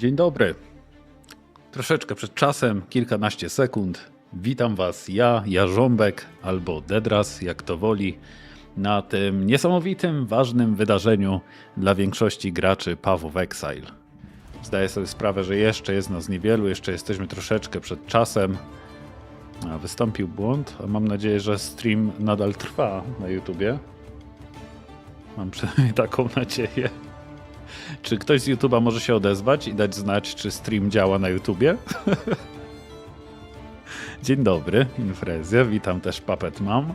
Dzień dobry. Troszeczkę przed czasem, kilkanaście sekund. Witam Was Jarząbek albo Dedras, jak to woli, na tym niesamowitym, ważnym wydarzeniu dla większości graczy PoE Exile. Zdaję sobie sprawę, że jeszcze jest nas niewielu, jeszcze jesteśmy troszeczkę przed czasem. Wystąpił błąd, a mam nadzieję, że stream nadal trwa na YouTubie. Mam przynajmniej taką nadzieję. Czy ktoś z YouTube'a może się odezwać i dać znać, czy stream działa na YouTubie? Dzień dobry, Infrezja. Witam też Puppet Mam.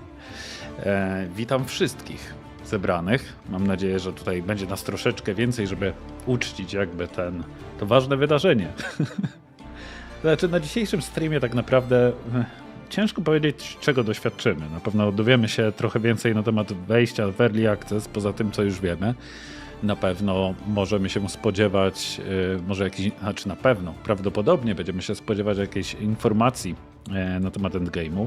Witam wszystkich zebranych. Mam nadzieję, że tutaj będzie nas troszeczkę więcej, żeby uczcić jakby to ważne wydarzenie. Znaczy na dzisiejszym streamie tak naprawdę ciężko powiedzieć, czego doświadczymy. Na pewno dowiemy się trochę więcej na temat wejścia w Early Access, poza tym, co już wiemy. Na pewno możemy się spodziewać, prawdopodobnie będziemy się spodziewać jakiejś informacji na temat Endgame'u.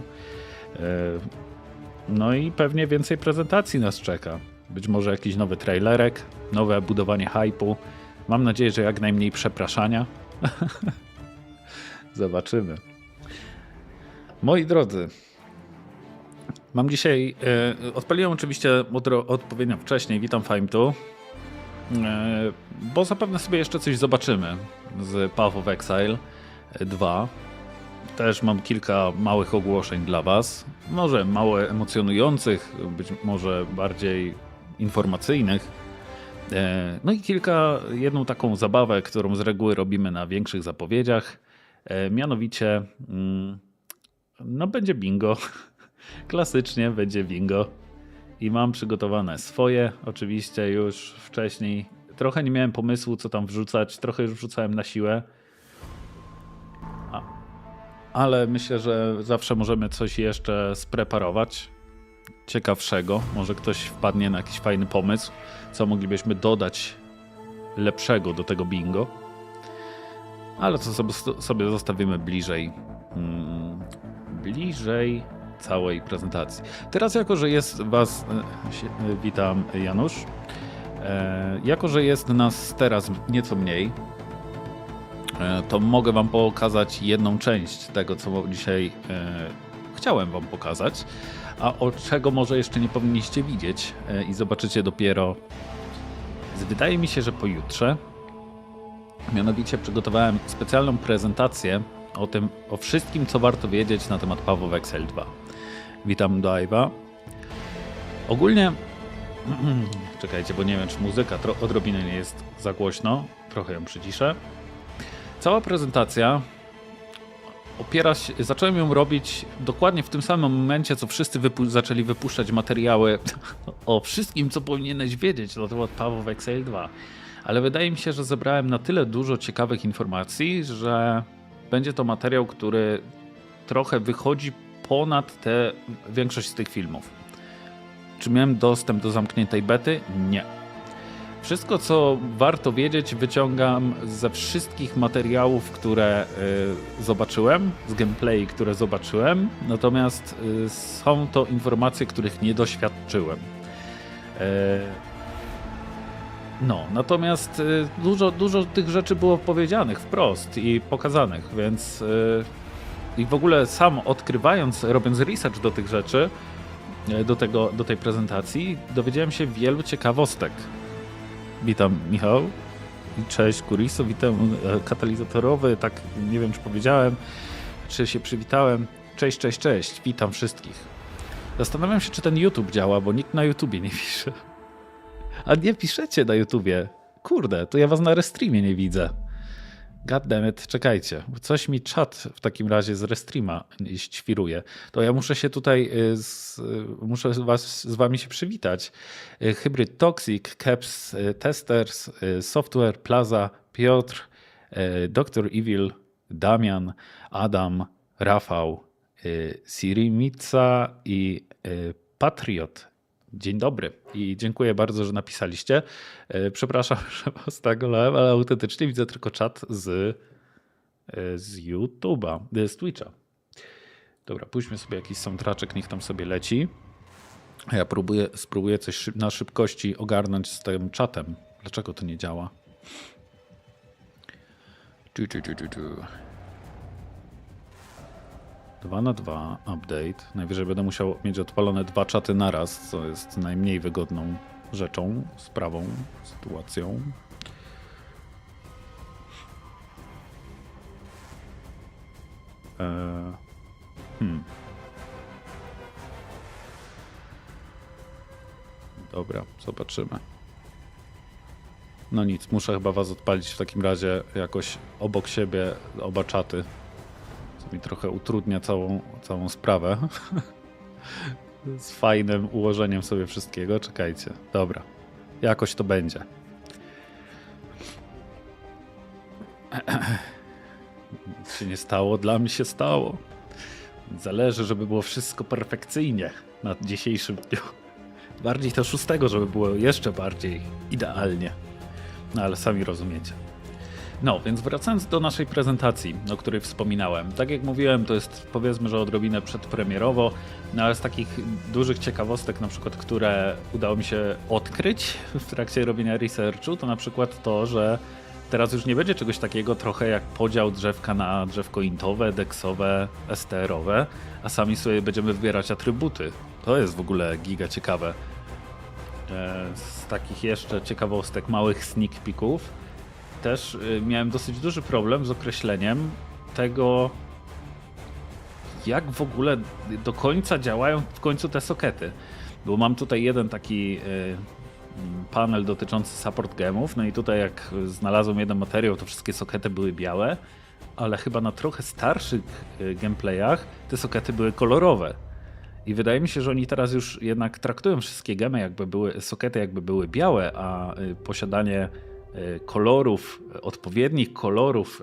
No i pewnie więcej prezentacji nas czeka. Być może jakiś nowy trailerek, nowe budowanie hype'u. Mam nadzieję, że jak najmniej przepraszania. Zobaczymy. Moi drodzy, mam dzisiaj, odpaliłem oczywiście odpowiednio wcześniej, witam Fame2, bo zapewne sobie jeszcze coś zobaczymy z PoE Exile 2. Też mam kilka małych ogłoszeń dla Was, może mało emocjonujących, być może bardziej informacyjnych. No i jedną taką zabawę, którą z reguły robimy na większych zapowiedziach, mianowicie będzie bingo. Klasycznie będzie bingo. I mam przygotowane swoje, oczywiście już wcześniej. Trochę nie miałem pomysłu, co tam wrzucać, trochę już wrzucałem na siłę. Ale myślę, że zawsze możemy coś jeszcze spreparować ciekawszego. Może ktoś wpadnie na jakiś fajny pomysł, co moglibyśmy dodać lepszego do tego bingo. Ale to sobie zostawimy bliżej całej prezentacji. Teraz jako, że jest Was, witam Janusz, jako, że jest nas teraz nieco mniej, to mogę Wam pokazać jedną część tego, co dzisiaj chciałem Wam pokazać, a o czego może jeszcze nie powinniście widzieć i zobaczycie dopiero, wydaje mi się, że pojutrze. Mianowicie przygotowałem specjalną prezentację o wszystkim, co warto wiedzieć na temat PoE Exile 2. Witam do Iwa. Ogólnie, czekajcie, bo nie wiem, czy muzyka odrobinę nie jest za głośno. Trochę ją przyciszę. Cała prezentacja opiera się, zacząłem ją robić dokładnie w tym samym momencie, co wszyscy zaczęli wypuszczać materiały o wszystkim, co powinieneś wiedzieć na temat PoE Exile 2. Ale wydaje mi się, że zebrałem na tyle dużo ciekawych informacji, że będzie to materiał, który trochę wychodzi ponad większość z tych filmów. Czy miałem dostęp do zamkniętej bety? Nie. Wszystko, co warto wiedzieć, wyciągam ze wszystkich materiałów, które zobaczyłem, z gameplay, które zobaczyłem, natomiast są to informacje, których nie doświadczyłem. Natomiast dużo tych rzeczy było powiedzianych wprost i pokazanych, więc i w ogóle sam odkrywając, robiąc research do tych rzeczy, do tej prezentacji, dowiedziałem się wielu ciekawostek. Witam Michał i cześć Kuriso, witam katalizatorowy, tak nie wiem czy powiedziałem, czy się przywitałem. Cześć, witam wszystkich. Zastanawiam się, czy ten YouTube działa, bo nikt na YouTubie nie pisze. A nie piszecie na YouTubie. Kurde, to ja was na restreamie nie widzę. Goddammit, czekajcie. Coś mi czat w takim razie z restreama świruje. To ja muszę się tutaj, muszę z wami się przywitać. Hybrid Toxic, Caps, Testers, Software, Plaza, Piotr, Dr. Evil, Damian, Adam, Rafał, Sirimica i Patriot. Dzień dobry i dziękuję bardzo, że napisaliście. Przepraszam, że was tak olałem, ale autentycznie widzę tylko czat z YouTube'a, z Twitcha. Dobra, puśćmy sobie jakiś soundtraczek, niech tam sobie leci. Ja spróbuję coś na szybkości ogarnąć z tym czatem. Dlaczego to nie działa? 2x2 update. Najwyżej będę musiał mieć odpalone 2 czaty naraz, co jest najmniej wygodną rzeczą, sprawą, sytuacją. Dobra, zobaczymy. No nic, muszę chyba was odpalić w takim razie jakoś obok siebie, oba czaty. Co mi trochę utrudnia całą sprawę. Z fajnym ułożeniem sobie wszystkiego. Czekajcie. Dobra. Jakoś to będzie. Nic się nie stało. Dla mnie się stało. Zależy, żeby było wszystko perfekcyjnie na dzisiejszym dniu. Bardziej to 6, żeby było jeszcze bardziej idealnie. No ale sami rozumiecie. No, więc wracając do naszej prezentacji, o której wspominałem. Tak jak mówiłem, to jest powiedzmy, że odrobinę przedpremierowo, no ale z takich dużych ciekawostek, na przykład, które udało mi się odkryć w trakcie robienia researchu, to na przykład to, że teraz już nie będzie czegoś takiego trochę jak podział drzewka na drzewko intowe, deksowe, STR-owe, a sami sobie będziemy wybierać atrybuty. To jest w ogóle giga ciekawe. Z takich jeszcze ciekawostek, małych sneak peeków, też miałem dosyć duży problem z określeniem tego, jak w ogóle do końca działają w końcu te sokety. Bo mam tutaj jeden taki panel dotyczący support gemów, no i tutaj jak znalazłem jeden materiał, to wszystkie sokety były białe, ale chyba na trochę starszych gameplayach te sokety były kolorowe. I wydaje mi się, że oni teraz już jednak traktują wszystkie gemy jakby były, sokety jakby były białe, a posiadanie kolorów, odpowiednich kolorów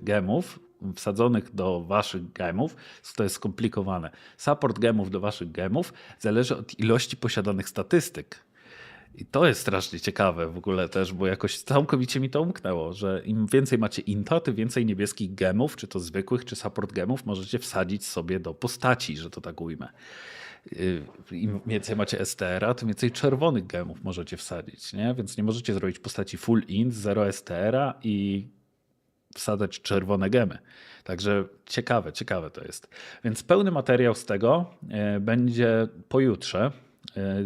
gemów wsadzonych do waszych gemów, to jest skomplikowane. Support gemów do waszych gemów zależy od ilości posiadanych statystyk. I to jest strasznie ciekawe w ogóle też, bo jakoś całkowicie mi to umknęło, że im więcej macie inta, tym więcej niebieskich gemów, czy to zwykłych, czy support gemów możecie wsadzić sobie do postaci, że to tak ujmę. Im więcej macie STR-a, tym więcej czerwonych gemów możecie wsadzić, nie? Więc nie możecie zrobić postaci full int, 0 STR-a i wsadzać czerwone gemy. Także ciekawe to jest. Więc pełny materiał z tego będzie pojutrze.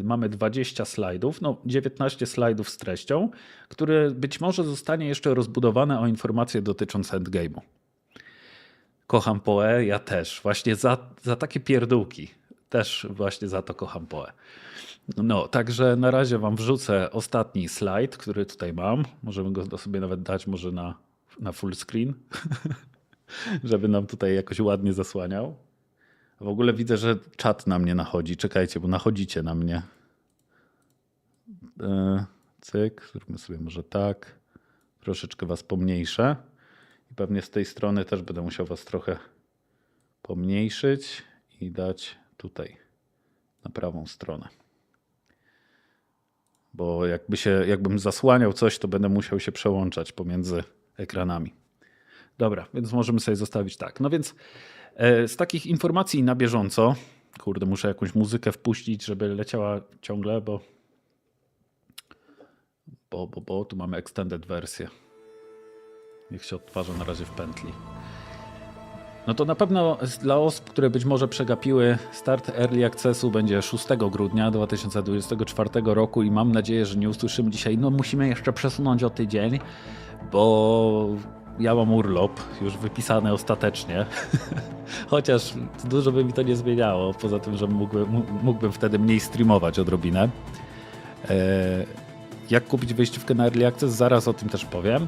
Mamy 20 slajdów, no 19 slajdów z treścią, który być może zostanie jeszcze rozbudowane o informacje dotyczące Endgame'u. Kocham PoE, ja też. Właśnie za takie pierdółki. Też właśnie za to kocham PoE. No, także na razie wam wrzucę ostatni slajd, który tutaj mam. Możemy go sobie nawet dać może na full screen, żeby nam tutaj jakoś ładnie zasłaniał. W ogóle widzę, że czat na mnie nachodzi. Czekajcie, bo nachodzicie na mnie. Cyk, zróbmy sobie może tak. Troszeczkę was pomniejszę. I pewnie z tej strony też będę musiał was trochę pomniejszyć i dać tutaj na prawą stronę. Bo jakbym zasłaniał coś, to będę musiał się przełączać pomiędzy ekranami. Dobra, więc możemy sobie zostawić tak. No więc z takich informacji na bieżąco, kurde, muszę jakąś muzykę wpuścić, żeby leciała ciągle, bo tu mamy extended wersję. Niech się odtwarza na razie w pętli. No to na pewno dla osób, które być może przegapiły, start Early Accessu będzie 6 grudnia 2024 roku i mam nadzieję, że nie usłyszymy dzisiaj, no musimy jeszcze przesunąć o tydzień, bo ja mam urlop już wypisany ostatecznie, chociaż dużo by mi to nie zmieniało, poza tym, że mógłbym wtedy mniej streamować odrobinę. Jak kupić wejściówkę na Early Access? Zaraz o tym też powiem.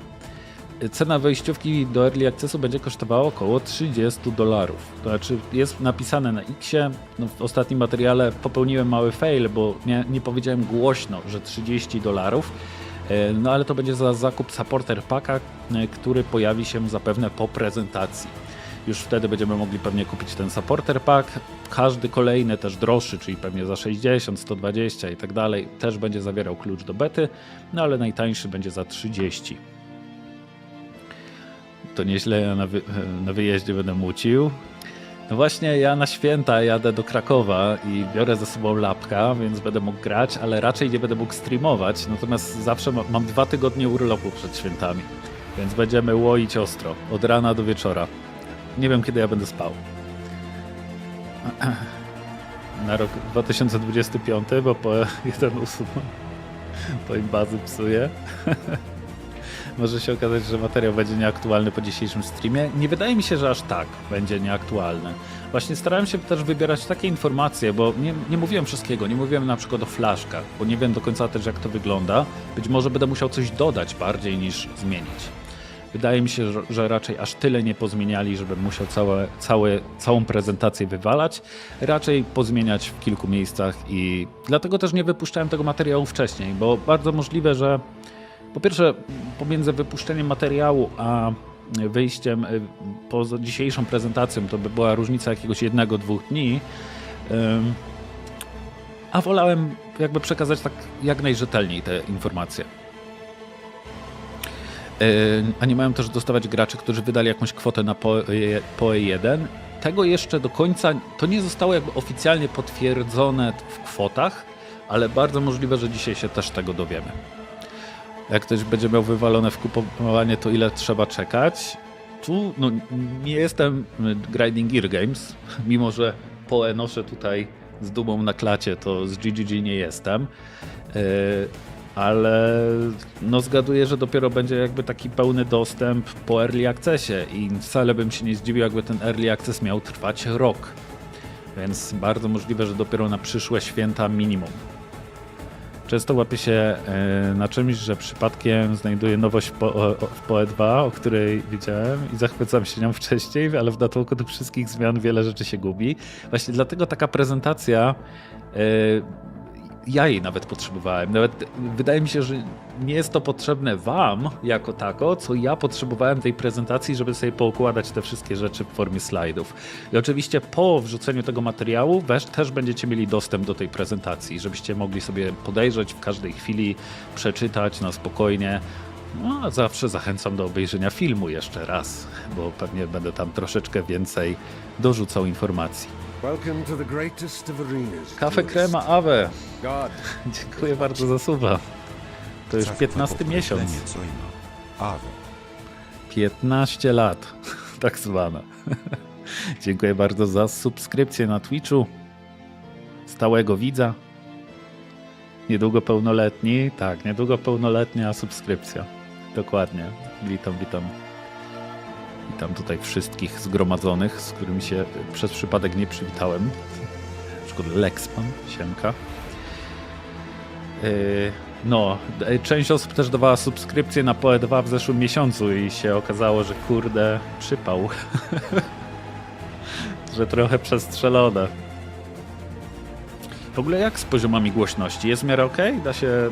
Cena wejściówki do Early Accessu będzie kosztowała około $30. To znaczy jest napisane na Xie. No w ostatnim materiale popełniłem mały fail, bo nie powiedziałem głośno, że $30. No ale to będzie za zakup supporter packa, który pojawi się zapewne po prezentacji. Już wtedy będziemy mogli pewnie kupić ten supporter pack. Każdy kolejny też droższy, czyli pewnie za 60, 120 i tak dalej, też będzie zawierał klucz do bety, no ale najtańszy będzie za 30. To nieźle, ja na wyjeździe będę mucił. No właśnie, ja na święta jadę do Krakowa i biorę ze sobą lapka, więc będę mógł grać, ale raczej nie będę mógł streamować. Natomiast zawsze mam 2 tygodnie urlopu przed świętami. Więc będziemy łoić ostro. Od rana do wieczora. Nie wiem, kiedy ja będę spał. Na rok 2025, bo po jeden usuwa. To im bazy psuje. Może się okazać, że materiał będzie nieaktualny po dzisiejszym streamie. Nie wydaje mi się, że aż tak będzie nieaktualny. Właśnie starałem się też wybierać takie informacje, bo nie mówiłem wszystkiego. Nie mówiłem na przykład o flaszkach, bo nie wiem do końca też, jak to wygląda. Być może będę musiał coś dodać bardziej niż zmienić. Wydaje mi się, że raczej aż tyle nie pozmieniali, żebym musiał całą prezentację wywalać. Raczej pozmieniać w kilku miejscach i dlatego też nie wypuszczałem tego materiału wcześniej, bo bardzo możliwe, że po pierwsze pomiędzy wypuszczeniem materiału a wyjściem poza dzisiejszą prezentacją to by była różnica jakiegoś 1-2 dni, a wolałem jakby przekazać tak jak najrzetelniej te informacje. A nie mają też dostawać graczy, którzy wydali jakąś kwotę na PoE 1. Tego jeszcze do końca, to nie zostało jakby oficjalnie potwierdzone w kwotach, ale bardzo możliwe, że dzisiaj się też tego dowiemy. Jak ktoś będzie miał wywalone w kupowanie, to ile trzeba czekać? Tu no, nie jestem Grinding Gear Games, mimo że PoE noszę tutaj z dumą na klacie, to z GGG nie jestem. Ale no zgaduję, że dopiero będzie jakby taki pełny dostęp po Early Accessie i wcale bym się nie zdziwił, jakby ten Early Access miał trwać rok. Więc bardzo możliwe, że dopiero na przyszłe święta minimum. Często łapię się na czymś, że przypadkiem znajduję nowość w PoE 2, o której wiedziałem i zachwycam się nią wcześniej, ale w natłoku tych wszystkich zmian wiele rzeczy się gubi. Właśnie dlatego taka prezentacja ja jej nawet potrzebowałem. Nawet wydaje mi się, że nie jest to potrzebne wam jako tako, co ja potrzebowałem tej prezentacji, żeby sobie poukładać te wszystkie rzeczy w formie slajdów. I oczywiście po wrzuceniu tego materiału też będziecie mieli dostęp do tej prezentacji, żebyście mogli sobie podejrzeć w każdej chwili, przeczytać na spokojnie. No, a zawsze zachęcam do obejrzenia filmu jeszcze raz, bo pewnie będę tam troszeczkę więcej dorzucał informacji. Kafe krema Awe. Dziękuję bardzo za suba. To już 15 miesiąc. 15 lat, tak zwana. Dziękuję bardzo za subskrypcję na Twitchu. Stałego widza. Niedługo pełnoletni. Tak, niedługo pełnoletnia subskrypcja. Dokładnie. Witam. Witam tutaj wszystkich zgromadzonych, z którymi się przez przypadek nie przywitałem. Na przykład Lexpan, siemka. No, część osób też dawała subskrypcję na PoE 2 w zeszłym miesiącu i się okazało, że kurde, przypał. Że trochę przestrzelone. W ogóle jak z poziomami głośności? Jest w miarę okej?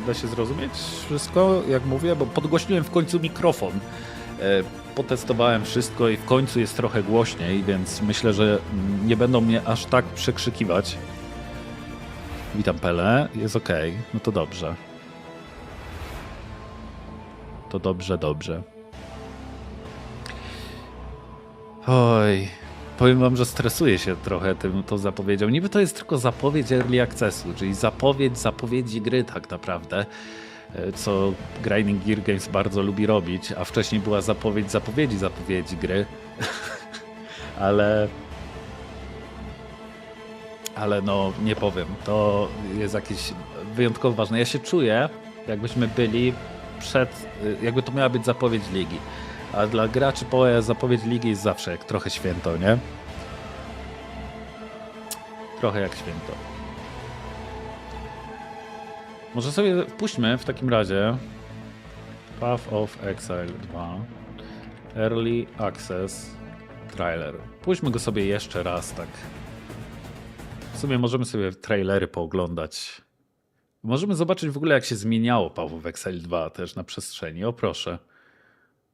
Da się zrozumieć wszystko, jak mówię? Bo podgłośniłem w końcu mikrofon. Potestowałem wszystko i w końcu jest trochę głośniej, więc myślę, że nie będą mnie aż tak przekrzykiwać. Witam Pele, jest okej, no to dobrze. To dobrze. Oj, powiem wam, że stresuję się trochę tą zapowiedzią. Niby to jest tylko zapowiedź Early Accessu, czyli zapowiedzi gry tak naprawdę, co Grinding Gear Games bardzo lubi robić, a wcześniej była zapowiedzi gry. Ale no nie powiem, to jest jakieś wyjątkowo ważne. Ja się czuję, jakbyśmy byli jakby to miała być zapowiedź ligi. A dla graczy PoE zapowiedź ligi jest zawsze jak trochę święto, nie? Trochę jak święto. Może sobie wpuśćmy w takim razie Path of Exile 2 Early Access Trailer. Puśćmy go sobie jeszcze raz, tak. W sumie możemy sobie trailery pooglądać. Możemy zobaczyć w ogóle, jak się zmieniało Path of Exile 2 też na przestrzeni. O proszę.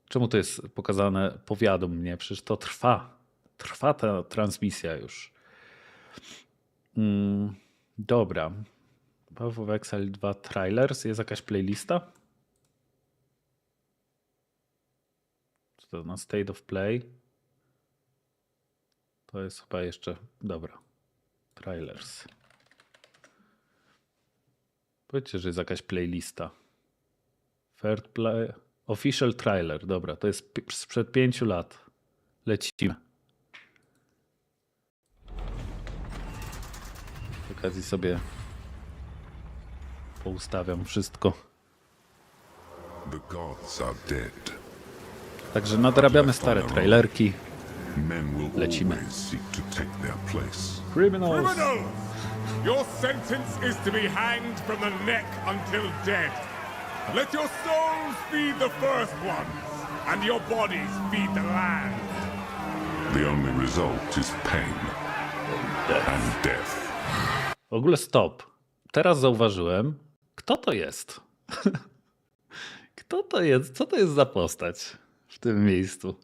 Czemu to jest pokazane? Powiadom mnie, przecież to trwa. Trwa ta transmisja już. Dobra. Path of Exile 2 Trailers. Jest jakaś playlista? Co to na State of Play? To jest chyba jeszcze... Dobra. Trailers. Powiedzcie, że jest jakaś playlista. Third play. Official trailer, dobra, to jest sprzed 5 lat. Lecimy. W okazji sobie poustawiam wszystko. Także nadrabiamy stare trailerki. Lecimy. Criminals! Your sentence is to be hanged from the neck until dead. Let your souls feed the first ones, and your bodies feed the land. The only result is pain and death. W ogóle stop. Teraz zauważyłem, kto to jest? Kto to jest? Co to jest za postać w tym miejscu?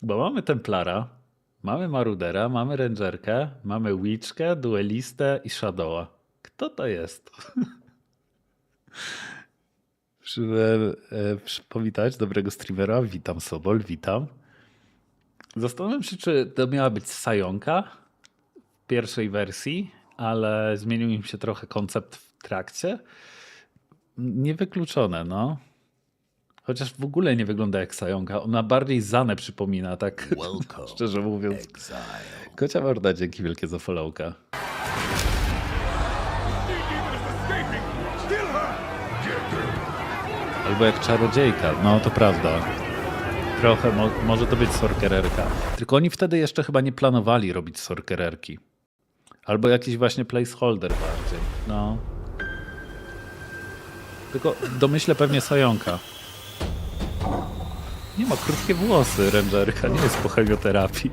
Bo mamy Templara, mamy Marudera, mamy Rangerkę, mamy Witchkę, Duelistę i Shadowa. Kto to jest? Powitać dobrego streamera. Witam Sobol, witam. Zastanawiam się, czy to miała być Sajonka w pierwszej wersji, ale zmienił im się trochę koncept w trakcie. Niewykluczone, no. Chociaż w ogóle nie wygląda jak Sajonka. Ona bardziej Zanę przypomina, tak szczerze mówiąc. Exile. Kocia morda, dzięki wielkie za followka. Albo jak czarodziejka, no to prawda. Trochę może to być sorcererka. Tylko oni wtedy jeszcze chyba nie planowali robić sorcererki. Albo jakiś właśnie placeholder bardziej. No. Tylko domyślę pewnie Sajonka. Nie ma krótkie włosy, Rangerka, nie jest po chemioterapii.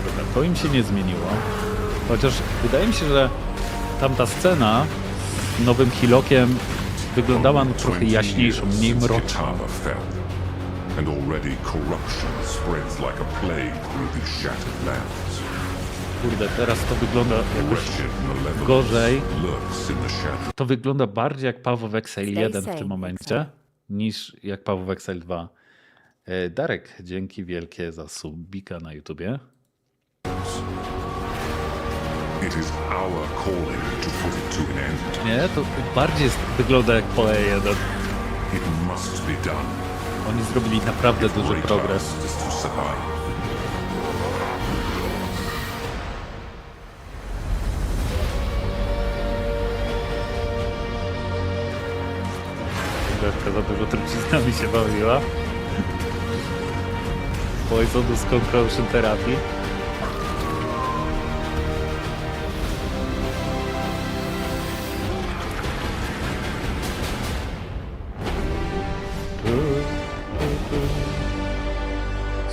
Dobra, to im się nie zmieniło. Chociaż wydaje mi się, że tamta scena z nowym Hilokiem wyglądała no trochę jaśniejszą, mniej mroczną. And already corruption spreads like a plague through these shattered lands. Kurde, teraz to wygląda jakoś gorzej. To wygląda bardziej jak PoE Exile 1 w tym momencie, niż jak PoE Exile 2. Darek, dzięki wielkie za subika na YouTubie. It is our calling to put it to an end. Nie, to bardziej wygląda jak PoE 1. It must be done. Oni zrobili naprawdę duży Great progres. last is to survive. Grzewka za dużo truciznami się bawiła. Poisonous Concussion terapii.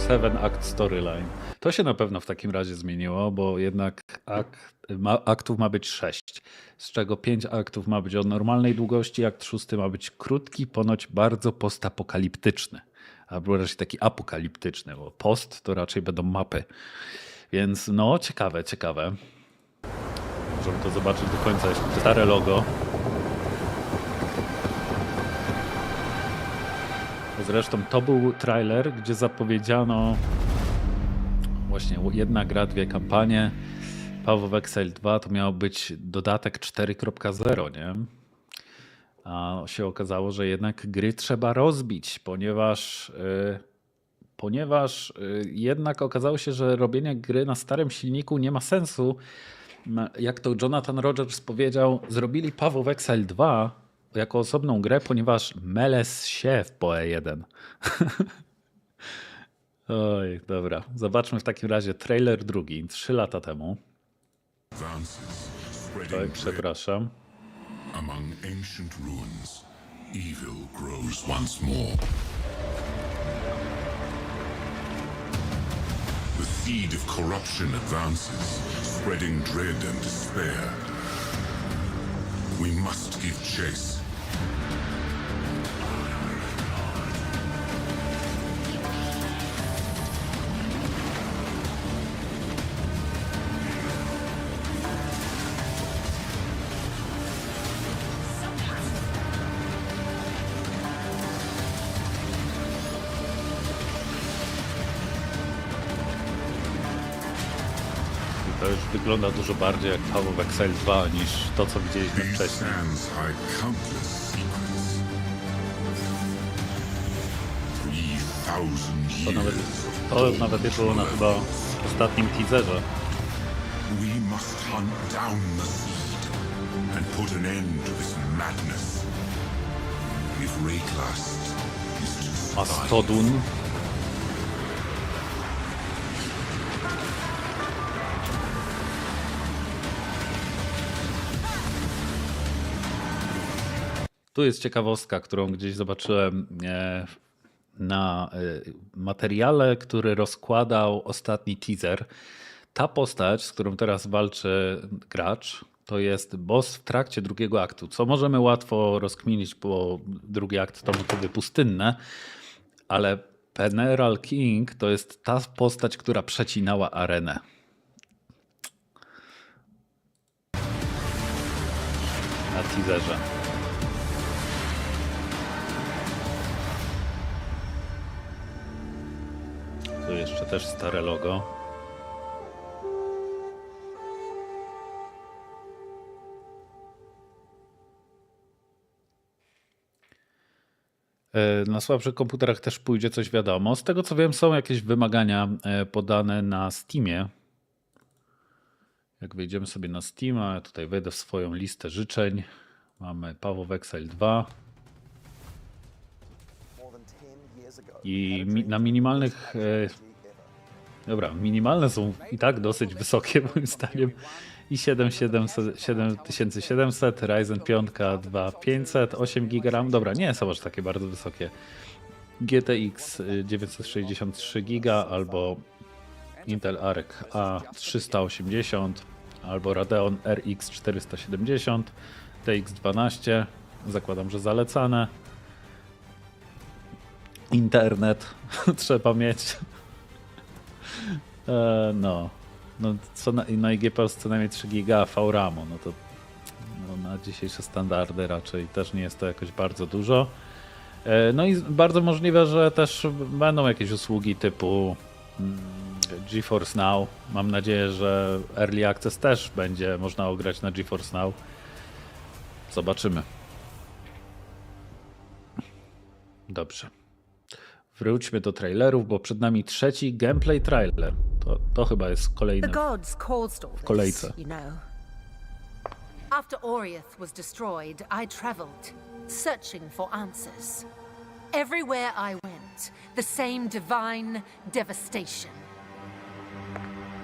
Seven Act Storyline. To się na pewno w takim razie zmieniło, bo jednak aktów ma być 6, z czego 5 aktów ma być o normalnej długości, akt 6 ma być krótki, ponoć bardzo postapokaliptyczny. Albo raczej taki apokaliptyczny, bo post to raczej będą mapy. Więc no, ciekawe, ciekawe. Możemy to zobaczyć do końca, jeszcze stare logo. Zresztą to był trailer, gdzie zapowiedziano właśnie jedna gra, dwie kampanie. PoE Exile 2 to miał być dodatek 4.0, nie? A się okazało, że jednak gry trzeba rozbić, ponieważ jednak okazało się, że robienie gry na starym silniku nie ma sensu. Jak to Jonathan Rogers powiedział, zrobili PoE Exile 2 jako osobną grę, ponieważ meles się w PoE 1. Oj, dobra. Zobaczmy w takim razie trailer drugi, 3 lata temu. Oj, przepraszam. Among ancient ruins, evil grows once more. The seed of corruption advances, spreading dread and despair. We must give chase. To już wygląda dużo bardziej jak PoE Exile 2 niż to, co widzieliśmy These wcześniej. sands hide countless secrets. thousand To nawet, years. to nawet nie było na chyba ostatnim teaserze. We must hunt down the seed and put an end to this madness. If Rayclast is to A survive, Stodun? Tu jest ciekawostka, którą gdzieś zobaczyłem na materiale, który rozkładał ostatni teaser. Ta postać, z którą teraz walczy gracz, to jest boss w trakcie drugiego aktu, co możemy łatwo rozkminić, bo drugi akt to motywy pustynne, ale Peneral King to jest ta postać, która przecinała arenę. Na teaserze. Tu jeszcze też stare logo. Na słabszych komputerach też pójdzie coś wiadomo. Z tego co wiem, są jakieś wymagania podane na Steamie. Jak wejdziemy sobie na Steama, ja tutaj wejdę w swoją listę życzeń. Mamy PoE Exile 2. I na minimalnych... Dobra, minimalne są i tak dosyć wysokie moim zdaniem. I 7700, Ryzen 5 2500, 8 GB RAM. Dobra, nie są aż takie bardzo wysokie. GTX 963 GB albo Intel Arc A380 albo Radeon RX 470, TX12, zakładam, że zalecane. Internet trzeba mieć. No co na IGP co najmniej 3 GB VRAMu, no to na dzisiejsze standardy raczej też nie jest to jakoś bardzo dużo. No i bardzo możliwe, że też będą jakieś usługi typu GeForce Now. Mam nadzieję, że Early Access też będzie można ograć na GeForce Now. Zobaczymy. Dobrze. Wróćmy do trailerów, bo przed nami trzeci gameplay trailer. To chyba jest kolejny w kolejce. After Oriath was destroyed, I traveled, searching for answers. Everywhere I went, the same divine devastation.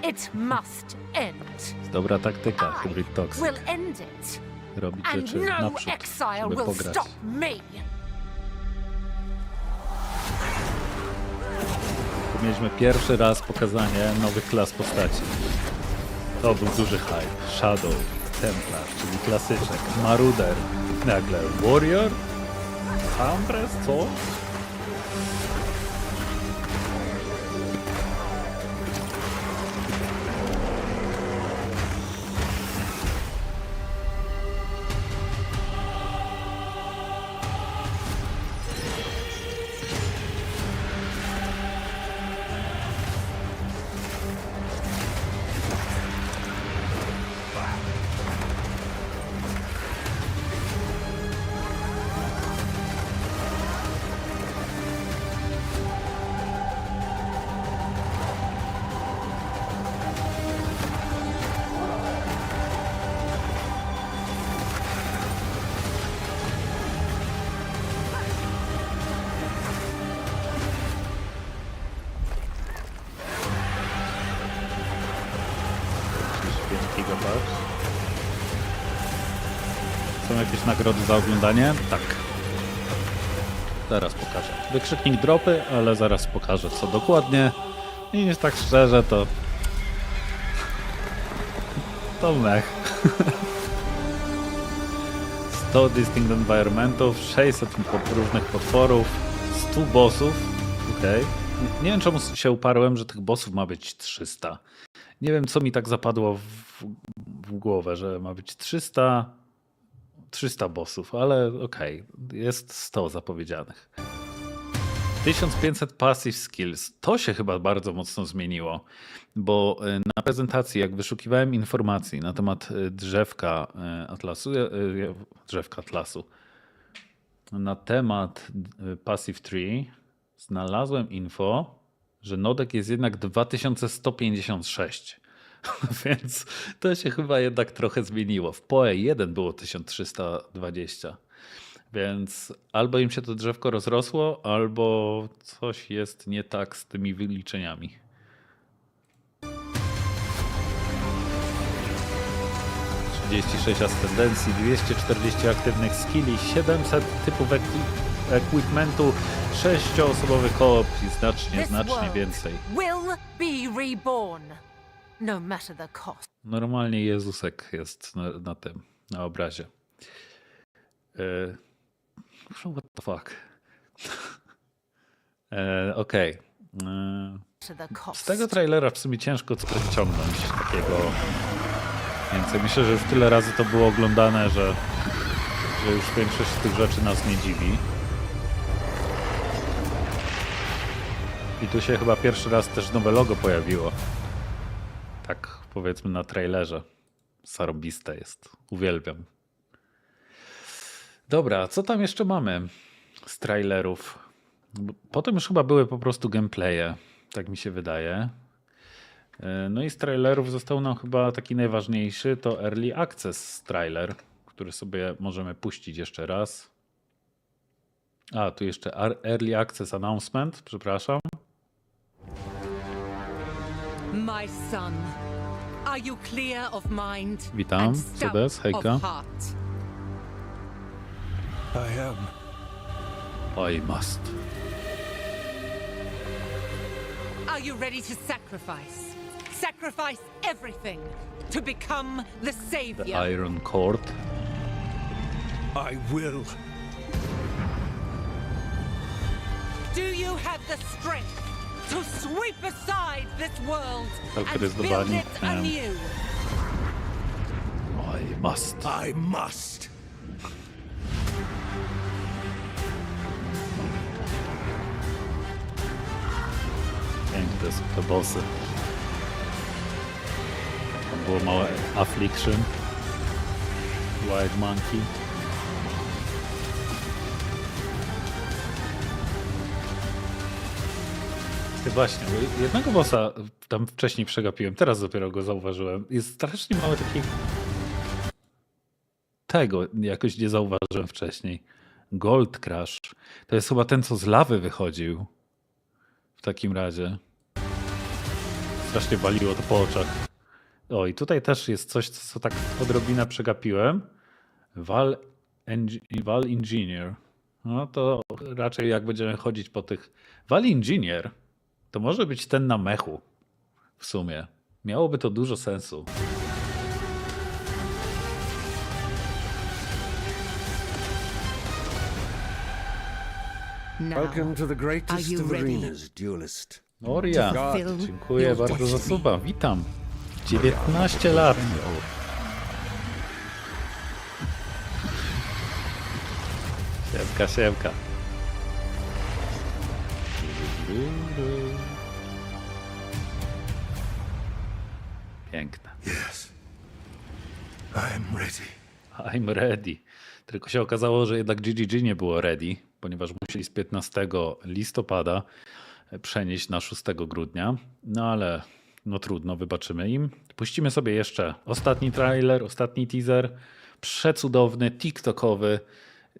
It must end. Dobra taktyka, Hybrid Toxic. Will end it. Robić And rzeczy no naprzód, exile żeby will pograć. stop me. Mieliśmy pierwszy raz pokazanie nowych klas postaci. To był duży hype. Shadow, Templar, czyli klasyczek, Maruder, nagle Warrior, Huntress, co? Są jakieś nagrody za oglądanie? Tak. Zaraz pokażę. Wykrzyknik dropy, ale zaraz pokażę co dokładnie. I nie tak szczerze to... To mech. 100 distinct environmentów, 600 różnych potworów, 100 bossów. Okej. Nie wiem czemu się uparłem, że tych bossów ma być 300. Nie wiem co mi tak zapadło w głowę, że ma być 300 bossów, ale okej, jest 100 zapowiedzianych. 1500 passive skills. To się chyba bardzo mocno zmieniło, bo na prezentacji jak wyszukiwałem informacji na temat drzewka Atlasu, na temat passive tree, znalazłem info, że nodek jest jednak 2156. Więc to się chyba jednak trochę zmieniło. W PoE 1 było 1320. Więc albo im się to drzewko rozrosło, albo coś jest nie tak z tymi wyliczeniami. Ascendencji, 240 aktywnych skilli, 700 typów equipmentu, 6-osobowy koop i znacznie więcej. Will be reborn, no matter the cost. Normalnie Jezusek jest na obrazie. What the fuck? Okej. Z tego trailera w sumie ciężko coś wyciągnąć takiego więcej. Myślę, że już tyle razy to było oglądane, że już większość z tych rzeczy nas nie dziwi. I tu się chyba pierwszy raz też nowe logo pojawiło. Tak powiedzmy na trailerze. Zarąbiste jest. Uwielbiam. Dobra, co tam jeszcze mamy z trailerów? Potem już chyba były po prostu gameplaye. Tak mi się wydaje. No i z trailerów został nam chyba taki najważniejszy, to Early Access trailer, który sobie możemy puścić jeszcze raz. A, tu jeszcze Early Access Announcement, przepraszam. My son, are you clear of mind? Witam, and stout Cedes, hejka. of heart? I am. I must. Are you ready to sacrifice? Sacrifice everything to become the The savior. Iron Cord. I will. Do you have the strength to sweep aside this world and build Wyzwanie. it anew? I must. I must. Piękne są te bossy. Tam było małe Affliction. Wild Monkey. Ty właśnie, bo jednego bossa tam wcześniej przegapiłem, teraz dopiero go zauważyłem. Jest strasznie mały taki... Tego jakoś nie zauważyłem wcześniej. Gold Crush. To jest chyba ten, co z lawy wychodził. W takim razie. Strasznie waliło to po oczach. O, i tutaj też jest coś, co tak odrobinę przegapiłem. Val Engineer. No to raczej jak będziemy chodzić po tych... Val Engineer to może być ten na mechu. W sumie. Miałoby to dużo sensu. Welcome to the Are greatest you of ready? arenas, duelist. Oria, Fulfill dziękuję your bardzo za destiny. suba. Witam. 19 lat. Siemka, siemka. Piękne. Yes. I am ready. I'm ready. Tylko się okazało, że jednak GGG nie było ready, ponieważ musieli z 15 listopada przenieść na 6 grudnia. No ale no trudno, wybaczymy im. Puścimy sobie jeszcze ostatni trailer, ostatni teaser. Przecudowny, tiktokowy.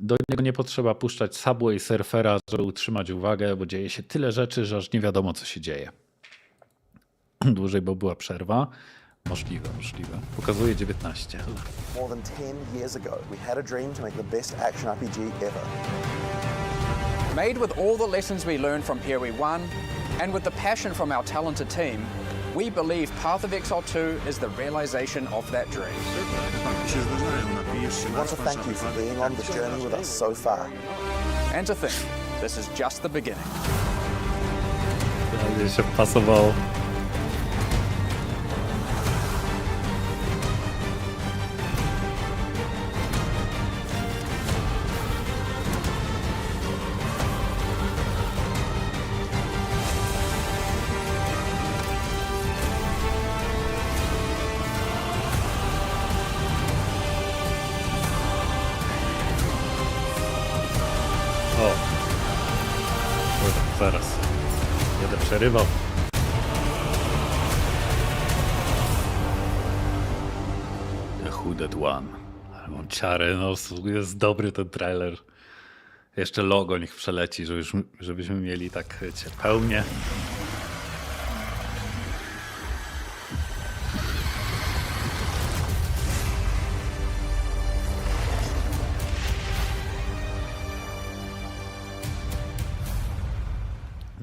Do niego nie potrzeba puszczać Subway Surfera, żeby utrzymać uwagę, bo dzieje się tyle rzeczy, że aż nie wiadomo, co się dzieje. Dłużej, bo była przerwa. Możliwe. Pokazuje 19. More than 10 years ago, we had a dream to make the best action RPG ever. Made with all the lessons we learned from Here We Won, and with the passion from our talented team, we believe Path of Exile 2 is the realization of that dream. We want to thank you for being on this journey with us so far. And to think, this is just the beginning. Będzie się pasowało. zaraz. Będę przerywał. The Hooded One. Ale mam ciarę, no jest dobry ten trailer. Jeszcze logo niech przeleci, żebyśmy mieli tak, wiecie, pełnię.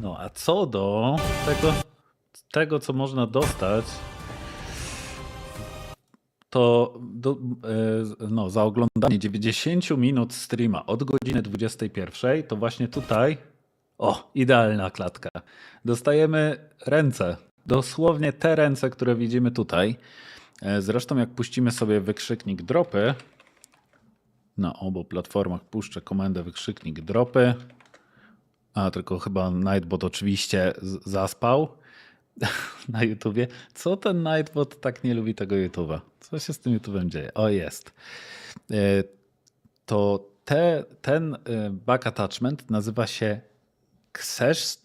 No a co do tego co można dostać, to za oglądanie 90 minut streama od godziny 21, to właśnie tutaj, idealna klatka, dostajemy ręce, dosłownie te ręce, które widzimy tutaj. Zresztą jak puścimy sobie wykrzyknik dropy, na obu platformach puszczę komendę wykrzyknik dropy, tylko chyba Nightbot oczywiście zaspał na YouTubie. Co ten Nightbot tak nie lubi tego YouTube'a? Co się z tym YouTube'em dzieje? O, jest. To ten back attachment nazywa się Chcesz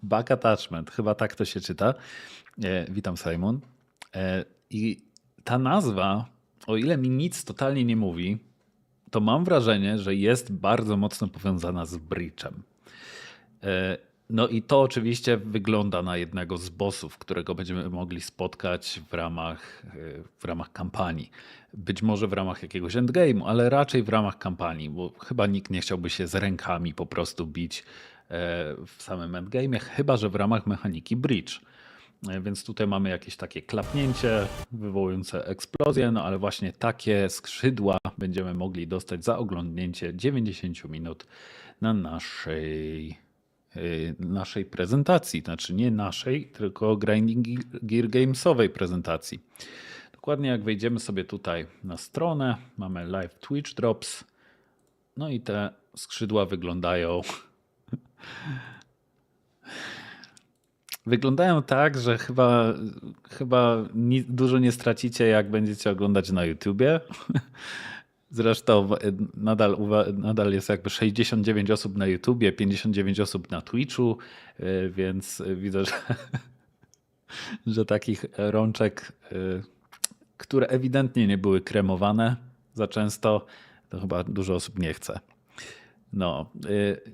back attachment. Chyba tak to się czyta. Witam, Simon. I ta nazwa, o ile mi nic totalnie nie mówi, to mam wrażenie, że jest bardzo mocno powiązana z Breachem. No i to oczywiście wygląda na jednego z bossów, którego będziemy mogli spotkać w ramach kampanii. Być może w ramach jakiegoś endgame'u, ale raczej w ramach kampanii, bo chyba nikt nie chciałby się z rękami po prostu bić w samym endgame'ie, chyba że w ramach mechaniki Breach. Więc tutaj mamy jakieś takie klapnięcie wywołujące eksplozję, no ale właśnie takie skrzydła będziemy mogli dostać za oglądnięcie 90 minut na naszej prezentacji. Znaczy nie naszej, tylko Grinding Gear Gamesowej prezentacji. Dokładnie jak wejdziemy sobie tutaj na stronę, mamy live Twitch drops, no i te skrzydła wyglądają... Wyglądają tak, że chyba dużo nie stracicie, jak będziecie oglądać na YouTubie. Zresztą nadal jest jakby 69 osób na YouTubie, 59 osób na Twitchu, więc widzę, że takich rączek, które ewidentnie nie były kremowane za często, to chyba dużo osób nie chce. No,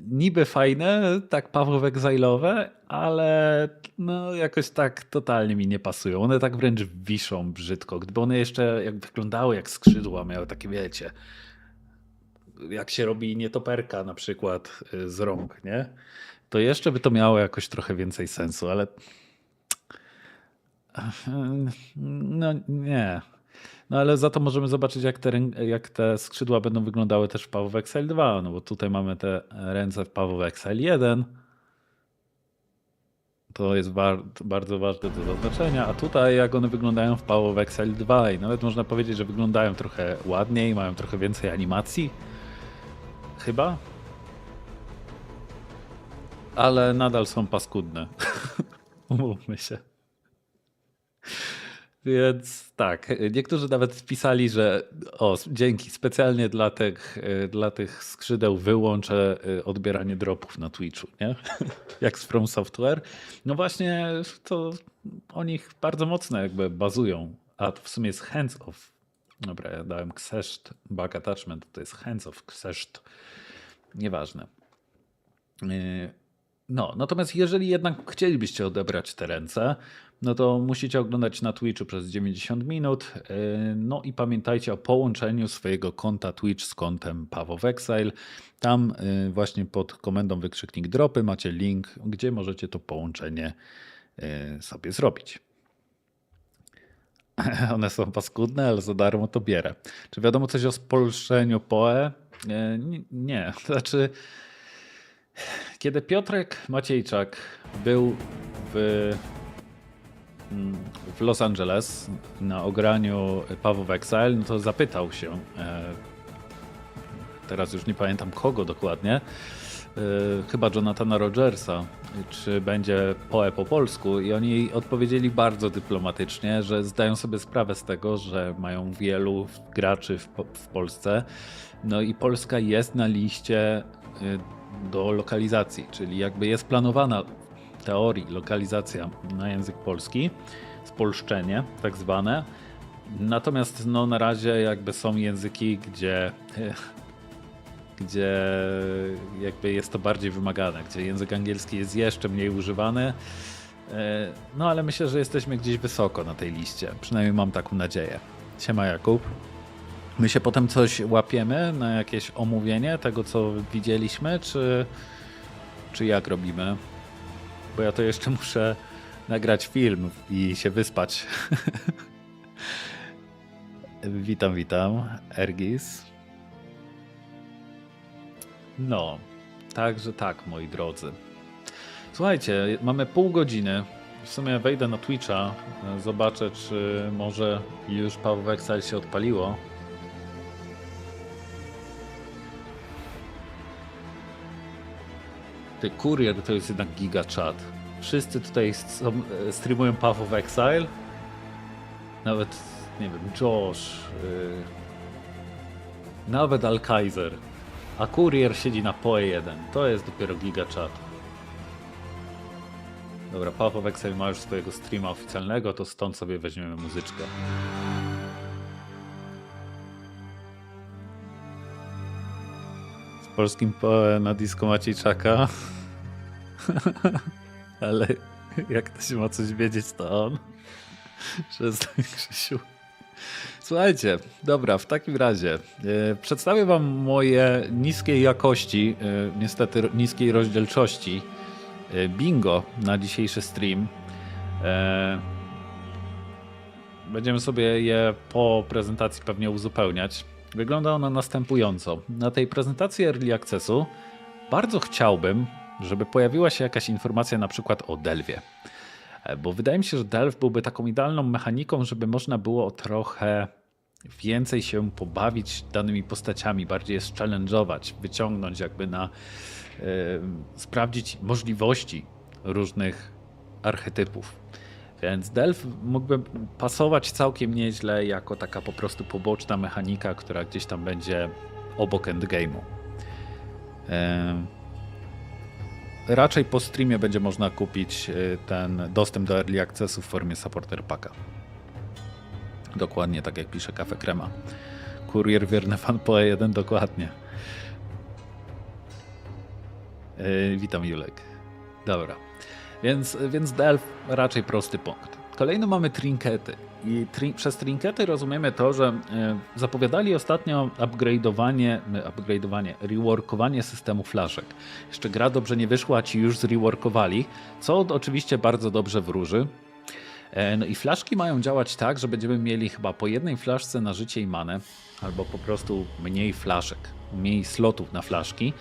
niby fajne, tak Pawłow Exile'owe, ale no jakoś tak totalnie mi nie pasują. One tak wręcz wiszą brzydko. Gdyby one jeszcze jak wyglądały jak skrzydła, miały takie, wiecie, jak się robi nietoperka na przykład z rąk, nie? To jeszcze by to miało jakoś trochę więcej sensu, ale no nie. No ale za to możemy zobaczyć, jak te skrzydła będą wyglądały też w PoE Exile 2, no bo tutaj mamy te ręce w PoE Exile 1. To jest bardzo ważne do zaznaczenia, a tutaj jak one wyglądają w PoE Exile 2 i nawet można powiedzieć, że wyglądają trochę ładniej, mają trochę więcej animacji. Chyba. Ale nadal są paskudne. Umówmy się. Więc tak, niektórzy nawet pisali, że dzięki, specjalnie dla tych skrzydeł wyłączę odbieranie dropów na Twitchu, nie? Jak z From Software. No właśnie to o nich bardzo mocno jakby bazują, a w sumie jest hands off. Dobra, ja dałem Chcesz back attachment, to jest hands off Chcesz. Nieważne. No, natomiast jeżeli jednak chcielibyście odebrać te ręce, no to musicie oglądać na Twitchu przez 90 minut. No i pamiętajcie o połączeniu swojego konta Twitch z kontem PoE Exile. Tam właśnie pod komendą wykrzyknik dropy macie link, gdzie możecie to połączenie sobie zrobić. One są paskudne, ale za darmo to bierę. Czy wiadomo coś o spolszczeniu PoE? Nie. To znaczy, kiedy Piotrek Maciejczak był w Los Angeles na ograniu PoE Exile, no to zapytał się, teraz już nie pamiętam kogo dokładnie, chyba Jonathana Rogersa, czy będzie PoE po polsku, i oni odpowiedzieli bardzo dyplomatycznie, że zdają sobie sprawę z tego, że mają wielu graczy w Polsce, no i Polska jest na liście do lokalizacji, czyli jakby jest planowana w teorii lokalizacja na język polski, spolszczenie tak zwane. Natomiast no, na razie jakby są języki, gdzie jakby jest to bardziej wymagane, gdzie język angielski jest jeszcze mniej używany. No ale myślę, że jesteśmy gdzieś wysoko na tej liście. Przynajmniej mam taką nadzieję. Siema Jakub. My się potem coś łapiemy na jakieś omówienie tego, co widzieliśmy, czy jak robimy? Bo ja to jeszcze muszę nagrać film i się wyspać. Witam, Ergis. No, także tak, moi drodzy. Słuchajcie, mamy pół godziny. W sumie wejdę na Twitcha, zobaczę, czy może już PoE Exile się odpaliło. Ty, kurier to jest jednak giga chat. Wszyscy tutaj streamują PoE Exile. Nawet, nie wiem, Josh. Nawet Alkaiser. A kurier siedzi na PoE 1. To jest dopiero giga chat. Dobra, PoE Exile ma już swojego streama oficjalnego, to stąd sobie weźmiemy muzyczkę. Z polskim PoE na disco Maciejczaka. Ale jak ktoś ma coś wiedzieć, to on. Przestań, Krzysiu. Słuchajcie, dobra, w takim razie przedstawię wam moje niskiej jakości, niestety niskiej rozdzielczości bingo na dzisiejszy stream. Będziemy sobie je po prezentacji pewnie uzupełniać. Wygląda ona następująco. Na tej prezentacji Early Accessu bardzo chciałbym, żeby pojawiła się jakaś informacja na przykład o Delwie. Bo wydaje mi się, że Delve byłby taką idealną mechaniką, żeby można było trochę więcej się pobawić danymi postaciami, bardziej je challenge'ować, wyciągnąć jakby na sprawdzić możliwości różnych archetypów. Więc Delve mógłby pasować całkiem nieźle jako taka po prostu poboczna mechanika, która gdzieś tam będzie obok Endgame'u. Raczej po streamie będzie można kupić ten dostęp do Early Accessu w formie Supporter Packa. Dokładnie tak jak pisze Kafe Krema. Kurier wierny fan PoE 1, dokładnie. Witam Julek. Dobra. Więc Delve raczej prosty punkt. Kolejno mamy trinkety. I przez trinkety rozumiemy to, że zapowiadali ostatnio reworkowanie systemu flaszek. Jeszcze gra dobrze nie wyszła, a ci już zreworkowali, co oczywiście bardzo dobrze wróży. No i flaszki mają działać tak, że będziemy mieli chyba po jednej flaszce na życie i manę, albo po prostu mniej flaszek, mniej slotów na flaszki.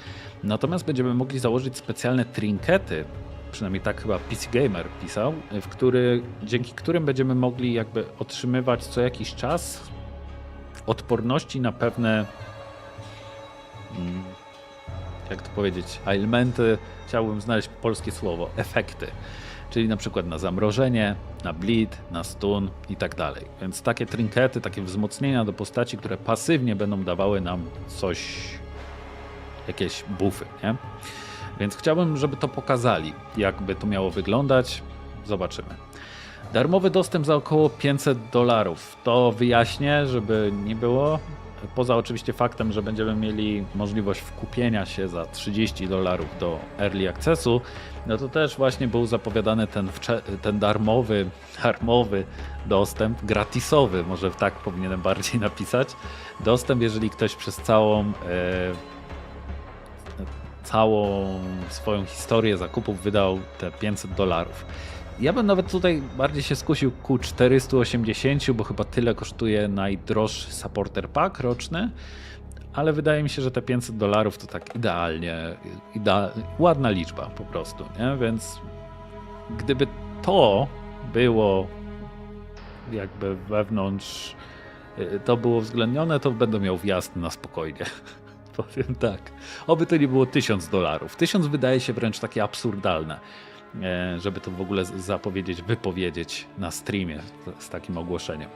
Natomiast będziemy mogli założyć specjalne trinkety, przynajmniej tak chyba PC Gamer pisał, dzięki którym będziemy mogli jakby otrzymywać co jakiś czas odporności na pewne, jak to powiedzieć, elementy, chciałbym znaleźć polskie słowo, efekty. Czyli na przykład na zamrożenie, na bleed, na stun i tak dalej. Więc takie trinkety, takie wzmocnienia do postaci, które pasywnie będą dawały nam coś, jakieś buffy, nie? Więc chciałbym, żeby to pokazali, jakby to miało wyglądać. Zobaczymy. Darmowy dostęp za około $500. To wyjaśnię, żeby nie było. Poza oczywiście faktem, że będziemy mieli możliwość wkupienia się za $30 do Early Accessu, no to też właśnie był zapowiadany ten darmowy dostęp, gratisowy, może tak powinienem bardziej napisać. Dostęp, jeżeli ktoś przez całą swoją historię zakupów wydał te $500. Ja bym nawet tutaj bardziej się skusił ku 480, bo chyba tyle kosztuje najdroższy supporter pack roczny, ale wydaje mi się, że te $500 to tak ładna liczba po prostu, nie? Więc gdyby to było jakby wewnątrz, to było uwzględnione, to będę miał wjazd na spokojnie. Powiem tak. Oby to nie było $1000. 1000 wydaje się wręcz takie absurdalne, żeby to w ogóle wypowiedzieć na streamie z takim ogłoszeniem.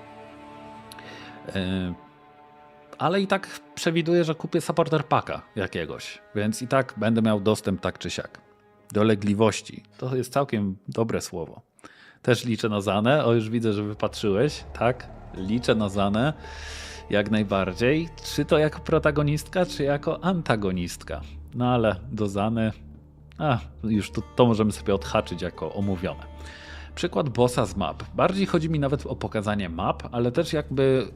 ale i tak przewiduję, że kupię supporter packa jakiegoś, więc i tak będę miał dostęp tak czy siak. Dolegliwości, to jest całkiem dobre słowo. Też liczę na Zanę, o już widzę, że wypatrzyłeś, tak? Liczę na Zanę, jak najbardziej. Czy to jako protagonistka, czy jako antagonistka? No ale do Zany, już to możemy sobie odhaczyć jako omówione. Przykład bossa z map. Bardziej chodzi mi nawet o pokazanie map, ale też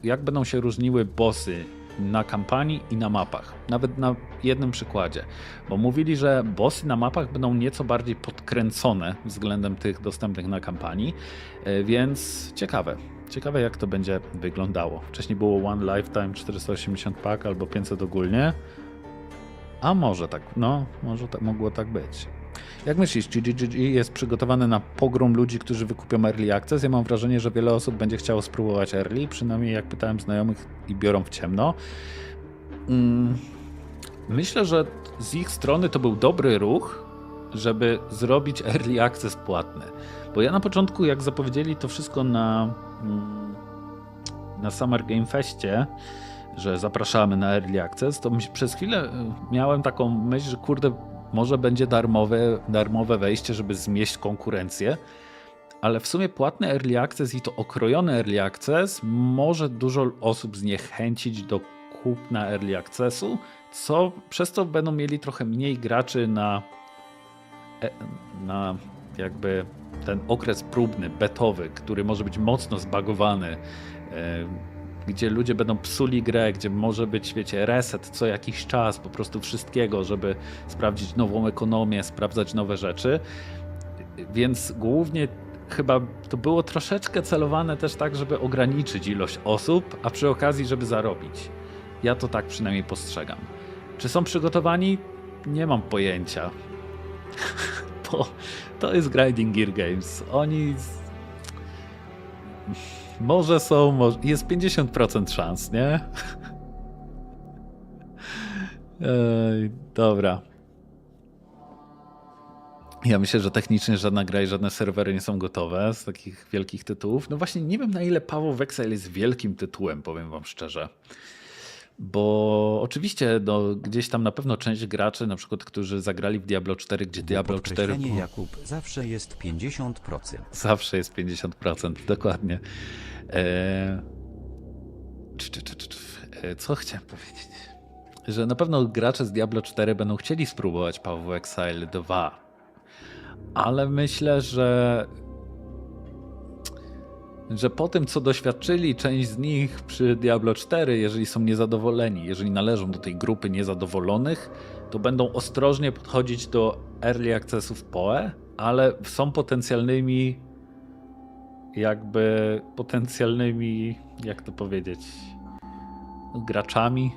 jak będą się różniły bossy na kampanii i na mapach. Nawet na jednym przykładzie. Bo mówili, że bossy na mapach będą nieco bardziej podkręcone względem tych dostępnych na kampanii, więc ciekawe. Ciekawe jak to będzie wyglądało. Wcześniej było One Lifetime 480 pack albo 500 ogólnie. A może tak, no, może mogło tak być. Jak myślisz, czy GGG jest przygotowany na pogrom ludzi, którzy wykupią Early Access? Ja mam wrażenie, że wiele osób będzie chciało spróbować Early, przynajmniej jak pytałem znajomych i biorą w ciemno. Myślę, że z ich strony to był dobry ruch, żeby zrobić Early Access płatny. Bo ja na początku, jak zapowiedzieli to wszystko na Summer Game Festie, że zapraszamy na Early Access, to przez chwilę miałem taką myśl, że kurde, może będzie darmowe wejście, żeby zmieść konkurencję, ale w sumie płatny Early Access i to okrojony Early Access może dużo osób zniechęcić do kupna Early Accessu, przez co będą mieli trochę mniej graczy na jakby ten okres próbny, betowy, który może być mocno zbagowany, gdzie ludzie będą psuli grę, gdzie może być, wiecie, reset co jakiś czas, po prostu wszystkiego, żeby sprawdzić nową ekonomię, sprawdzać nowe rzeczy. Więc głównie chyba to było troszeczkę celowane też tak, żeby ograniczyć ilość osób, a przy okazji, żeby zarobić. Ja to tak przynajmniej postrzegam. Czy są przygotowani? Nie mam pojęcia. To jest Grinding Gear Games. Oni... Może są, jest 50% szans, nie? Dobra. Ja myślę, że technicznie żadna gra i żadne serwery nie są gotowe z takich wielkich tytułów. No właśnie nie wiem, na ile Paweł w Exile jest wielkim tytułem, powiem wam szczerze. Bo oczywiście gdzieś tam na pewno część graczy, na przykład, którzy zagrali w Diablo 4, gdzie Diablo 4... Jakub, zawsze jest 50%. Zawsze jest 50%, dokładnie. Co chciałem powiedzieć? Że na pewno gracze z Diablo 4 będą chcieli spróbować PoE Exile 2. Ale myślę, że po tym, co doświadczyli część z nich przy Diablo 4, jeżeli są niezadowoleni, jeżeli należą do tej grupy niezadowolonych, to będą ostrożnie podchodzić do Early Accessów PoE, ale są potencjalnymi, jak to powiedzieć, graczami,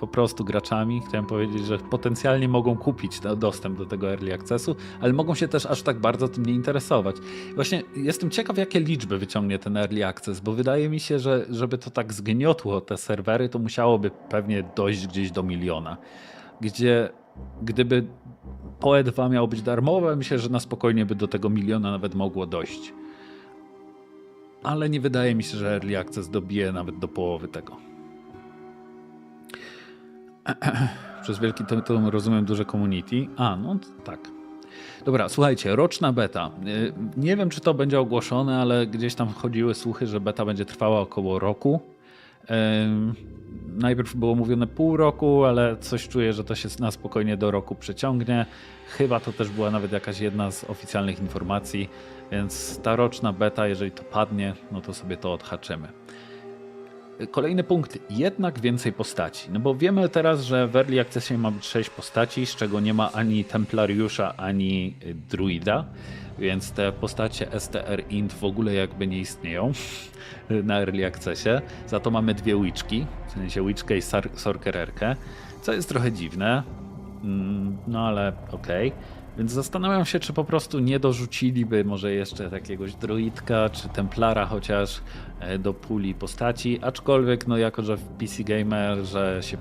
po prostu graczami. Chciałem powiedzieć, że potencjalnie mogą kupić dostęp do tego Early Accessu, ale mogą się też aż tak bardzo tym nie interesować. Właśnie jestem ciekaw, jakie liczby wyciągnie ten Early Access, bo wydaje mi się, że żeby to tak zgniotło te serwery, to musiałoby pewnie dojść gdzieś do 1 miliona. Gdzie gdyby PoE 2 miało być darmowe, myślę, że na spokojnie by do tego 1 miliona nawet mogło dojść. Ale nie wydaje mi się, że Early Access dobije nawet do połowy tego. Przez wielki tytuł rozumiem duże community. No tak. Dobra, słuchajcie, roczna beta. Nie wiem, czy to będzie ogłoszone, ale gdzieś tam chodziły słuchy, że beta będzie trwała około roku. Najpierw było mówione pół roku, ale coś czuję, że to się na spokojnie do roku przeciągnie. Chyba to też była nawet jakaś jedna z oficjalnych informacji, więc ta roczna beta, jeżeli to padnie, no to sobie to odhaczymy. Kolejny punkt, jednak więcej postaci. No bo wiemy teraz, że w Early Accessie ma być 6 postaci, z czego nie ma ani Templariusza, ani Druida, więc te postacie STR Int w ogóle jakby nie istnieją na Early Accessie. Za to mamy 2 witchki, w sensie witchkę i sorcererkę, co jest trochę dziwne, no ale okej. Więc zastanawiam się, czy po prostu nie dorzuciliby może jeszcze jakiegoś druidka, czy templara chociaż do puli postaci, aczkolwiek no jako, że w PC Gamer, że się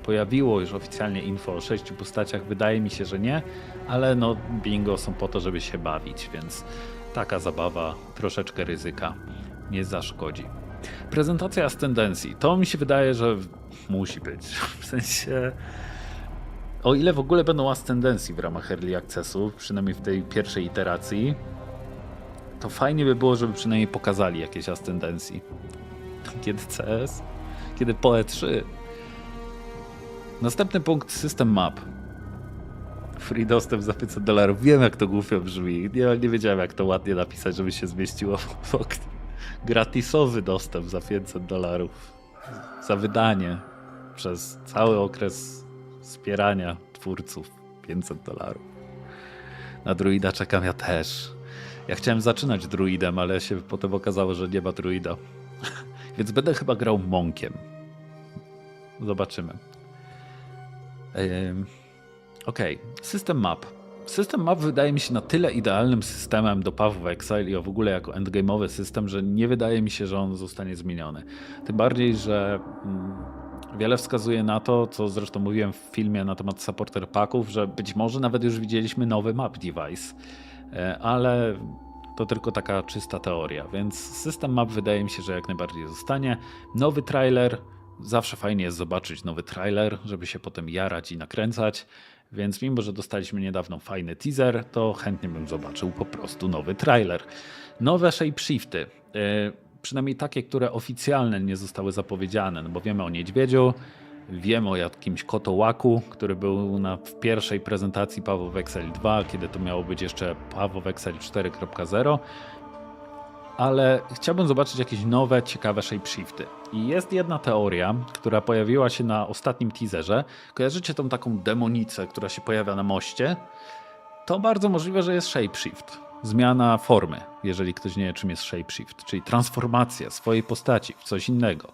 pojawiło już oficjalnie info o 6 postaciach, wydaje mi się, że nie, ale no bingo są po to, żeby się bawić, więc taka zabawa, troszeczkę ryzyka nie zaszkodzi. Prezentacja ascendencji. To mi się wydaje, że musi być. W sensie, o ile w ogóle będą ascendencji w ramach Early Accessu, przynajmniej w tej pierwszej iteracji, to fajnie by było, żeby przynajmniej pokazali jakieś ascendencji. Kiedy CS? Kiedy PoE 3? Następny punkt, system map. Free dostęp za $500. Wiem, jak to głupio brzmi. Nie wiedziałem, jak to ładnie napisać, żeby się zmieściło w oknie. Gratisowy dostęp za $500. Za wydanie przez cały okres wspierania twórców $500. Na druida czekam ja też. Ja chciałem zaczynać druidem, ale się potem okazało, że nie ma druida. Więc będę chyba grał monkiem. Zobaczymy. Okej, system map. System map wydaje mi się na tyle idealnym systemem do Path of Exile i w ogóle jako endgame'owy system, że nie wydaje mi się, że on zostanie zmieniony. Tym bardziej, że wiele wskazuje na to, co zresztą mówiłem w filmie na temat supporter packów, że być może nawet już widzieliśmy nowy map device, ale to tylko taka czysta teoria, więc system map wydaje mi się, że jak najbardziej zostanie. Nowy trailer, zawsze fajnie jest zobaczyć nowy trailer, żeby się potem jarać i nakręcać, więc mimo, że dostaliśmy niedawno fajny teaser, to chętnie bym zobaczył po prostu nowy trailer. Nowe shapeshifty, przynajmniej takie, które oficjalne nie zostały zapowiedziane, no bo wiemy o niedźwiedziu, wiemy o jakimś kotołaku, który był w pierwszej prezentacji Path of Exile 2, kiedy to miało być jeszcze Path of Exile 4.0, ale chciałbym zobaczyć jakieś nowe, ciekawe shapeshifty. I jest jedna teoria, która pojawiła się na ostatnim teaserze. Kojarzycie tą taką demonicę, która się pojawia na moście? To bardzo możliwe, że jest shapeshift. Zmiana formy, jeżeli ktoś nie wie, czym jest shapeshift, czyli transformacja swojej postaci w coś innego.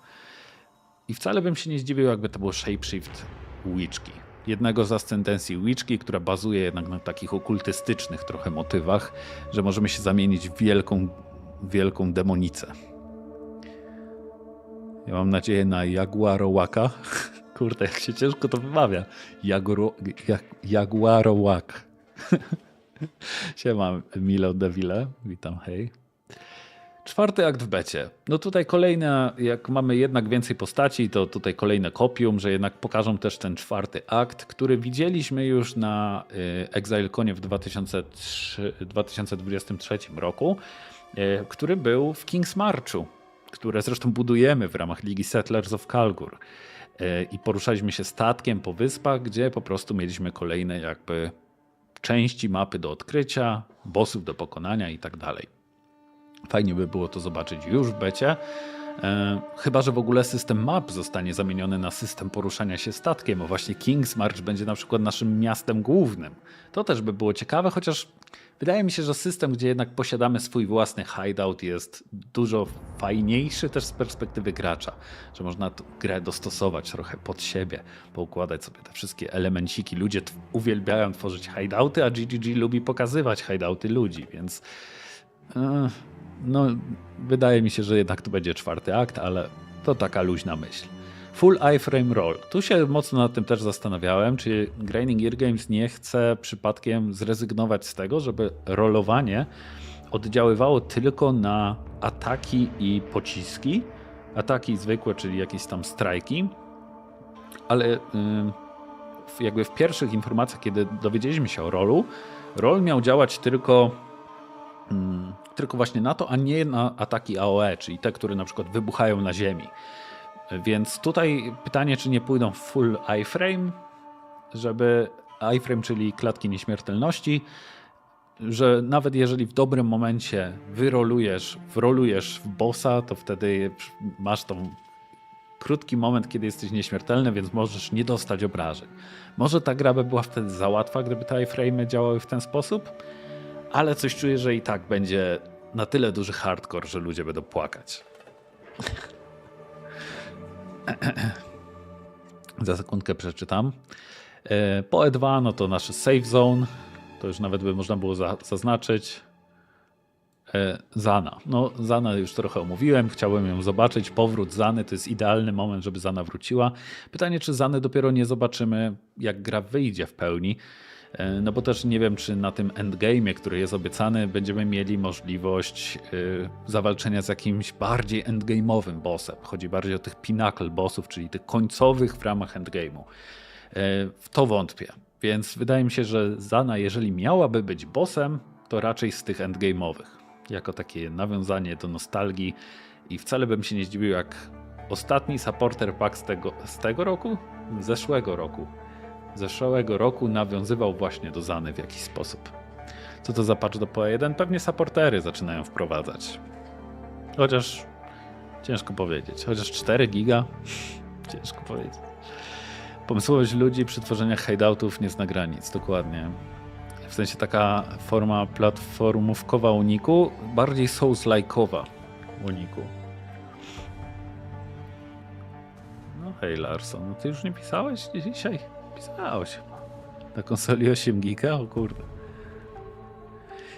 I wcale bym się nie zdziwił, jakby to był shapeshift Witchki. Jednego z ascendencji Witchki, która bazuje jednak na takich okultystycznych trochę motywach, że możemy się zamienić w wielką demonicę. Ja mam nadzieję na Jaguarowaka. Kurde, jak się ciężko to wymawia. Jaguarowak. Siema, Milo Devile. Witam, hej. 4. akt w becie. No tutaj kolejne, jak mamy jednak więcej postaci, to tutaj kolejne kopium, że jednak pokażą też ten 4. akt, który widzieliśmy już na ExileConie w 2023 roku, który był w King's Marchu, które zresztą budujemy w ramach Ligi Settlers of Kalgur. I poruszaliśmy się statkiem po wyspach, gdzie po prostu mieliśmy kolejne jakby części mapy do odkrycia, bossów do pokonania i tak dalej. Fajnie by było to zobaczyć już w becie, chyba że w ogóle system map zostanie zamieniony na system poruszania się statkiem, a właśnie King's March będzie na przykład naszym miastem głównym. To też by było ciekawe, chociaż wydaje mi się, że system, gdzie jednak posiadamy swój własny hideout, jest dużo fajniejszy też z perspektywy gracza, że można grę dostosować trochę pod siebie, poukładać sobie te wszystkie elemenciki. Ludzie uwielbiają tworzyć hideouty, a GGG lubi pokazywać hideouty ludzi, więc no, wydaje mi się, że jednak to będzie 4. akt, ale to taka luźna myśl. Full iframe roll. Tu się mocno nad tym też zastanawiałem, czy Grinding Gear Games nie chce przypadkiem zrezygnować z tego, żeby rolowanie oddziaływało tylko na ataki i pociski. Ataki zwykłe, czyli jakieś tam strajki, ale jakby w pierwszych informacjach, kiedy dowiedzieliśmy się o rolu, roll miał działać tylko właśnie na to, a nie na ataki AOE, czyli te, które na przykład wybuchają na ziemi. Więc tutaj pytanie, czy nie pójdą w full iframe, żeby iframe, czyli klatki nieśmiertelności, że nawet jeżeli w dobrym momencie wrolujesz w bossa, to wtedy masz tą krótki moment, kiedy jesteś nieśmiertelny, więc możesz nie dostać obrażeń. Może ta gra by była wtedy za łatwa, gdyby te iframe'y działały w ten sposób, ale coś czuję, że i tak będzie na tyle duży hardcore, że ludzie będą płakać. Za sekundkę przeczytam. PoE 2, no to nasz safe zone. To już nawet by można było zaznaczyć. Zana. No, Zana już trochę omówiłem. Chciałem ją zobaczyć. Powrót Zany to jest idealny moment, żeby Zana wróciła. Pytanie, czy Zany dopiero nie zobaczymy, jak gra wyjdzie w pełni. No bo też nie wiem, czy na tym endgame'ie, który jest obiecany, będziemy mieli możliwość zawalczenia z jakimś bardziej endgame'owym bossem. Chodzi bardziej o tych pinnacle bossów, czyli tych końcowych w ramach endgame'u. W to wątpię. Więc wydaje mi się, że Zana, jeżeli miałaby być bossem, to raczej z tych endgame'owych. Jako takie nawiązanie do nostalgii i wcale bym się nie zdziwił, jak ostatni supporter pack z tego roku? Zeszłego roku nawiązywał właśnie do Zany w jakiś sposób. Co to za patch do PoE 1? Pewnie supportery zaczynają wprowadzać. Chociaż ciężko powiedzieć. Chociaż 4 giga? Ciężko powiedzieć. Pomysłowość ludzi przy tworzeniach hideoutów nie zna granic. Dokładnie. W sensie taka forma platformówkowa uniku, bardziej souls-like'owa uniku. No hej Larson, no ty już nie pisałeś dzisiaj? Pisałeś. Na konsoli 8 giga? O kurde.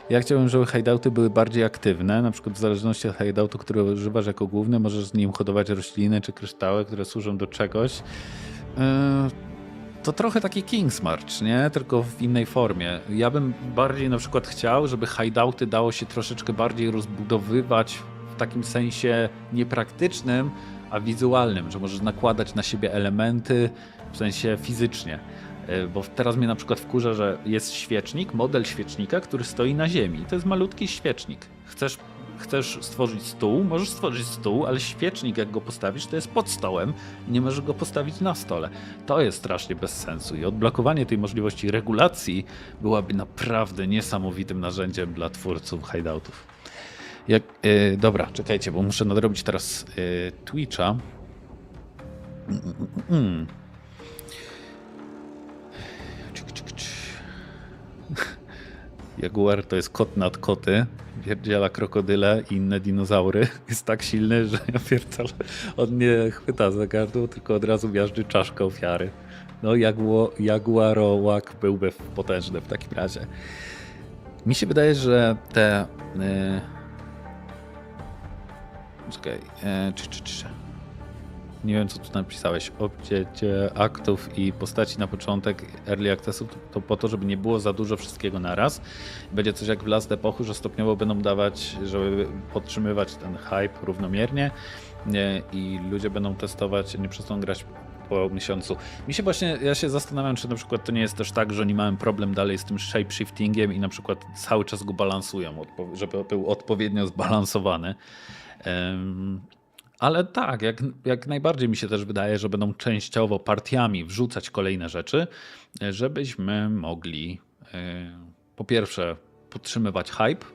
Ja chciałbym, żeby hideouty były bardziej aktywne, na przykład w zależności od hideoutu, który używasz jako główny, możesz z nim hodować rośliny czy kryształy, które służą do czegoś. To trochę taki King's March, nie? Tylko w innej formie. Ja bym bardziej na przykład chciał, żeby hideouty dało się troszeczkę bardziej rozbudowywać w takim sensie niepraktycznym, a wizualnym, że możesz nakładać na siebie elementy w sensie fizycznie. Bo teraz mnie na przykład wkurza, że jest świecznik, model świecznika, który stoi na ziemi. To jest malutki świecznik. Chcesz stworzyć stół? Możesz stworzyć stół, ale świecznik jak go postawisz, to jest pod stołem i nie możesz go postawić na stole. To jest strasznie bez sensu i odblokowanie tej możliwości regulacji byłaby naprawdę niesamowitym narzędziem dla twórców hideoutów. Dobra, czekajcie, bo muszę nadrobić teraz Twitcha. Jaguar to jest kot nad koty, wierdziela krokodyle i inne dinozaury. Jest tak silny, że ja pierdolę, on nie chwyta za gardło, tylko od razu miażdży czaszkę ofiary. No jaguarołak byłby potężny w takim razie. Mi się wydaje, że te... Nie wiem, co tu napisałeś. Obcięcie aktów i postaci na początek Early Accessu to po to, żeby nie było za dużo wszystkiego naraz. Będzie coś jak w Last Epochu, że stopniowo będą dawać, żeby podtrzymywać ten hype równomiernie i ludzie będą testować, nie przestaną grać po miesiącu. Ja się zastanawiam, czy na przykład to nie jest też tak, że oni mają problem dalej z tym shapeshiftingiem i na przykład cały czas go balansują, żeby był odpowiednio zbalansowany. Ale tak, jak najbardziej mi się też wydaje, że będą częściowo partiami wrzucać kolejne rzeczy, żebyśmy mogli po pierwsze podtrzymywać hype,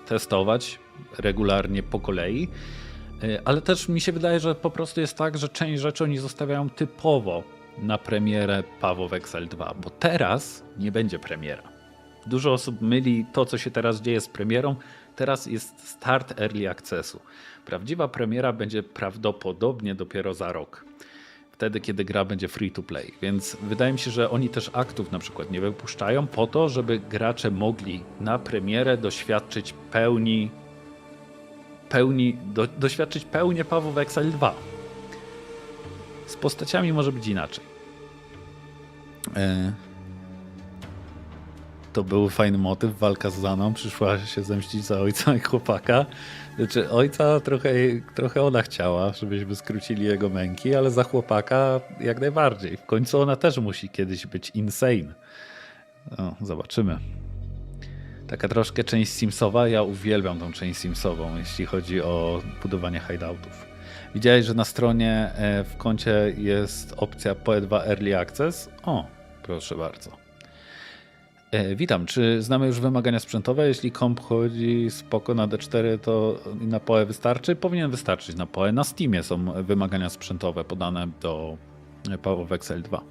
testować regularnie po kolei, ale też mi się wydaje, że po prostu jest tak, że część rzeczy oni zostawiają typowo na premierę PoE Exile 2, bo teraz nie będzie premiera. Dużo osób myli to, co się teraz dzieje z premierą. Teraz jest start Early Accessu. Prawdziwa premiera będzie prawdopodobnie dopiero za rok. Wtedy, kiedy gra będzie free to play. Więc wydaje mi się, że oni też aktów na przykład nie wypuszczają po to, żeby gracze mogli na premierę doświadczyć doświadczyć pełnię PoE Exile 2. Z postaciami może być inaczej. To był fajny motyw, walka z Zaną, przyszła się zemścić za ojca i chłopaka. Znaczy ojca trochę ona chciała, żebyśmy skrócili jego męki, ale za chłopaka jak najbardziej. W końcu ona też musi kiedyś być insane. No, zobaczymy. Taka troszkę część Simsowa, ja uwielbiam tą część Simsową, jeśli chodzi o budowanie hideoutów. Widziałeś, że na stronie w koncie jest opcja PoE 2 Early Access? O, proszę bardzo. Witam, czy znamy już wymagania sprzętowe? Jeśli komp chodzi spoko na D4, to na PoE wystarczy? Powinien wystarczyć na PoE. Na Steamie są wymagania sprzętowe podane do PoE Exile 2.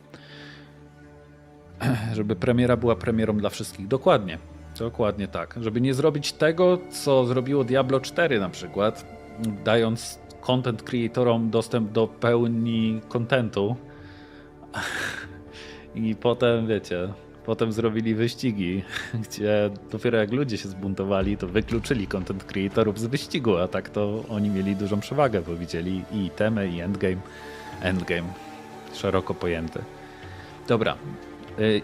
Żeby premiera była premierą dla wszystkich. Dokładnie. Dokładnie tak. Żeby nie zrobić tego, co zrobiło Diablo 4 na przykład, dając content creatorom dostęp do pełni contentu i potem, wiecie... Potem zrobili wyścigi, gdzie dopiero jak ludzie się zbuntowali, to wykluczyli content creatorów z wyścigu, a tak to oni mieli dużą przewagę, bo widzieli i itemy, i endgame. Endgame, szeroko pojęty. Dobra,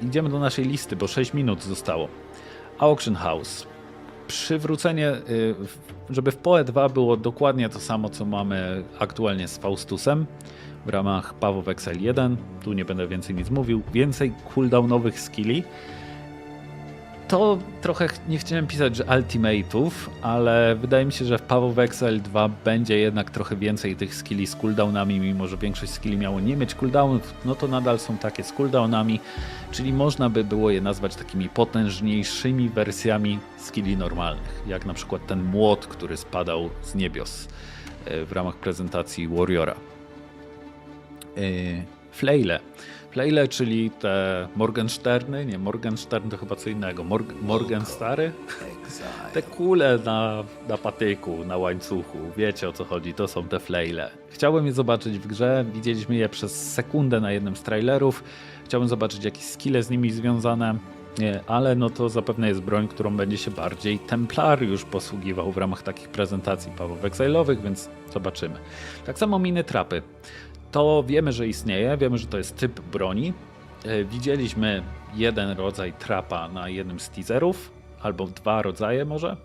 Idziemy do naszej listy, bo 6 minut zostało. Auction House. Przywrócenie, żeby w PoE 2 było dokładnie to samo, co mamy aktualnie z Faustusem w ramach PoE Exile 1. Tu nie będę więcej nic mówił. Więcej cooldownowych skilli. To trochę nie chciałem pisać, że ultimate'ów, ale wydaje mi się, że w PoE Exile 2 będzie jednak trochę więcej tych skilli z cooldownami, mimo że większość skilli miało nie mieć cooldownów, no to nadal są takie z cooldownami, czyli można by było je nazwać takimi potężniejszymi wersjami skilli normalnych, jak na przykład ten młot, który spadał z niebios w ramach prezentacji Warriora. Flaile. Flaile, czyli te Morgensterny, nie, Morgenstern to chyba co innego, Morgenstary? Te kule na patyku, na łańcuchu, wiecie o co chodzi, to są te flaile. Chciałbym je zobaczyć w grze, widzieliśmy je przez sekundę na jednym z trailerów, chciałbym zobaczyć jakieś skille z nimi związane, ale no to zapewne jest broń, którą będzie się bardziej Templariusz posługiwał w ramach takich prezentacji PoE Exile'owych, więc zobaczymy. Tak samo miny trapy. To wiemy, że istnieje, wiemy, że to jest typ broni. Widzieliśmy jeden rodzaj trapa na jednym z teaserów, albo 2 rodzaje może,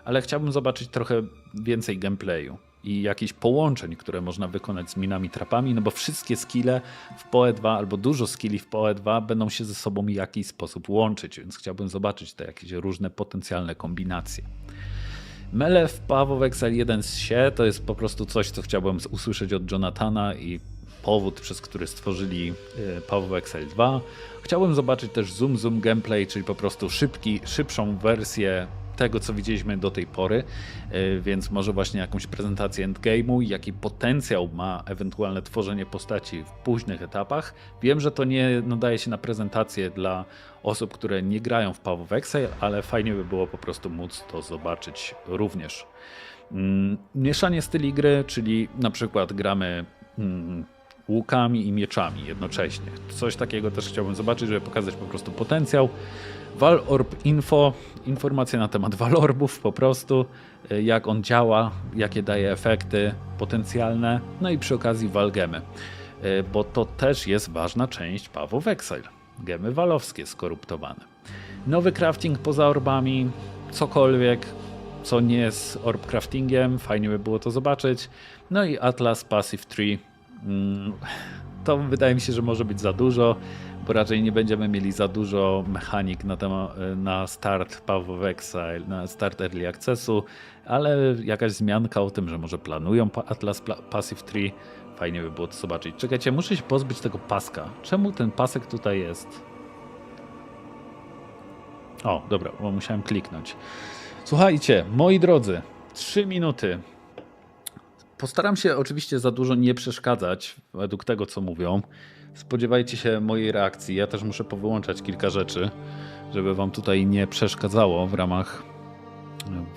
ale chciałbym zobaczyć trochę więcej gameplayu i jakichś połączeń, które można wykonać z minami trapami, no bo wszystkie skille w PoE 2 albo dużo skilli w PoE 2 będą się ze sobą w jakiś sposób łączyć, więc chciałbym zobaczyć te jakieś różne potencjalne kombinacje. Mele w PoE Exile 1 to jest po prostu coś, co chciałbym usłyszeć od Jonathana i powód, przez który stworzyli PoE Exile 2. Chciałbym zobaczyć też zoom gameplay, czyli po prostu szybszą wersję tego, co widzieliśmy do tej pory, więc może właśnie jakąś prezentację Endgame'u, jaki potencjał ma ewentualne tworzenie postaci w późnych etapach. Wiem, że to nie nadaje się na prezentację dla osób, które nie grają w PoE Exile, ale fajnie by było po prostu móc to zobaczyć również. Mieszanie styli gry, czyli na przykład gramy łukami i mieczami jednocześnie. Coś takiego też chciałbym zobaczyć, żeby pokazać po prostu potencjał. Valorb Info, informacje na temat Valorbów po prostu, jak on działa, jakie daje efekty potencjalne, no i przy okazji Valgemy, bo to też jest ważna część PoE Exile. Gemy walowskie skoruptowane. Nowy crafting poza orbami, cokolwiek, co nie jest orb craftingiem, fajnie by było to zobaczyć. No i Atlas Passive Tree. To wydaje mi się, że może być za dużo, bo raczej nie będziemy mieli za dużo mechanik na start PoE Exile, na start Early Accessu, ale jakaś wzmianka o tym, że może planują Atlas Passive Tree, fajnie by było to zobaczyć. Czekajcie, muszę się pozbyć tego paska. Czemu ten pasek tutaj jest? O, dobra, bo musiałem kliknąć. Słuchajcie, moi drodzy, 3 minuty. Postaram się oczywiście za dużo nie przeszkadzać według tego, co mówią. Spodziewajcie się mojej reakcji. Ja też muszę powyłączać kilka rzeczy, żeby wam tutaj nie przeszkadzało w ramach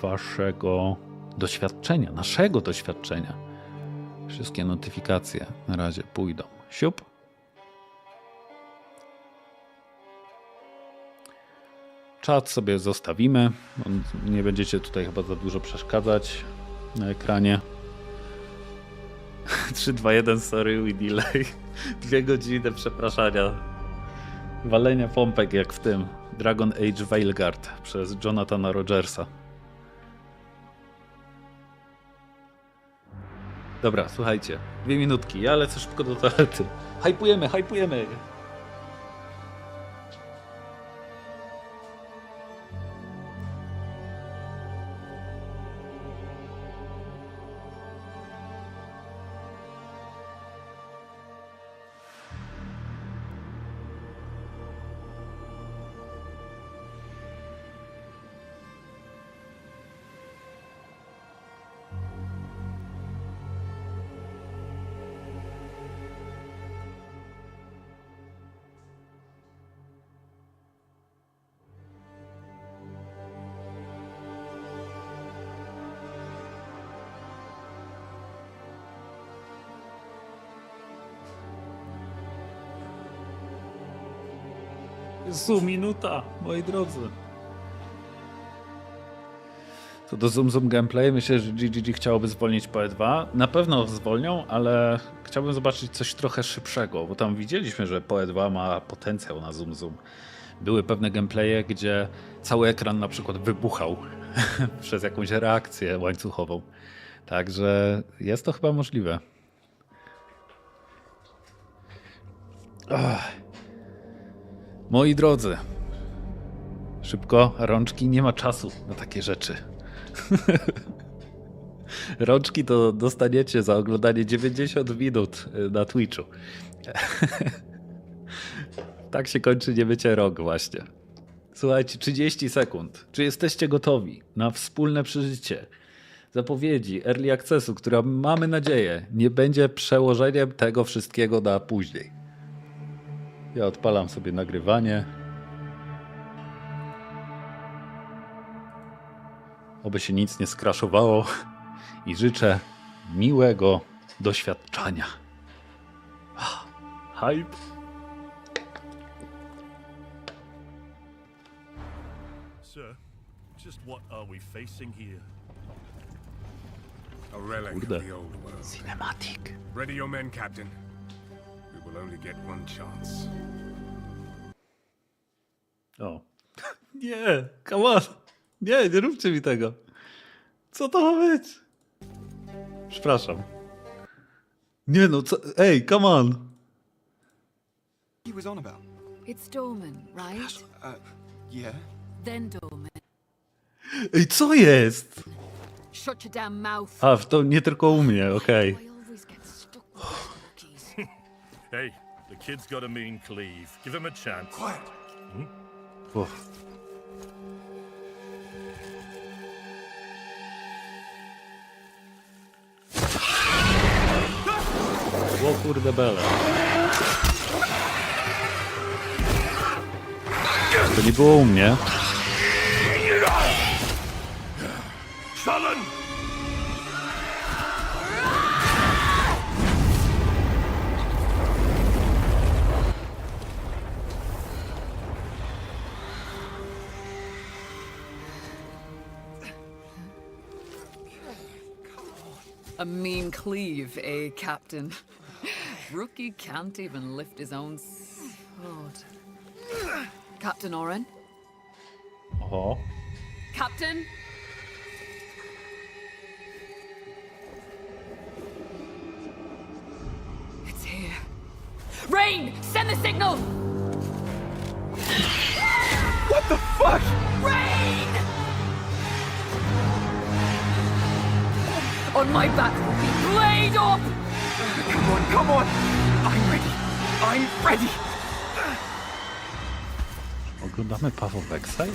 waszego doświadczenia, naszego doświadczenia. Wszystkie notyfikacje na razie pójdą. Siup. Czat sobie zostawimy. Nie będziecie tutaj chyba za dużo przeszkadzać na ekranie. 3, 2, 1, sorry, we delay. 2 godziny przepraszania. Walenia pompek jak w tym Dragon Age Veilguard przez Jonathana Rogersa. Dobra, słuchajcie. 2 minutki, ja lecę szybko do toalety. Hypujemy. Jezu, minuta, moi drodzy. Co do zoom gameplay, myślę, że GGG chciałoby zwolnić PoE 2. Na pewno zwolnią, ale chciałbym zobaczyć coś trochę szybszego, bo tam widzieliśmy, że PoE 2 ma potencjał na zoom. Były pewne gameplaye, gdzie cały ekran na przykład wybuchał przez jakąś reakcję łańcuchową. Także jest to chyba możliwe. Moi drodzy, szybko, rączki, nie ma czasu na takie rzeczy. Rączki to dostaniecie za oglądanie 90 minut na Twitchu. Tak się kończy niebycie rok właśnie. Słuchajcie, 30 sekund. Czy jesteście gotowi na wspólne przeżycie zapowiedzi Early Accessu, która, mamy nadzieję, nie będzie przełożeniem tego wszystkiego na później? Ja odpalam sobie nagrywanie. Oby się nic nie skraszowało i życzę miłego doświadczenia. Hype. Sir, just what are we facing here? A relic of the old world. Cinematic. Ready your men, Captain. We will only get one chance. O. Nie, come on. Nie róbcie mi tego. Co to ma być? Przepraszam. Nie no, co? Ej, come on. He was on about. It's Dorman, right? Yeah. Then Dorman. Ej, co jest? Shut your damn mouth. A, to nie tylko u mnie, okej. I always get stuck with these cookies. Hey, the kid's got a mean cleave. Give him a chance. Quiet. Uff. O kurde bele. To nie było u mnie. Shalom! A mean cleave, eh, Captain? Rookie can't even lift his own sword. Captain Oren? Oho. Captain? It's here. Rain! Send the signal! What the fuck? Rain! On my back will be blade up! Come on, come on! I'm ready! I'm ready! Oglądamy Paweł w Exile?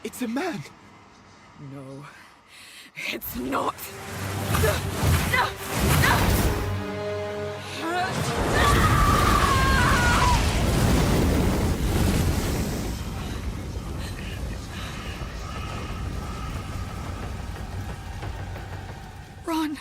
It's a man! No, it's not. Run!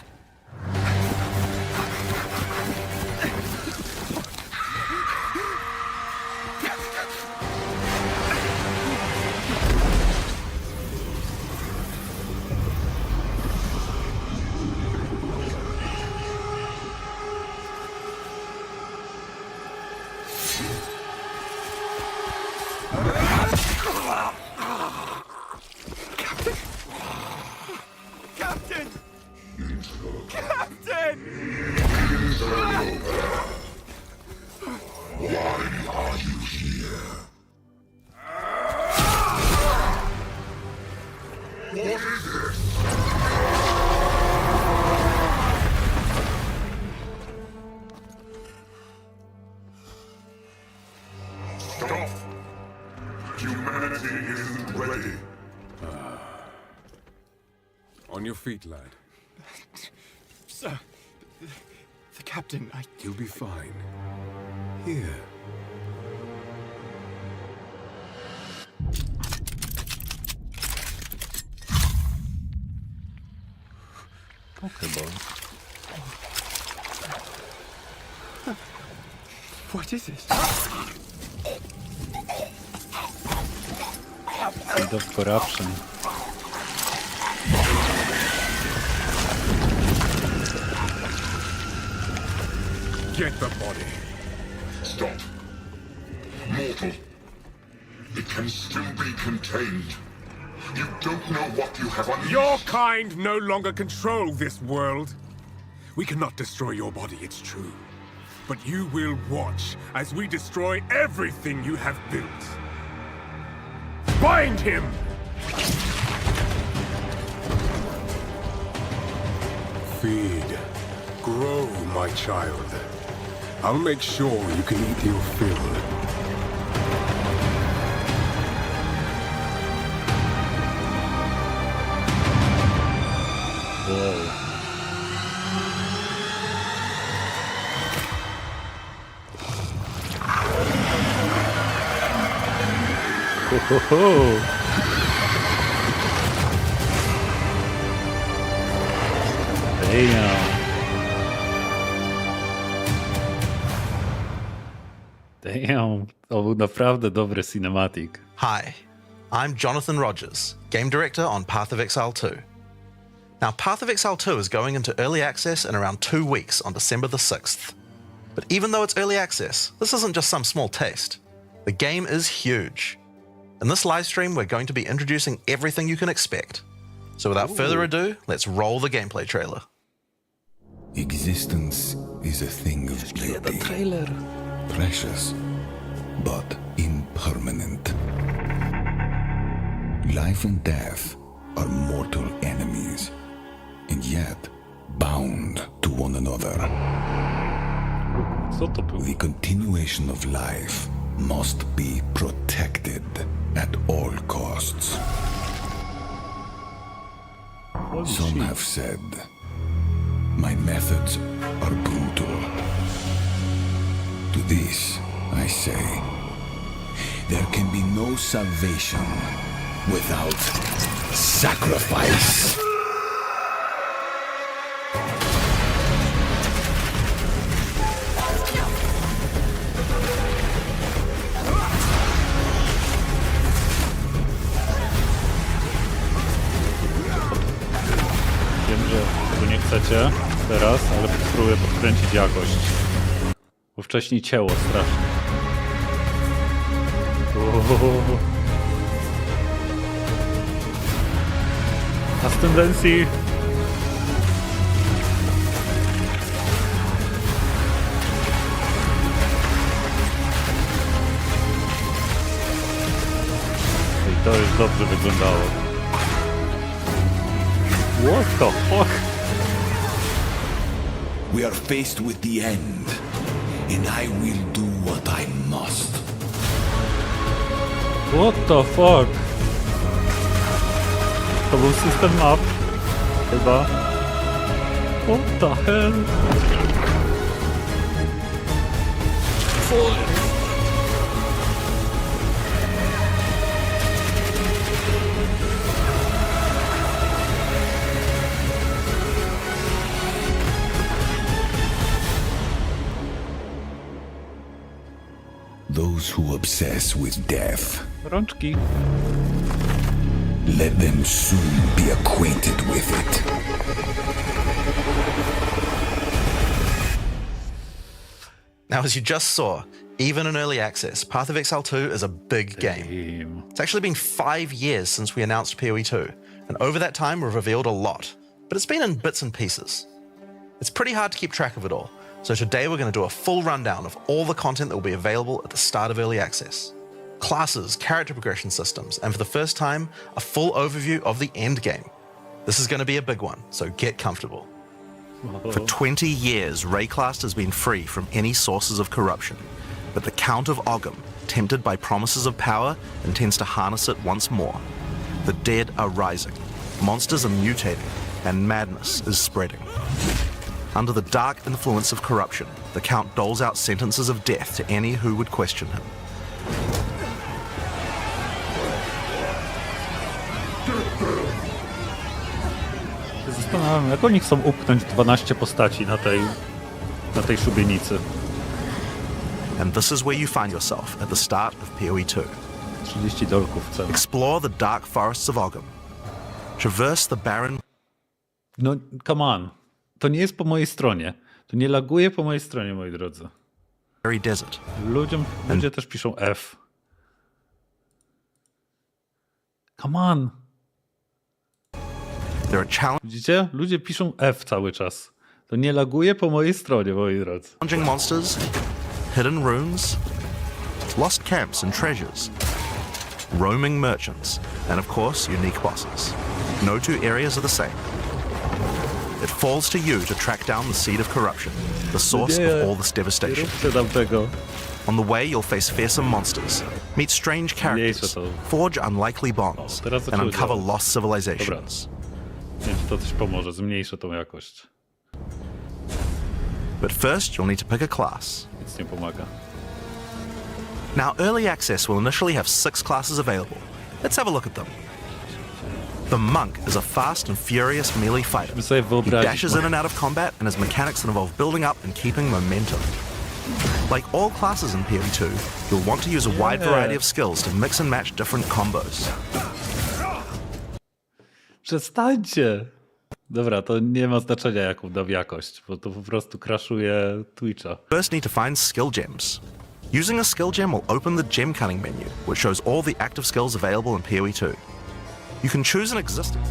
Captain! Captain! Stop! Humanity isn't ready. On your feet, lad. Sir, the captain, You'll be fine. Here. Pokeball. What is it? Speed of corruption. Get the body. Stop. Mortal. It can still be contained. You don't know what you have unleashed. Your kind no longer control this world. We cannot destroy your body, it's true. But you will watch as we destroy everything you have built. Bind him! Feed. Grow, my child. I'll make sure you can eat your fill. Whoa. Ho, ho, ho. Damn. Damn. To był naprawdę dobry cinematic. Hi, I'm Jonathan Rogers, Game Director on Path of Exile 2. Now, Path of Exile 2 is going into early access in around 2 weeks on December the 6th. But even though it's early access, this isn't just some small taste. The game is huge. In this live stream, we're going to be introducing everything you can expect. So without further ado, let's roll the gameplay trailer. Existence is a thing of beauty. Precious, but impermanent. Life and death are mortal enemies, and yet bound to one another. Co to było? The continuation of life must be protected at all costs. Some have said my methods are brutal. To this, I say, there can be no salvation without sacrifice. Wiem, że tego nie chcecie teraz, ale spróbuję podkręcić jakość. Bo wcześniej cięło strasznie. Ascendencji. I to już dobrze wyglądało. What the fuck? We are faced with the end, and I will do what I must. What the fuck? To był system map. Chyba. What the hell? Those who obsess with death, Rączki. let them soon be acquainted with it. Now, as you just saw, even in early access, Path of Exile 2 is a big game. It's actually been 5 years since we announced PoE 2, and over that time we've revealed a lot, but it's been in bits and pieces. It's pretty hard to keep track of it all, so today we're going to do a full rundown of all the content that will be available at the start of early access. Classes, character progression systems, and for the first time, a full overview of the Endgame. This is going to be a big one, so get comfortable. For 20 years, Rayclast has been free from any sources of corruption, but the Count of Ogham, tempted by promises of power, intends to harness it once more. The dead are rising, monsters are mutating, and madness is spreading. Under the dark influence of corruption, the Count doles out sentences of death to any who would question him. Zastanawiam się, jak oni chcą upchnąć 12 postaci na tej szubienicy. And this is where you find yourself at the start of PoE 2. $30 cena. Explore the dark forests of Ogham. Traverse the barren... No, come on. To nie jest po mojej stronie. To nie laguje po mojej stronie, moi drodzy. Desert. Ludzie też piszą F. Come on. Widzicie? Ludzie piszą F cały czas. To nie laguje po mojej stronie, moi drodzy. Challenging monsters, hidden runes, lost camps and treasures, roaming merchants, and of course, unique bosses. No two areas are the same. It falls to you to track down the seed of corruption, the source of all this devastation. On the way, you'll face fearsome monsters, meet strange characters, forge unlikely bonds, and uncover lost civilizations. Nie wiem, czy to coś pomoże. Zmniejszę tą jakość. But first, you'll need to pick a class. Nic nie pomaga. Now, Early Access will initially have 6 classes available. Let's have a look at them. The Monk is a fast and furious melee fighter. He dashes in and out of combat and has mechanics that involve building up and keeping momentum. Like all classes in PoE2, you'll want to use a wide variety of skills to mix and match different combos. Przestańcie! Dobra, to nie ma znaczenia, jaką dam jakość, bo to po prostu crashuje Twitcha. First need to find skill gems. Using a skill gem will open the gem cutting menu, which shows all the active skills available in PoE2. You can choose an existing...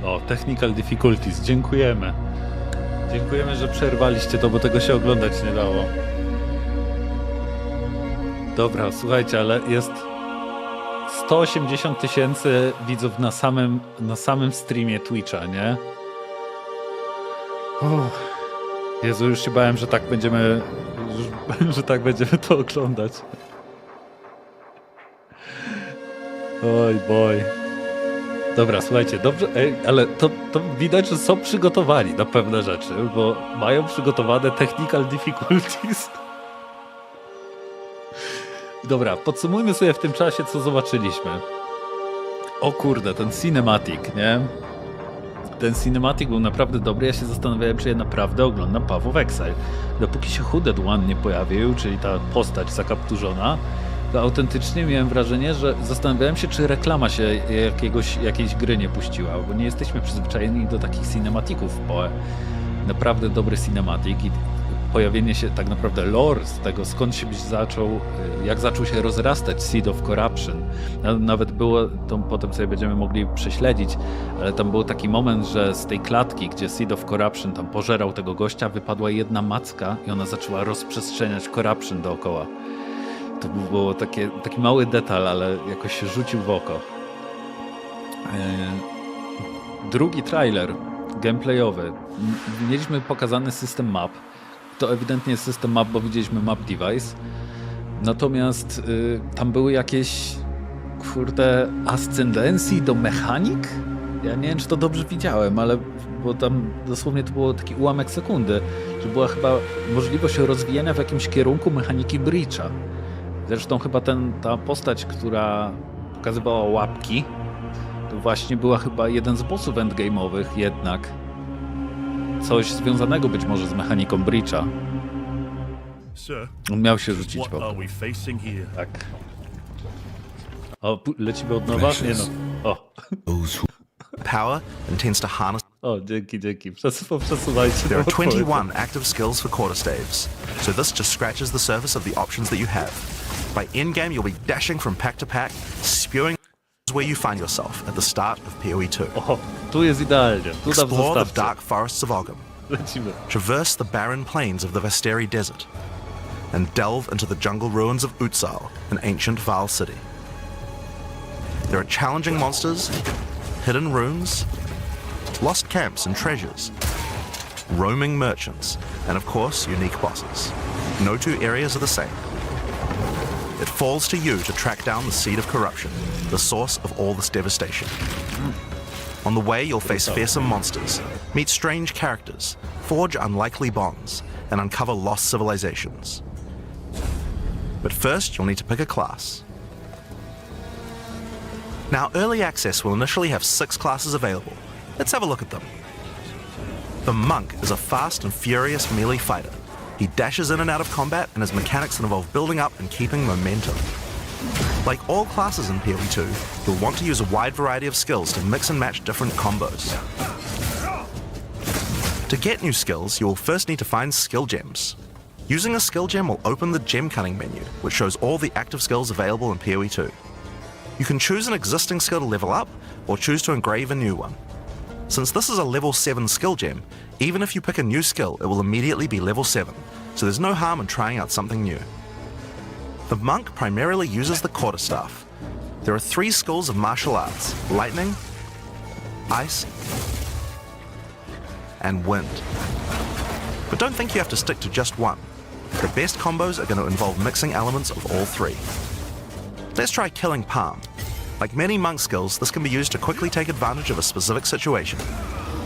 O, technical difficulties, dziękujemy. Dziękujemy, że przerwaliście to, bo tego się oglądać nie dało. Dobra, słuchajcie, ale jest 180 000 widzów na samym streamie Twitcha, nie? Jezu, już się bałem, że tak będziemy to oglądać. Oj, boj. Dobra, słuchajcie, dobrze, ale to widać, że są przygotowani na pewne rzeczy, bo mają przygotowane technical difficulties. Dobra, podsumujmy sobie w tym czasie, co zobaczyliśmy. O kurde, ten cinematic, nie? Ten cinematic był naprawdę dobry. Ja się zastanawiałem, czy ja naprawdę oglądam PoE Exile. Dopóki się Hooded One nie pojawił, czyli ta postać zakapturzona, to autentycznie miałem wrażenie, że zastanawiałem się, czy reklama się jakiejś gry nie puściła, bo nie jesteśmy przyzwyczajeni do takich cinematików w PoE. Naprawdę dobry cinematic i pojawienie się tak naprawdę lore z tego, skąd się zaczął, jak zaczął się rozrastać Seed of Corruption. Nawet było, to potem sobie będziemy mogli prześledzić, ale tam był taki moment, że z tej klatki, gdzie Seed of Corruption tam pożerał tego gościa, wypadła jedna macka i ona zaczęła rozprzestrzeniać Corruption dookoła. To było taki mały detal, ale jakoś się rzucił w oko. Drugi trailer gameplayowy. Mieliśmy pokazany system map. To ewidentnie jest system map, bo widzieliśmy map device. Natomiast tam były jakieś ascendencji do mechanik? Ja nie wiem, czy to dobrze widziałem, ale bo tam dosłownie to było taki ułamek sekundy, że była chyba możliwość rozwijania w jakimś kierunku mechaniki breacha. Zresztą chyba ta postać, która pokazywała łapki, to właśnie była chyba jeden z bossów endgame'owych jednak. Coś związanego być może z mechaniką breacha. On miał się rzucić po. Tak. O, lecimy od nowa? Nie no. O. Power and tends to harness. O, dzięki. Przesuwajcie. There are 21 active skills for quarterstaves, so this just scratches the surface of the options that you have. By endgame, you'll be dashing from pack to pack, spewing where you find yourself at the start of PoE2. O, tu jest idealnie. Tu explore the dark forests of Ogham. Lecimy. Traverse the barren plains of the Vesteri Desert, and delve into the jungle ruins of Exile, an ancient Val city. There are challenging monsters, hidden runes, lost camps and treasures, roaming merchants, and of course, unique bosses. No two areas are the same. It falls to you to track down the seed of corruption, the source of all this devastation. On the way, you'll face fearsome monsters, meet strange characters, forge unlikely bonds, and uncover lost civilizations. But first, you'll need to pick a class. Now, Early Access will initially have 6 classes available. Let's have a look at them. The Monk is a fast and furious melee fighter. He dashes in and out of combat and has mechanics that involve building up and keeping momentum. Like all classes in PoE 2, you'll want to use a wide variety of skills to mix and match different combos. To get new skills, you will first need to find skill gems. Using a skill gem will open the gem cutting menu, which shows all the active skills available in PoE 2. You can choose an existing skill to level up, or choose to engrave a new one. Since this is a level 7 skill gem, even if you pick a new skill, it will immediately be level 7, so there's no harm in trying out something new. The monk primarily uses the quarterstaff. There are 3 schools of martial arts: lightning, ice, and wind. But don't think you have to stick to just one. The best combos are going to involve mixing elements of all 3. Let's try killing palm. Like many monk skills, this can be used to quickly take advantage of a specific situation.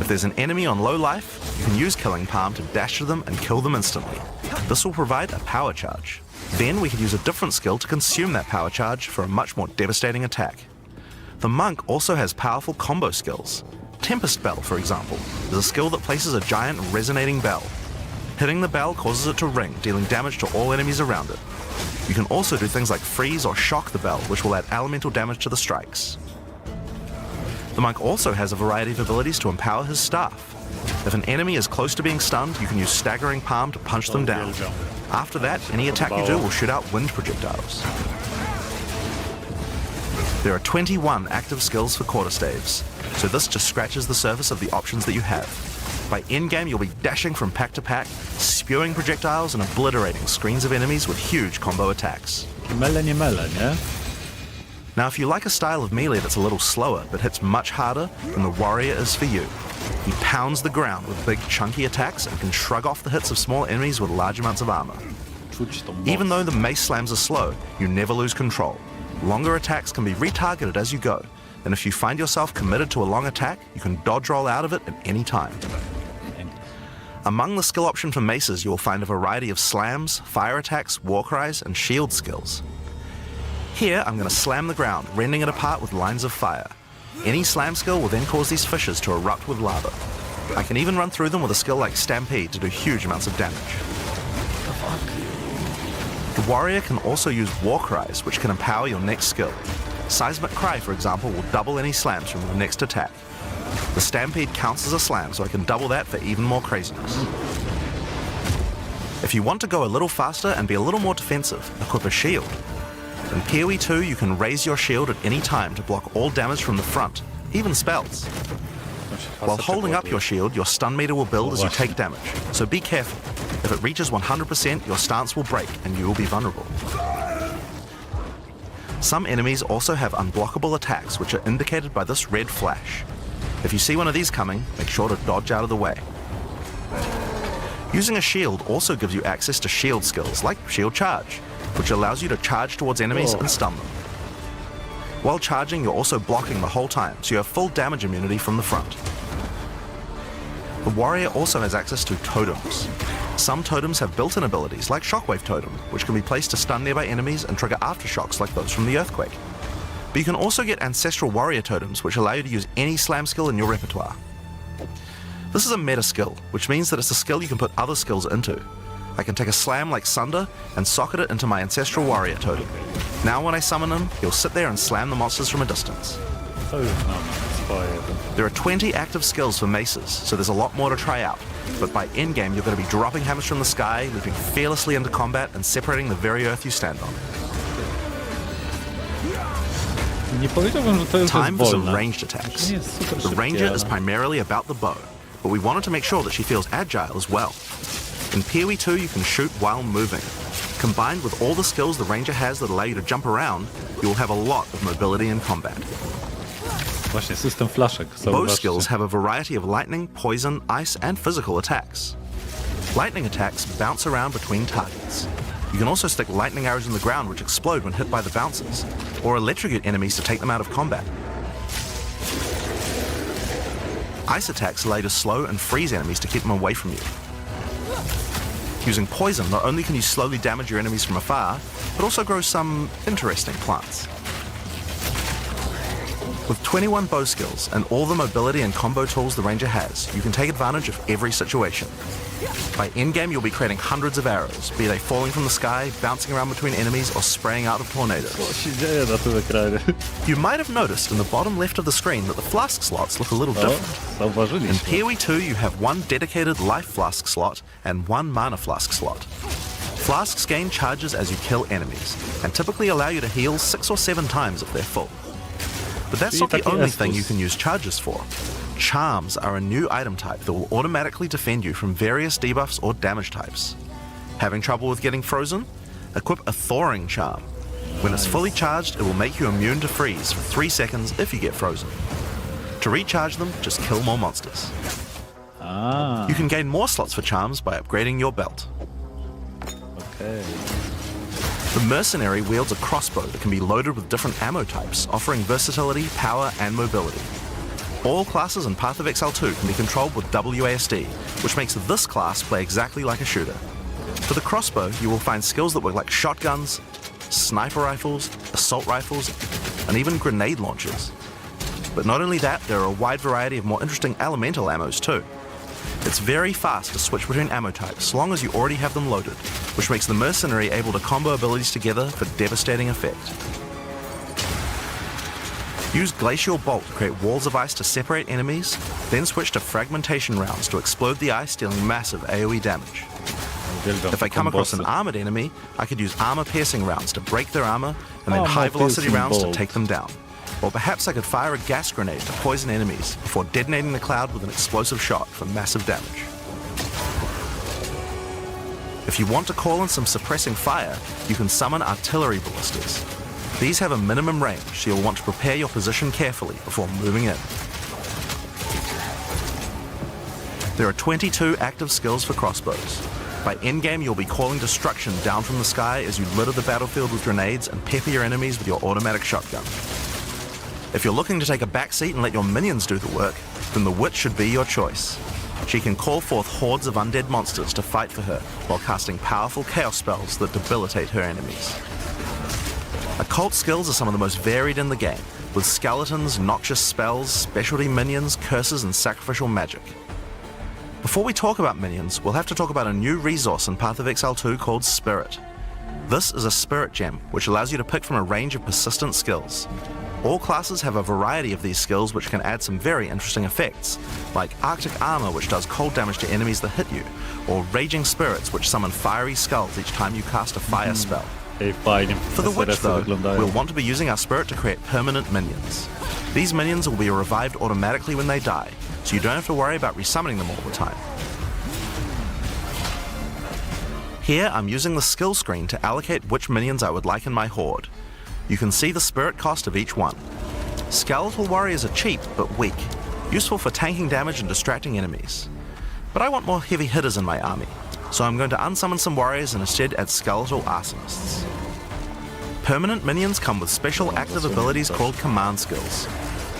If there's an enemy on low life, you can use killing palm to dash to them and kill them instantly. This will provide a power charge. Then we could use a different skill to consume that power charge for a much more devastating attack. The monk also has powerful combo skills. Tempest Bell, for example, is a skill that places a giant resonating bell. Hitting the bell causes it to ring, dealing damage to all enemies around it. You can also do things like freeze or shock the bell, which will add elemental damage to the strikes. The monk also has a variety of abilities to empower his staff. If an enemy is close to being stunned, you can use staggering palm to punch them down. After that, any attack you do will shoot out wind projectiles. There are 21 active skills for quarterstaves, so this just scratches the surface of the options that you have. By endgame, you'll be dashing from pack to pack, spewing projectiles and obliterating screens of enemies with huge combo attacks. Mele nie mele, nie? Now, if you like a style of melee that's a little slower but hits much harder, then the warrior is for you. He pounds the ground with big chunky attacks and can shrug off the hits of small enemies with large amounts of armor. Even though the mace slams are slow, you never lose control. Longer attacks can be retargeted as you go, and if you find yourself committed to a long attack, you can dodge roll out of it at any time. Among the skill option for maces, you will find a variety of slams, fire attacks, war cries, and shield skills. Here, I'm going to slam the ground, rending it apart with lines of fire. Any slam skill will then cause these fissures to erupt with lava. I can even run through them with a skill like Stampede to do huge amounts of damage. The warrior can also use war cries, which can empower your next skill. Seismic Cry, for example, will double any slams from your next attack. The Stampede counts as a slam, so I can double that for even more craziness. If you want to go a little faster and be a little more defensive, equip a shield. In PoE 2, you can raise your shield at any time to block all damage from the front, even spells. While holding up your shield, your stun meter will build as you take damage, so be careful. If it reaches 100%, your stance will break and you will be vulnerable. Some enemies also have unblockable attacks, which are indicated by this red flash. If you see one of these coming, make sure to dodge out of the way. Using a shield also gives you access to shield skills, like Shield Charge, which allows you to charge towards enemies and stun them. While charging, you're also blocking the whole time, so you have full damage immunity from the front. The warrior also has access to totems. Some totems have built-in abilities, like Shockwave Totem, which can be placed to stun nearby enemies and trigger aftershocks like those from the earthquake. But you can also get Ancestral Warrior Totems, which allow you to use any slam skill in your repertoire. This is a meta skill, which means that it's a skill you can put other skills into. I can take a slam like Sunder and socket it into my Ancestral Warrior Totem. Now when I summon him, he'll sit there and slam the monsters from a distance. There are 20 active skills for maces, so there's a lot more to try out. But by endgame, you're going to be dropping hammers from the sky, leaping fearlessly into combat, and separating the very earth you stand on. Time for some ranged attacks. The ranger is primarily about the bow, but we wanted to make sure that she feels agile as well. In PoE 2, you can shoot while moving. Combined with all the skills the ranger has that allow you to jump around, you will have a lot of mobility in combat. Właśnie, system flaszek. Bow skills have a variety of lightning, poison, ice, and physical attacks. Lightning attacks bounce around between targets. You can also stick lightning arrows in the ground which explode when hit by the bouncers, or electrocute enemies to take them out of combat. Ice attacks allow you to slow and freeze enemies to keep them away from you. Using poison, not only can you slowly damage your enemies from afar, but also grow some interesting plants. With 21 bow skills and all the mobility and combo tools the ranger has, you can take advantage of every situation. By endgame, you'll be creating hundreds of arrows, be they falling from the sky, bouncing around between enemies, or spraying out of tornadoes. Co się dzieje na tym ekranie? You might have noticed in the bottom left of the screen that the flask slots look a little different. In Zauważyliśmy. PoE 2, you have one dedicated life flask slot and one mana flask slot. Flasks gain charges as you kill enemies, and typically allow you to heal 6 or 7 times if they're full. But that's not the only thing you can use charges for. Charms are a new item type that will automatically defend you from various debuffs or damage types. Having trouble with getting frozen? Equip a thawing charm. When it's fully charged, it will make you immune to freeze for 3 seconds if you get frozen. To recharge them, just kill more monsters. You can gain more slots for charms by upgrading your belt. Okay. The mercenary wields a crossbow that can be loaded with different ammo types, offering versatility, power, and mobility. All classes in Path of Exile 2 can be controlled with WASD, which makes this class play exactly like a shooter. For the crossbow, you will find skills that work like shotguns, sniper rifles, assault rifles, and even grenade launchers. But not only that, there are a wide variety of more interesting elemental ammos too. It's very fast to switch between ammo types, as long as you already have them loaded, which makes the mercenary able to combo abilities together for devastating effect. Use Glacial Bolt to create walls of ice to separate enemies, then switch to Fragmentation rounds to explode the ice, dealing massive AoE damage. If I come across an armored enemy, I could use armor-piercing rounds to break their armor, and then high-velocity rounds to take them down. Or perhaps I could fire a gas grenade to poison enemies before detonating the cloud with an explosive shot for massive damage. If you want to call in some suppressing fire, you can summon artillery ballistas. These have a minimum range, so you'll want to prepare your position carefully before moving in. There are 22 active skills for crossbows. By endgame, you'll be calling destruction down from the sky as you litter the battlefield with grenades and pepper your enemies with your automatic shotgun. If you're looking to take a back seat and let your minions do the work, then the witch should be your choice. She can call forth hordes of undead monsters to fight for her while casting powerful chaos spells that debilitate her enemies. Occult skills are some of the most varied in the game, with skeletons, noxious spells, specialty minions, curses, and sacrificial magic. Before we talk about minions, we'll have to talk about a new resource in Path of Exile 2 called Spirit. This is a spirit gem, which allows you to pick from a range of persistent skills. All classes have a variety of these skills which can add some very interesting effects, like Arctic Armor, which does cold damage to enemies that hit you, or Raging Spirits, which summon fiery skulls each time you cast a fire spell. For the witch, though, we'll want to be using our spirit to create permanent minions. These minions will be revived automatically when they die, so you don't have to worry about resummoning them all the time. Here, I'm using the skill screen to allocate which minions I would like in my horde. You can see the spirit cost of each one. Skeletal warriors are cheap, but weak, useful for tanking damage and distracting enemies. But I want more heavy hitters in my army, so I'm going to unsummon some warriors and instead add skeletal arsonists. Permanent minions come with special active abilities called command skills.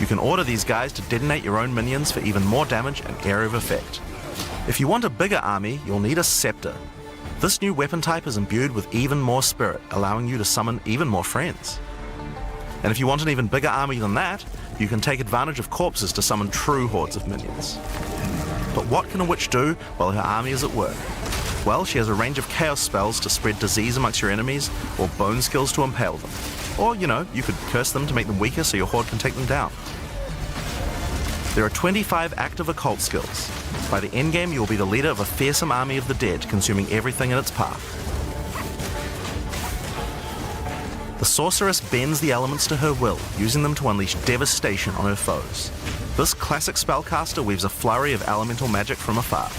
You can order these guys to detonate your own minions for even more damage and area of effect. If you want a bigger army, you'll need a scepter. This new weapon type is imbued with even more spirit, allowing you to summon even more friends. And if you want an even bigger army than that, you can take advantage of corpses to summon true hordes of minions. But what can a witch do while her army is at work? Well, she has a range of chaos spells to spread disease amongst your enemies, or bone skills to impale them. Or, you know, you could curse them to make them weaker so your horde can take them down. There are 25 active occult skills. By the endgame, you will be the leader of a fearsome army of the dead, consuming everything in its path. The sorceress bends the elements to her will, using them to unleash devastation on her foes. This classic spellcaster weaves a flurry of elemental magic from afar.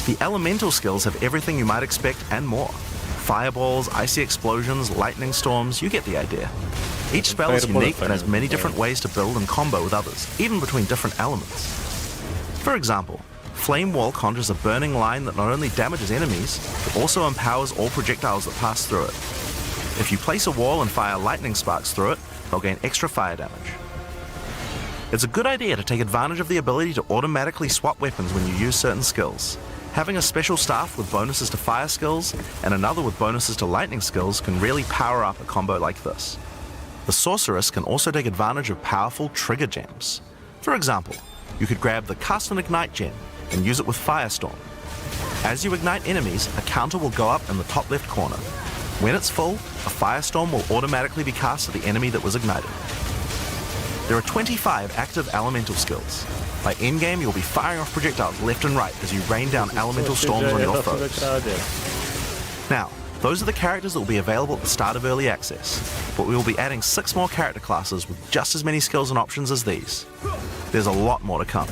The elemental skills have everything you might expect and more. Fireballs, icy explosions, lightning storms, you get the idea. Each spell is unique and has many different ways to build and combo with others, even between different elements. For example, Flame Wall conjures a burning line that not only damages enemies, but also empowers all projectiles that pass through it. If you place a wall and fire lightning sparks through it, they'll gain extra fire damage. It's a good idea to take advantage of the ability to automatically swap weapons when you use certain skills. Having a special staff with bonuses to fire skills and another with bonuses to lightning skills can really power up a combo like this. The sorceress can also take advantage of powerful trigger gems. For example, you could grab the Cast and Ignite gem, and use it with Firestorm. As you ignite enemies, a counter will go up in the top left corner. When it's full, a Firestorm will automatically be cast at the enemy that was ignited. There are 25 active elemental skills. By endgame, you'll be firing off projectiles left and right as you rain down elemental storms on your foes. Now, those are the characters that will be available at the start of early access, but we will be adding 6 more character classes with just as many skills and options as these. There's a lot more to come.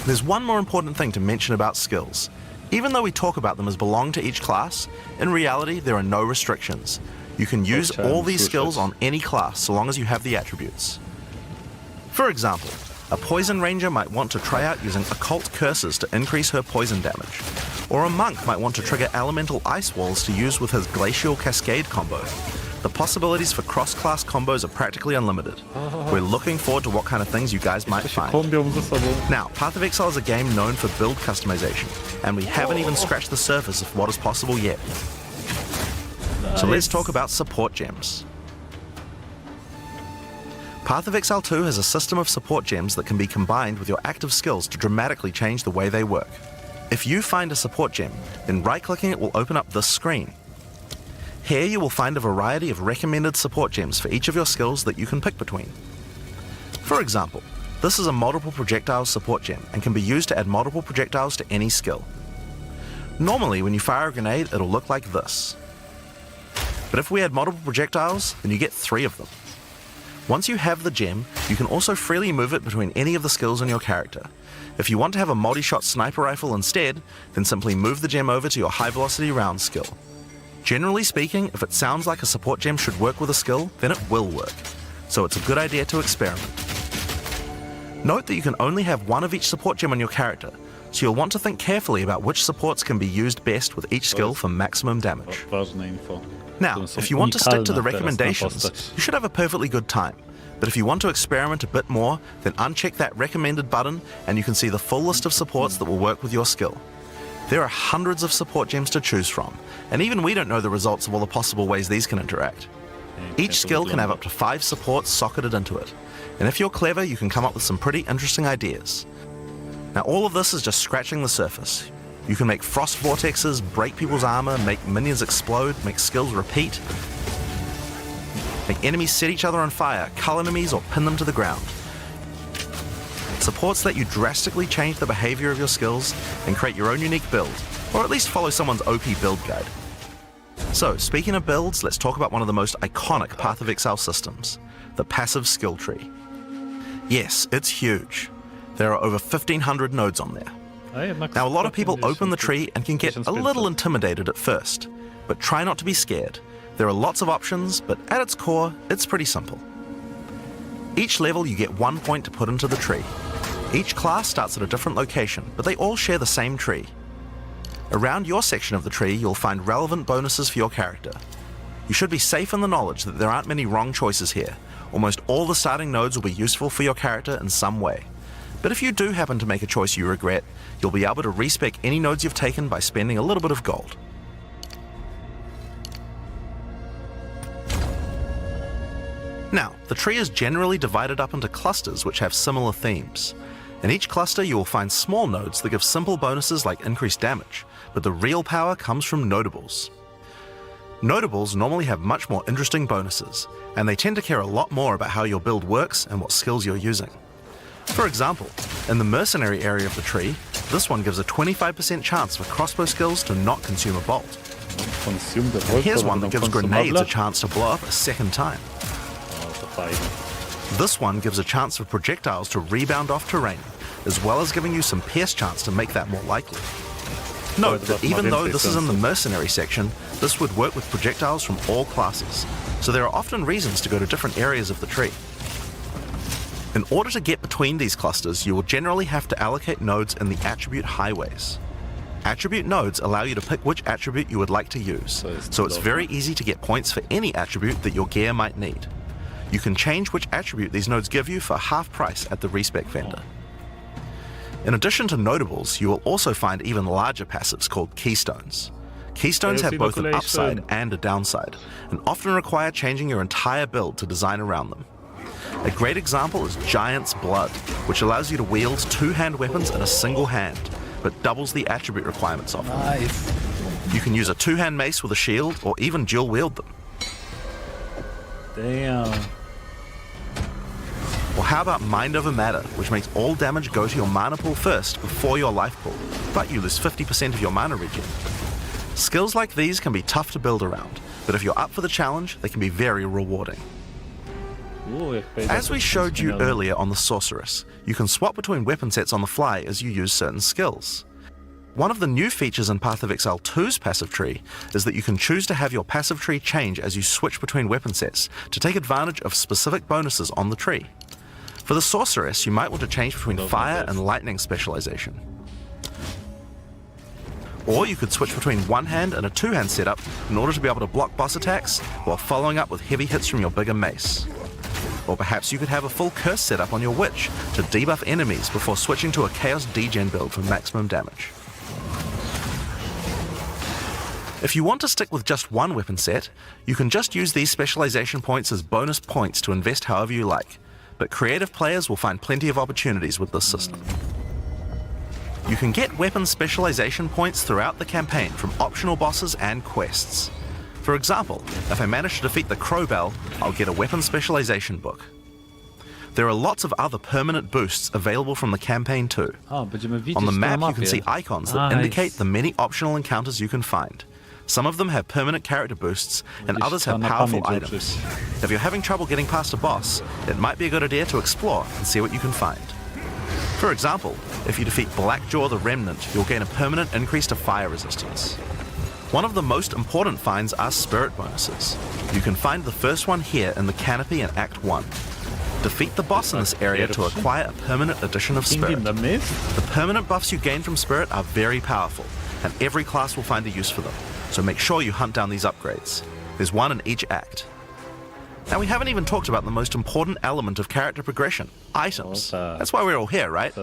There's one more important thing to mention about skills. Even though we talk about them as belong to each class, in reality there are no restrictions. You can use all these skills on any class so long as you have the attributes. For example, a poison ranger might want to try out using occult curses to increase her poison damage, or a monk might want to trigger elemental ice walls to use with his glacial cascade combo. The possibilities for cross-class combos are practically unlimited. We're looking forward to what kind of things you guys might find. Now, Path of Exile is a game known for build customization, and we haven't even scratched the surface of what is possible yet. So let's talk about support gems. Path of Exile 2 has a system of support gems that can be combined with your active skills to dramatically change the way they work. If you find a support gem, then right-clicking it will open up this screen. Here you will find a variety of recommended support gems for each of your skills that you can pick between. For example, this is a multiple projectiles support gem and can be used to add multiple projectiles to any skill. Normally when you fire a grenade it'll look like this. But if we add multiple projectiles, then you get 3 of them. Once you have the gem, you can also freely move it between any of the skills on your character. If you want to have a multi-shot sniper rifle instead, then simply move the gem over to your high velocity round skill. Generally speaking, if it sounds like a support gem should work with a skill, then it will work. So it's a good idea to experiment. Note that you can only have one of each support gem on your character, so you'll want to think carefully about which supports can be used best with each skill for maximum damage. Now, if you want to stick to the recommendations, you should have a perfectly good time. But if you want to experiment a bit more, then uncheck that recommended button and you can see the full list of supports that will work with your skill. There are hundreds of support gems to choose from, and even we don't know the results of all the possible ways these can interact. Each skill can have up to 5 supports socketed into it, and if you're clever, you can come up with some pretty interesting ideas. Now all of this is just scratching the surface. You can make frost vortexes, break people's armor, make minions explode, make skills repeat, make enemies set each other on fire, cull enemies or pin them to the ground. Supports let you drastically change the behavior of your skills and create your own unique build, or at least follow someone's OP build guide. So, speaking of builds, let's talk about one of the most iconic Path of Exile systems, the passive skill tree. Yes, it's huge. There are over 1,500 nodes on there. Now, a lot of people open the tree and can get a little intimidated at first, but try not to be scared. There are lots of options, but at its core, it's pretty simple. Each level you get 1 point to put into the tree. Each class starts at a different location, but they all share the same tree. Around your section of the tree, you'll find relevant bonuses for your character. You should be safe in the knowledge that there aren't many wrong choices here. Almost all the starting nodes will be useful for your character in some way. But if you do happen to make a choice you regret, you'll be able to respec any nodes you've taken by spending a little bit of gold. Now, the tree is generally divided up into clusters which have similar themes. In each cluster you will find small nodes that give simple bonuses like increased damage, but the real power comes from notables. Notables normally have much more interesting bonuses, and they tend to care a lot more about how your build works and what skills you're using. For example, in the mercenary area of the tree, this one gives a 25% chance for crossbow skills to not consume a bolt. And here's one that gives grenades a chance to blow up a second time. This one gives a chance for projectiles to rebound off terrain, as well as giving you some pierce chance to make that more likely. Note that even though this is in the mercenary section, this would work with projectiles from all classes, so there are often reasons to go to different areas of the tree. In order to get between these clusters, you will generally have to allocate nodes in the attribute highways. Attribute nodes allow you to pick which attribute you would like to use, so it's very easy to get points for any attribute that your gear might need. You can change which attribute these nodes give you for half price at the respec vendor. In addition to notables, you will also find even larger passives called keystones. Keystones have both an upside and a downside, and often require changing your entire build to design around them. A great example is Giant's Blood, which allows you to wield two-hand weapons in a single hand, but doubles the attribute requirements of them. Nice. You can use a two-hand mace with a shield, or even dual wield them. Damn. Or how about Mind Over Matter, which makes all damage go to your mana pool first before your life pool, but you lose 50% of your mana regen. Skills like these can be tough to build around, but if you're up for the challenge, they can be very rewarding. As we showed you earlier on the Sorceress, you can swap between weapon sets on the fly as you use certain skills. One of the new features in Path of Exile 2's passive tree is that you can choose to have your passive tree change as you switch between weapon sets to take advantage of specific bonuses on the tree. For the Sorceress, you might want to change between fire and lightning specialization. Or you could switch between one hand and a two-hand setup in order to be able to block boss attacks while following up with heavy hits from your bigger mace. Or perhaps you could have a full curse setup on your witch to debuff enemies before switching to a chaos degen build for maximum damage. If you want to stick with just one weapon set, you can just use these specialization points as bonus points to invest however you like, but creative players will find plenty of opportunities with this system. You can get weapon specialization points throughout the campaign from optional bosses and quests. For example, if I manage to defeat the Crowbell, I'll get a weapon specialization book. There are lots of other permanent boosts available from the campaign too. On the map you can see icons that indicate the many optional encounters you can find. Some of them have permanent character boosts, and others have powerful items. If you're having trouble getting past a boss, it might be a good idea to explore and see what you can find. For example, if you defeat Blackjaw the Remnant, you'll gain a permanent increase to fire resistance. One of the most important finds are spirit bonuses. You can find the first one here in the canopy in Act 1. Defeat the boss in this area to acquire a permanent addition of spirit. The permanent buffs you gain from spirit are very powerful, and every class will find a use for them, so make sure you hunt down these upgrades. There's one in each act. Now we haven't even talked about the most important element of character progression, items. That's why we're all here, right?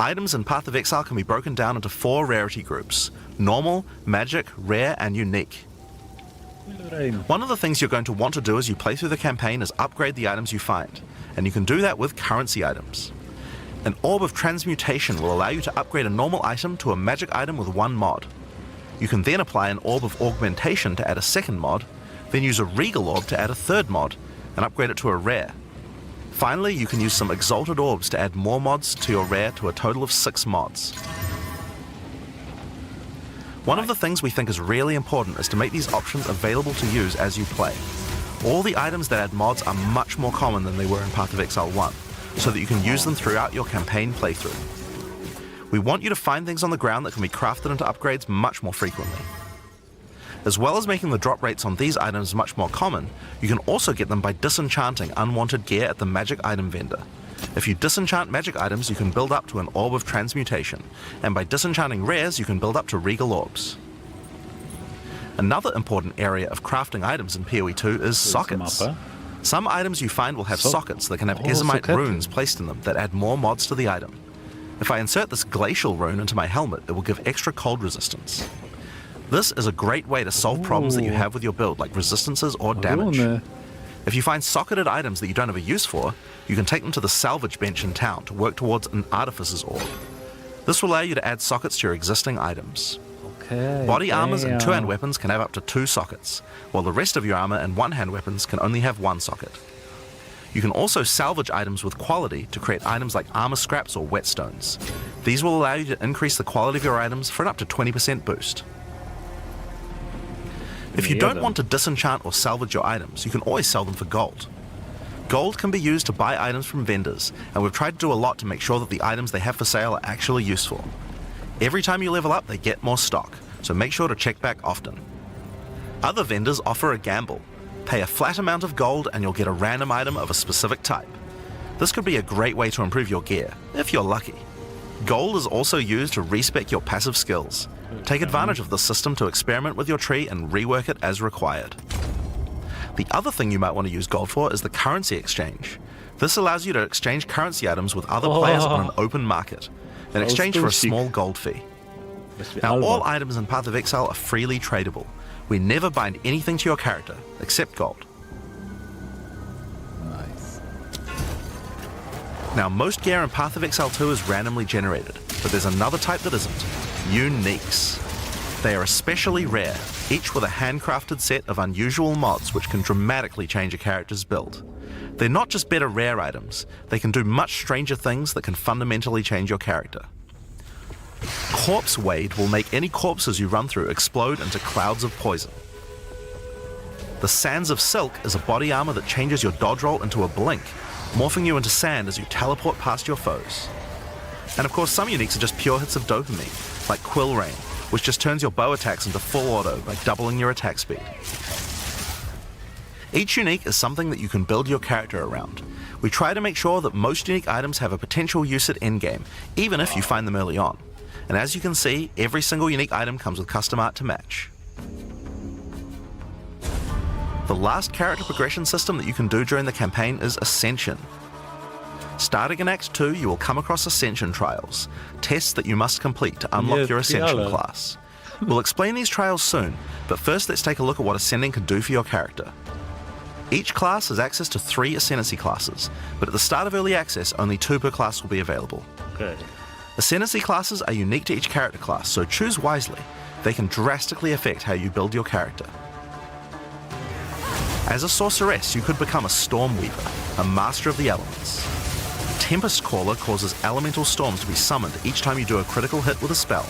Items in Path of Exile can be broken down into 4 rarity groups: normal, magic, rare, and unique. One of the things you're going to want to do as you play through the campaign is upgrade the items you find, and you can do that with currency items. An Orb of Transmutation will allow you to upgrade a normal item to a magic item with 1 mod. You can then apply an Orb of Augmentation to add a second mod, then use a Regal Orb to add a third mod, and upgrade it to a rare. Finally, you can use some Exalted Orbs to add more mods to your rare to a total of 6 mods. One of the things we think is really important is to make these options available to use as you play. All the items that add mods are much more common than they were in Path of Exile 1, so that you can use them throughout your campaign playthrough. We want you to find things on the ground that can be crafted into upgrades much more frequently. As well as making the drop rates on these items much more common, you can also get them by disenchanting unwanted gear at the magic item vendor. If you disenchant magic items, you can build up to an Orb of Transmutation, and by disenchanting rares, you can build up to Regal Orbs. Another important area of crafting items in PoE 2 is sockets. Some items you find will have sockets that can have Ezomite runes placed in them that add more mods to the item. If I insert this glacial rune into my helmet, it will give extra cold resistance. This is a great way to solve problems that you have with your build, like resistances or damage. If you find socketed items that you don't have a use for, you can take them to the salvage bench in town to work towards an Artificer's Orb. This will allow you to add sockets to your existing items. Body armors and 2-hand weapons can have up to 2 sockets, while the rest of your armor and 1-hand weapons can only have 1 socket. You can also salvage items with quality to create items like armor scraps or whetstones. These will allow you to increase the quality of your items for an up to 20% boost. If you don't want to disenchant or salvage your items, you can always sell them for gold. Gold can be used to buy items from vendors, and we've tried to do a lot to make sure that the items they have for sale are actually useful. Every time you level up, they get more stock, so make sure to check back often. Other vendors offer a gamble. Pay a flat amount of gold and you'll get a random item of a specific type. This could be a great way to improve your gear, if you're lucky. Gold is also used to respec your passive skills. Take advantage of this system to experiment with your tree and rework it as required. The other thing you might want to use gold for is the currency exchange. This allows you to exchange currency items with other players on an open market, in exchange for a small gold fee. Now, all items in Path of Exile are freely tradable. We never bind anything to your character, except gold. Nice. Now, most gear in Path of Exile 2 is randomly generated, but there's another type that isn't: uniques. They are especially rare, each with a handcrafted set of unusual mods which can dramatically change a character's build. They're not just better rare items, they can do much stranger things that can fundamentally change your character. Corpse Wade will make any corpses you run through explode into clouds of poison. The Sands of Silk is a body armor that changes your dodge roll into a blink, morphing you into sand as you teleport past your foes. And of course, some uniques are just pure hits of dopamine, like Quill Rain, which just turns your bow attacks into full auto by doubling your attack speed. Each unique is something that you can build your character around. We try to make sure that most unique items have a potential use at endgame, even if you find them early on. And as you can see, every single unique item comes with custom art to match. The last character progression system that you can do during the campaign is Ascension. Starting in Act 2, you will come across Ascension trials, tests that you must complete to unlock your Ascension class. We'll explain these trials soon, but first let's take a look at what Ascending can do for your character. Each class has access to 3 Ascendancy classes, but at the start of Early Access, only 2 per class will be available. Okay. Ascendancy classes are unique to each character class, so choose wisely. They can drastically affect how you build your character. As a sorceress, you could become a Stormweaver, a master of the elements. Tempest Caller causes elemental storms to be summoned each time you do a critical hit with a spell.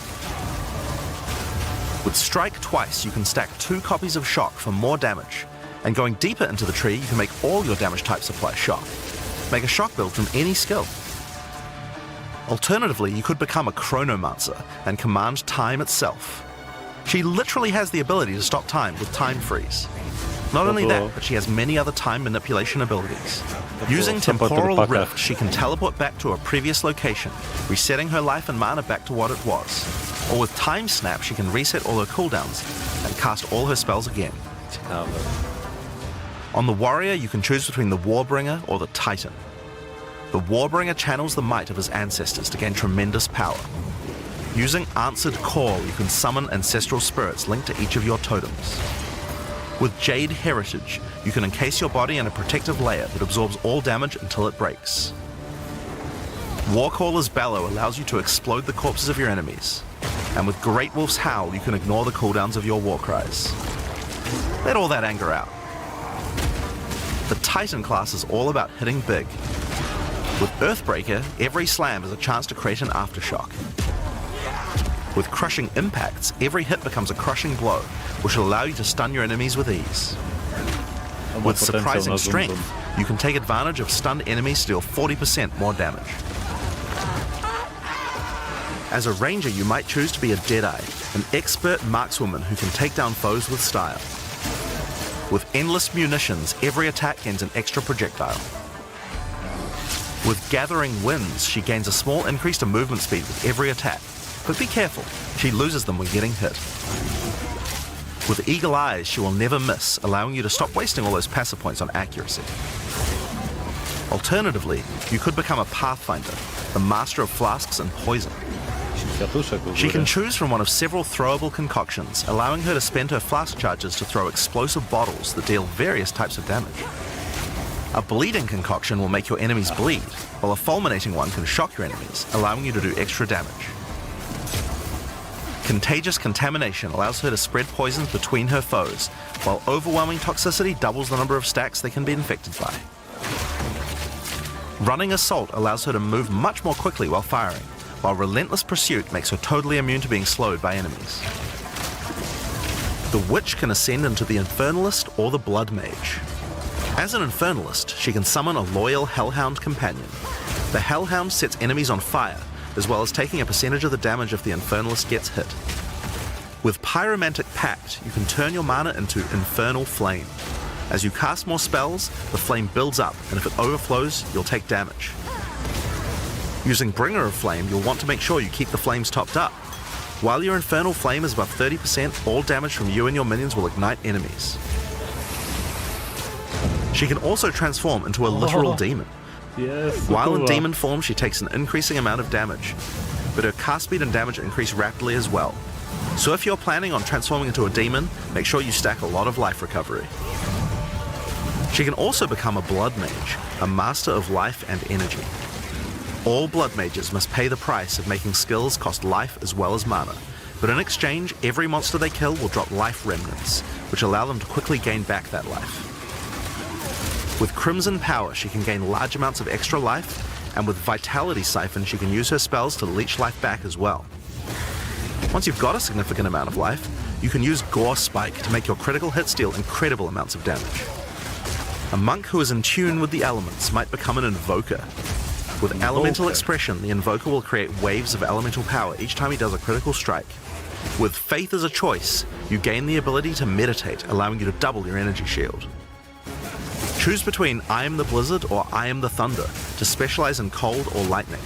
With Strike twice, you can stack 2 copies of Shock for more damage, and going deeper into the tree, you can make all your damage types apply Shock. Make a Shock build from any skill. Alternatively, you could become a Chronomancer and command time itself. She literally has the ability to stop time with Time Freeze. Not only that, but she has many other time manipulation abilities. Using Temporal Rift, she can teleport back to a previous location, resetting her life and mana back to what it was. Or with Time Snap, she can reset all her cooldowns and cast all her spells again. On the Warrior, you can choose between the Warbringer or the Titan. The Warbringer channels the might of his ancestors to gain tremendous power. Using Answered Call, you can summon ancestral spirits linked to each of your totems. With Jade Heritage, you can encase your body in a protective layer that absorbs all damage until it breaks. Warcaller's Bellow allows you to explode the corpses of your enemies. And with Great Wolf's Howl, you can ignore the cooldowns of your war cries. Let all that anger out. The Titan class is all about hitting big. With Earthbreaker, every slam is a chance to create an aftershock. With Crushing Impacts, every hit becomes a crushing blow, which will allow you to stun your enemies with ease. With Surprising Strength, you can take advantage of stunned enemies to deal 40% more damage. As a ranger, you might choose to be a Deadeye, an expert markswoman who can take down foes with style. With Endless Munitions, every attack gains an extra projectile. With Gathering Winds, she gains a small increase to movement speed with every attack, but be careful, she loses them when getting hit. With Eagle Eyes, she will never miss, allowing you to stop wasting all those passive points on accuracy. Alternatively, you could become a Pathfinder, the master of flasks and poison. She can choose from one of several throwable concoctions, allowing her to spend her flask charges to throw explosive bottles that deal various types of damage. A bleeding concoction will make your enemies bleed, while a fulminating one can shock your enemies, allowing you to do extra damage. Contagious Contamination allows her to spread poisons between her foes, while Overwhelming Toxicity doubles the number of stacks they can be infected by. Running Assault allows her to move much more quickly while firing, while Relentless Pursuit makes her totally immune to being slowed by enemies. The Witch can ascend into the Infernalist or the Blood Mage. As an Infernalist, she can summon a loyal Hellhound companion. The Hellhound sets enemies on fire, as well as taking a percentage of the damage if the Infernalist gets hit. With Pyromantic Pact, you can turn your mana into Infernal Flame. As you cast more spells, the flame builds up, and if it overflows, you'll take damage. Using Bringer of Flame, you'll want to make sure you keep the flames topped up. While your Infernal Flame is above 30%, all damage from you and your minions will ignite enemies. She can also transform into a literal demon. Yes, While in demon form, she takes an increasing amount of damage, but her cast speed and damage increase rapidly as well. So if you're planning on transforming into a demon, make sure you stack a lot of life recovery. She can also become a Blood Mage, a master of life and energy. All blood mages must pay the price of making skills cost life as well as mana, but in exchange, every monster they kill will drop life remnants, which allow them to quickly gain back that life. With Crimson Power, she can gain large amounts of extra life, and with Vitality Siphon, she can use her spells to leech life back as well. Once you've got a significant amount of life, you can use Gore Spike to make your critical hits deal incredible amounts of damage. A monk who is in tune with the elements might become an Invoker. With Elemental Expression, the Invoker will create waves of elemental power each time he does a critical strike. With Faith as a choice, you gain the ability to meditate, allowing you to double your energy shield. Choose between I am the Blizzard or I am the Thunder to specialize in cold or lightning.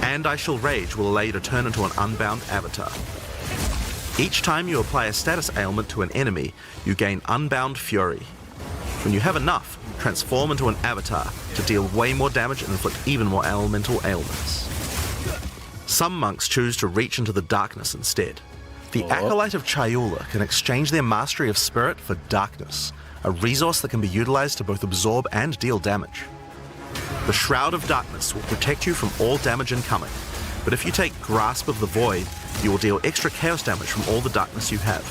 And I Shall Rage will allow you to turn into an unbound avatar. Each time you apply a status ailment to an enemy, you gain Unbound Fury. When you have enough, transform into an avatar to deal way more damage and inflict even more elemental ailments. Some monks choose to reach into the darkness instead. The Acolyte of Chayula can exchange their mastery of spirit for darkness, a resource that can be utilized to both absorb and deal damage. The Shroud of Darkness will protect you from all damage incoming, but if you take Grasp of the Void, you will deal extra chaos damage from all the darkness you have.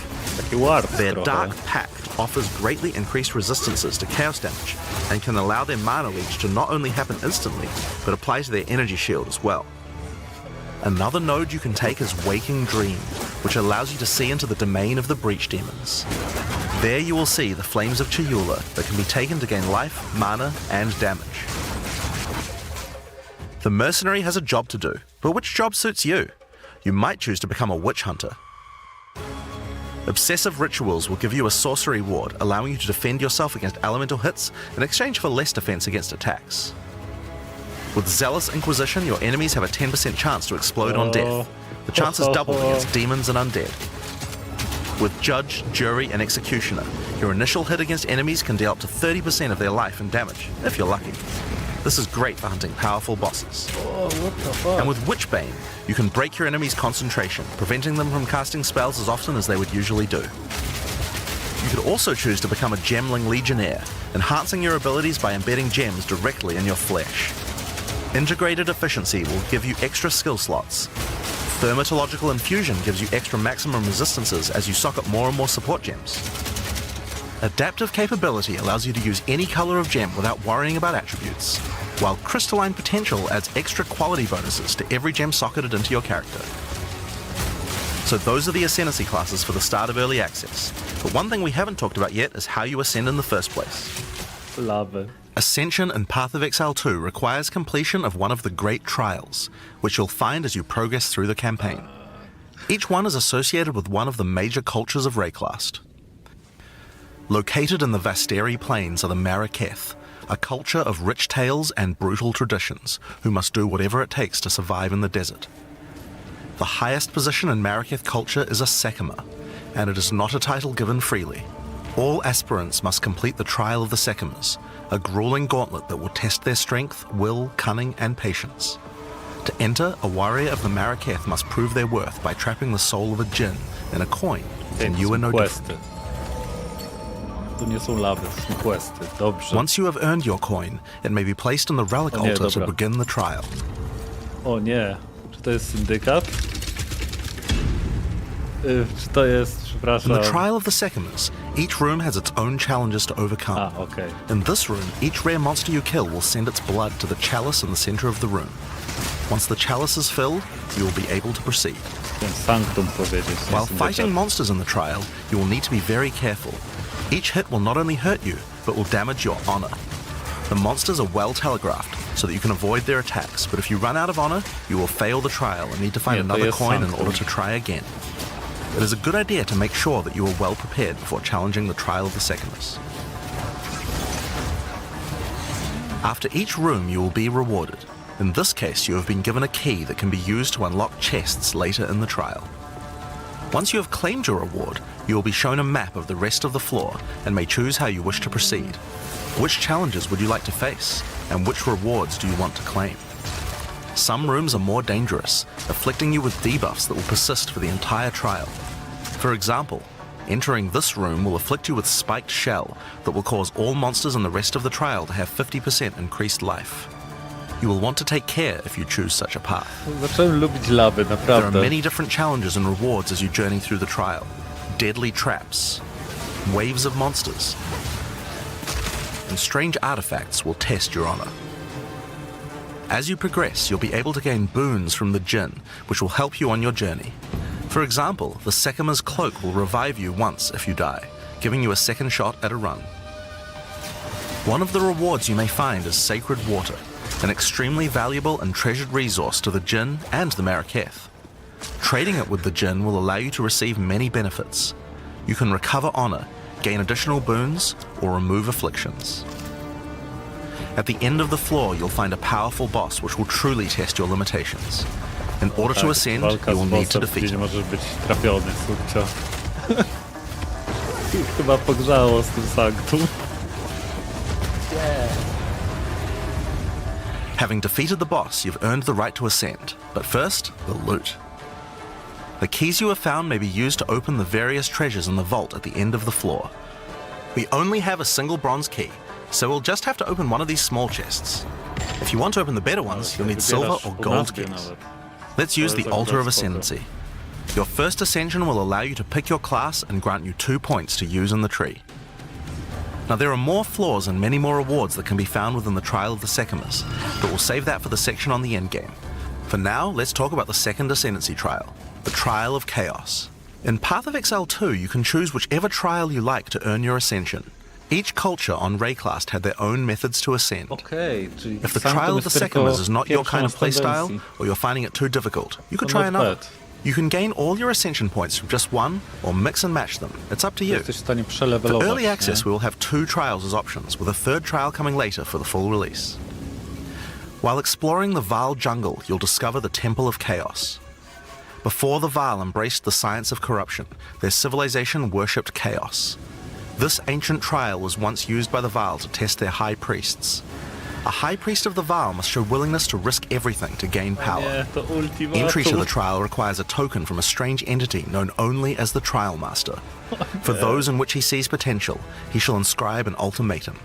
Their Dark Pact offers greatly increased resistances to chaos damage, and can allow their mana leech to not only happen instantly, but apply to their energy shield as well. Another node you can take is Waking Dream, which allows you to see into the domain of the Breach Demons. There you will see the Flames of Chayula that can be taken to gain life, mana, and damage. The Mercenary has a job to do, but which job suits you? You might choose to become a Witch Hunter. Obsessive Rituals will give you a sorcery ward, allowing you to defend yourself against elemental hits in exchange for less defense against attacks. With Zealous Inquisition, your enemies have a 10% chance to explode on death. The chance is doubled against demons and undead. With Judge, Jury, and Executioner, your initial hit against enemies can deal up to 30% of their life and damage, if you're lucky. This is great for hunting powerful bosses. And with Witchbane, you can break your enemy's concentration, preventing them from casting spells as often as they would usually do. You could also choose to become a Gemling Legionnaire, enhancing your abilities by embedding gems directly in your flesh. Integrated Efficiency will give you extra skill slots. Thermatological Infusion gives you extra maximum resistances as you socket more and more support gems. Adaptive Capability allows you to use any color of gem without worrying about attributes, while Crystalline Potential adds extra quality bonuses to every gem socketed into your character. So those are the Ascendancy classes for the start of Early Access, but one thing we haven't talked about yet is how you ascend in the first place. Love it. Ascension in Path of Exile 2 requires completion of one of the Great Trials, which you'll find as you progress through the campaign. Each one is associated with one of the major cultures of Rayclast. Located in the Vasteri Plains are the Maraketh, a culture of rich tales and brutal traditions, who must do whatever it takes to survive in the desert. The highest position in Maraketh culture is a Sekima, and it is not a title given freely. All aspirants must complete the Trial of the Sekimas, a grueling gauntlet that will test their strength, will, cunning, and patience. To enter, a warrior of the Maraketh must prove their worth by trapping the soul of a djinn in a coin, and you are no different. To nie są lawy, to są questy. Dobrze. Once you have earned your coin, it may be placed in the relic altar to begin the trial. O nie, czy to jest syndykat? Czy to jest, przepraszam... In the Trial of the Sekimas, each room has its own challenges to overcome. Okay. In this room, each rare monster you kill will send its blood to the chalice in the center of the room. Once the chalice is filled, you will be able to proceed. While fighting monsters in the trial, you will need to be very careful. Each hit will not only hurt you, but will damage your honor. The monsters are well telegraphed, so that you can avoid their attacks, but if you run out of honor, you will fail the trial and need to find another coin in order to try again. It is a good idea to make sure that you are well prepared before challenging the Trial of the Sekimas. After each room, you will be rewarded. In this case, you have been given a key that can be used to unlock chests later in the trial. Once you have claimed your reward, you will be shown a map of the rest of the floor and may choose how you wish to proceed. Which challenges would you like to face, and which rewards do you want to claim? Some rooms are more dangerous, afflicting you with debuffs that will persist for the entire trial. For example, entering this room will afflict you with Spiked Shell that will cause all monsters in the rest of the trial to have 50% increased life. You will want to take care if you choose such a path. Zacząłem lubić lawy, There are naprawdę. many different challenges and rewards as you journey through the trial. Deadly traps, waves of monsters, and strange artifacts will test your honor. As you progress, you'll be able to gain boons from the djinn, which will help you on your journey. For example, the Sekima's cloak will revive you once if you die, giving you a second shot at a run. One of the rewards you may find is sacred water, an extremely valuable and treasured resource to the djinn and the Maraketh. Trading it with the djinn will allow you to receive many benefits. You can recover honor, gain additional boons, or remove afflictions. At the end of the floor, you'll find a powerful boss which will truly test your limitations. In order to ascend, walka you z will need to bossem, defeat gdzie nie him. możesz być trafiony, kurczę. Chyba pogrzało z tym sanktum. Having defeated the boss, you've earned the right to ascend. But first, the loot. The keys you have found may be used to open the various treasures in the vault at the end of the floor. We only have a single bronze key, so we'll just have to open one of these small chests. If you want to open the better ones, you'll need silver or gold keys. Let's use the Altar of Ascendancy. Your first ascension will allow you to pick your class and grant you 2 points to use in the tree. Now there are more floors and many more rewards that can be found within the Trial of the Sekimas, but we'll save that for the section on the endgame. For now, let's talk about the second Ascendancy trial, the Trial of Chaos. In Path of Exile 2, you can choose whichever trial you like to earn your ascension. Each culture on Rayclast had their own methods to ascend. Okej, czyli If the sanktum Trial of the jest tylko Sekimas is not your pierwszą kind of playstyle, ascendencji. or you're finding it too difficult, you could To try not another. bad. You can gain all your ascension points from just one, or mix and match them. It's up to you. Jesteś w stanie For przelevelować, early access, nie? we will have 2 trials as options, with a third trial coming later for the full release. While exploring the Vaal jungle, you'll discover the Temple of Chaos. Before the Vaal embraced the science of corruption, their civilization worshipped chaos. This ancient trial was once used by the Vaal to test their high priests. A high priest of the Vaal must show willingness to risk everything to gain power. Nie, to ultimatum. Entry to the trial requires a token from a strange entity known only as the Trial Master. For those in which he sees potential, he shall inscribe an ultimatum.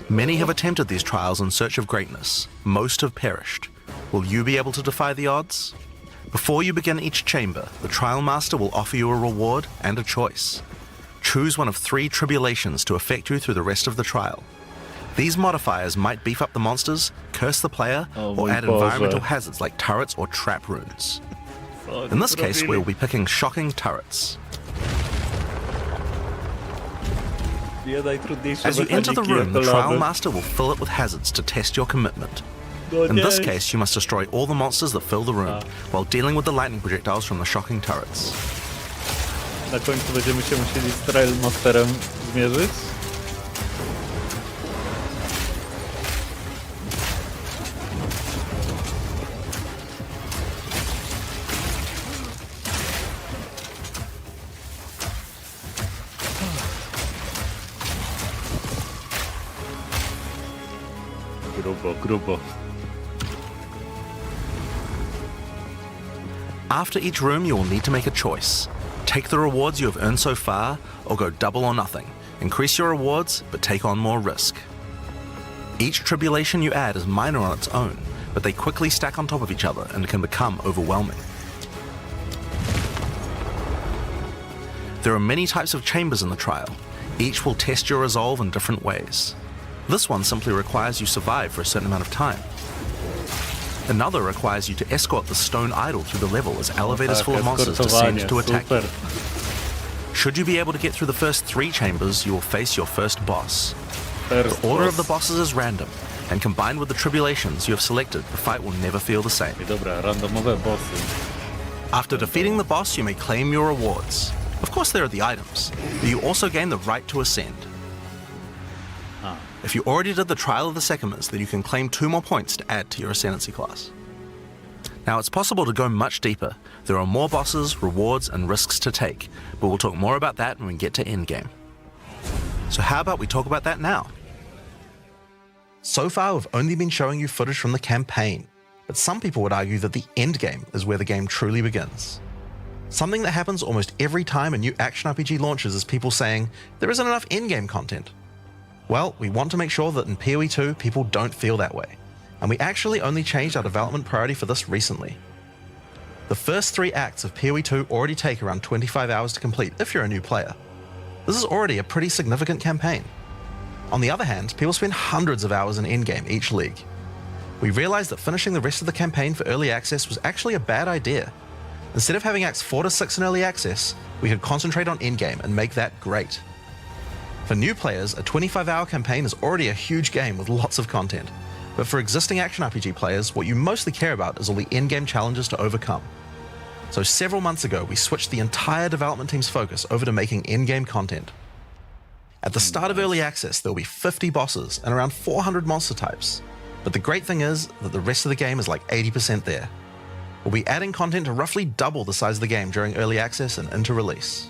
Many have attempted these trials in search of greatness. Most have perished. Will you be able to defy the odds? Before you begin each chamber, the Trial Master will offer you a reward and a choice. Choose one of 3 tribulations to affect you through the rest of the trial. These modifiers might beef up the monsters, curse the player, or add environmental hazards like turrets or trap runes. In this case, we will be picking shocking turrets. As you enter the room, the Trial Master will fill it with hazards to test your commitment. In this case, you must destroy all the monsters that fill the room, while dealing with the lightning projectiles from the shocking turrets. Na końcu będziemy się musieli z Trial Masterem zmierzyć. Grubo, grubo. After each room, you will need to make a choice. Take the rewards you have earned so far, or go double or nothing. Increase your rewards, but take on more risk. Each tribulation you add is minor on its own, but they quickly stack on top of each other and can become overwhelming. There are many types of chambers in the trial. Each will test your resolve in different ways. This one simply requires you survive for a certain amount of time. Another requires you to escort the stone idol through the level as elevators full of monsters descend to attack you. Should you be able to get through the first 3 chambers, you will face your first boss. The order of the bosses is random, and combined with the tribulations you have selected, the fight will never feel the same. Dobra, randomowe bossy. After defeating the boss, you may claim your rewards. Of course there are the items, but you also gain the right to ascend. If you already did the Trial of the Sekimas, then you can claim 2 more points to add to your Ascendancy class. Now it's possible to go much deeper. There are more bosses, rewards, and risks to take, but we'll talk more about that when we get to Endgame. So how about we talk about that now? So far, we've only been showing you footage from the campaign, but some people would argue that the Endgame is where the game truly begins. Something that happens almost every time a new action RPG launches is people saying, there isn't enough Endgame content. Well, we want to make sure that in PoE 2, people don't feel that way. and we actually only changed our development priority for this recently. The first 3 acts of PoE 2 already take around 25 hours to complete if you're a new player. This is already a pretty significant campaign. On the other hand, people spend hundreds of hours in Endgame each league. We realized that finishing the rest of the campaign for early access was actually a bad idea. Instead of having acts 4 to 6 in early access, we could concentrate on Endgame and make that great. For new players, a 25-hour campaign is already a huge game with lots of content. But for existing action RPG players, what you mostly care about is all the endgame challenges to overcome. So several months ago, we switched the entire development team's focus over to making endgame content. At the start of early access, there will be 50 bosses and around 400 monster types. But the great thing is that the rest of the game is like 80% there. We'll be adding content to roughly double the size of the game during early access and into release.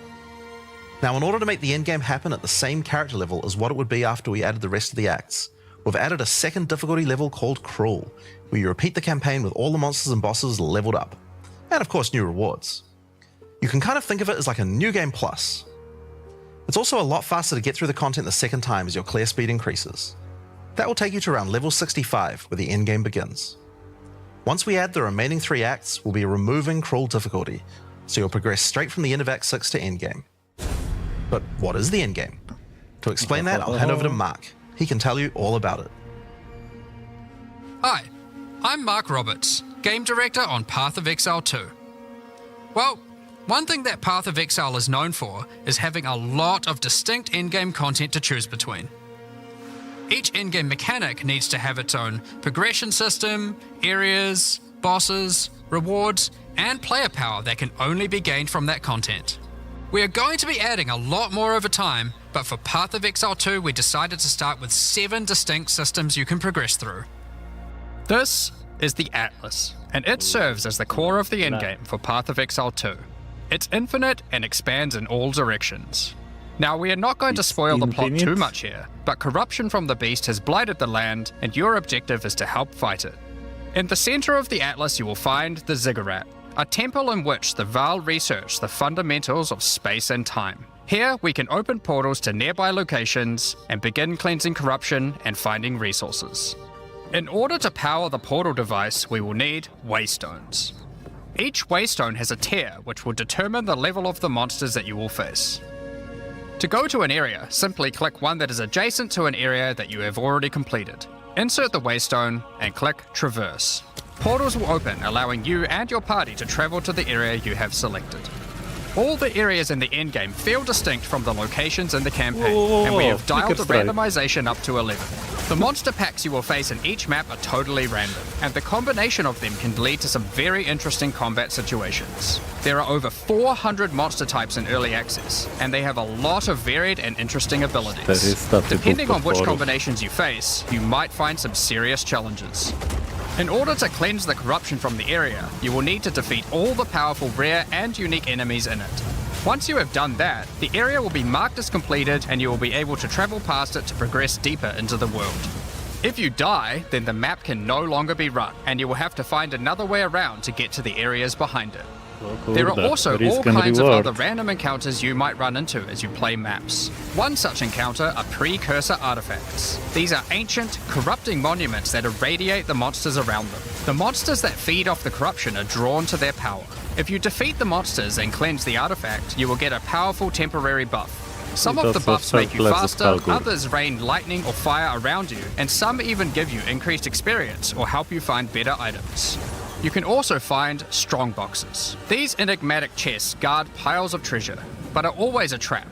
Now, in order to make the endgame happen at the same character level as what it would be after we added the rest of the acts, we've added a second difficulty level called Cruel, where you repeat the campaign with all the monsters and bosses leveled up. And of course, new rewards. You can kind of think of it as like a new game plus. It's also a lot faster to get through the content the second time as your clear speed increases. That will take you to around level 65, where the endgame begins. Once we add the remaining 3 acts, we'll be removing Cruel difficulty, so you'll progress straight from the end of Act 6 to endgame. But what is the endgame? To explain that, I'll hand over to Mark. He can tell you all about it. Hi, I'm Mark Roberts, Game Director on Path of Exile 2. Well, one thing that Path of Exile is known for is having a lot of distinct endgame content to choose between. Each endgame mechanic needs to have its own progression system, areas, bosses, rewards, and player power that can only be gained from that content. We are going to be adding a lot more over time, but for Path of Exile 2 we decided to start with 7 distinct systems you can progress through. This is the Atlas, and it serves as the core of the endgame for Path of Exile 2. It's infinite and expands in all directions. Now, we are not going to spoil the plot too much here, but corruption from the beast has blighted the land, and your objective is to help fight it. In the center of the Atlas you will find the Ziggurat, a temple in which the Vaal research the fundamentals of space and time. Here, we can open portals to nearby locations and begin cleansing corruption and finding resources. In order to power the portal device, we will need waystones. Each waystone has a tier which will determine the level of the monsters that you will face. To go to an area, simply click one that is adjacent to an area that you have already completed. Insert the waystone and click Traverse. Portals will open, allowing you and your party to travel to the area you have selected. All the areas in the endgame feel distinct from the locations in the campaign, and we have dialed the randomization up to 11. The monster packs you will face in each map are totally random, and the combination of them can lead to some very interesting combat situations. There are over 400 monster types in early access, and they have a lot of varied and interesting abilities. Depending on which combinations you face, you might find some serious challenges. In order to cleanse the corruption from the area, you will need to defeat all the powerful rare and unique enemies in it. Once you have done that, the area will be marked as completed and you will be able to travel past it to progress deeper into the world. If you die, then the map can no longer be run, and you will have to find another way around to get to the areas behind it. There are also all kinds of other random encounters you might run into as you play maps. One such encounter are precursor artifacts. These are ancient, corrupting monuments that irradiate the monsters around them. The monsters that feed off the corruption are drawn to their power. If you defeat the monsters and cleanse the artifact, you will get a powerful temporary buff. Some of the buffs make you faster, others rain lightning or fire around you, and some even give you increased experience or help you find better items. You can also find strong boxes. These enigmatic chests guard piles of treasure, but are always a trap.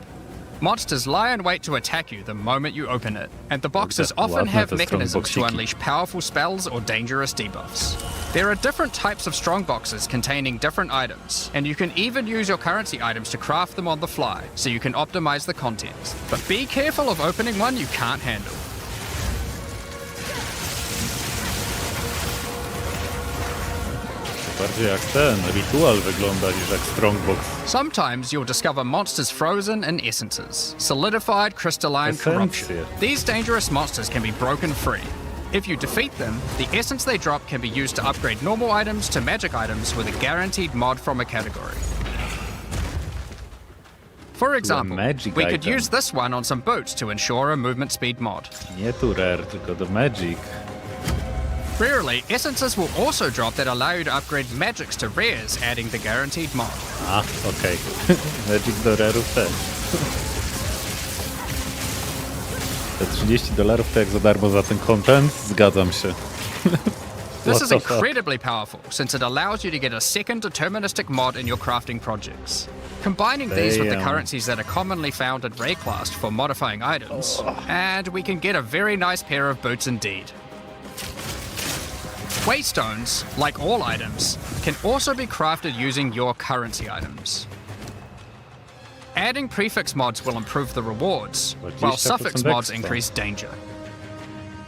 Monsters lie in wait to attack you the moment you open it, and the boxes often have mechanisms to unleash powerful spells or dangerous debuffs. There are different types of strong boxes containing different items, and you can even use your currency items to craft them on the fly, so you can optimize the contents. But be careful of opening one you can't handle. Bardziej jak ten ritual wygląda niż jak strongbox. Sometimes you'll discover monsters frozen in essences, solidified crystalline corruption. These dangerous monsters can be broken free. If you defeat them, the essence they drop can be used to upgrade normal items to magic items with a guaranteed mod from a category. For example, we could use this one on some boots to ensure a movement speed mod. Nie tu rare, tylko do magic. Rarely, essences will also drop that allow you to upgrade magics to rares, adding the guaranteed mod. A, okej. Magic do rarów też. Te $30 to jak za darmo za ten content? Zgadzam się. This is incredibly powerful, since it allows you to get a second deterministic mod in your crafting projects. Combining these with the currencies that are commonly found in Rayclast for modifying items, and we can get a very nice pair of boots indeed. Waystones, like all items, can also be crafted using your currency items. Adding prefix mods will improve the rewards, while suffix mods increase danger.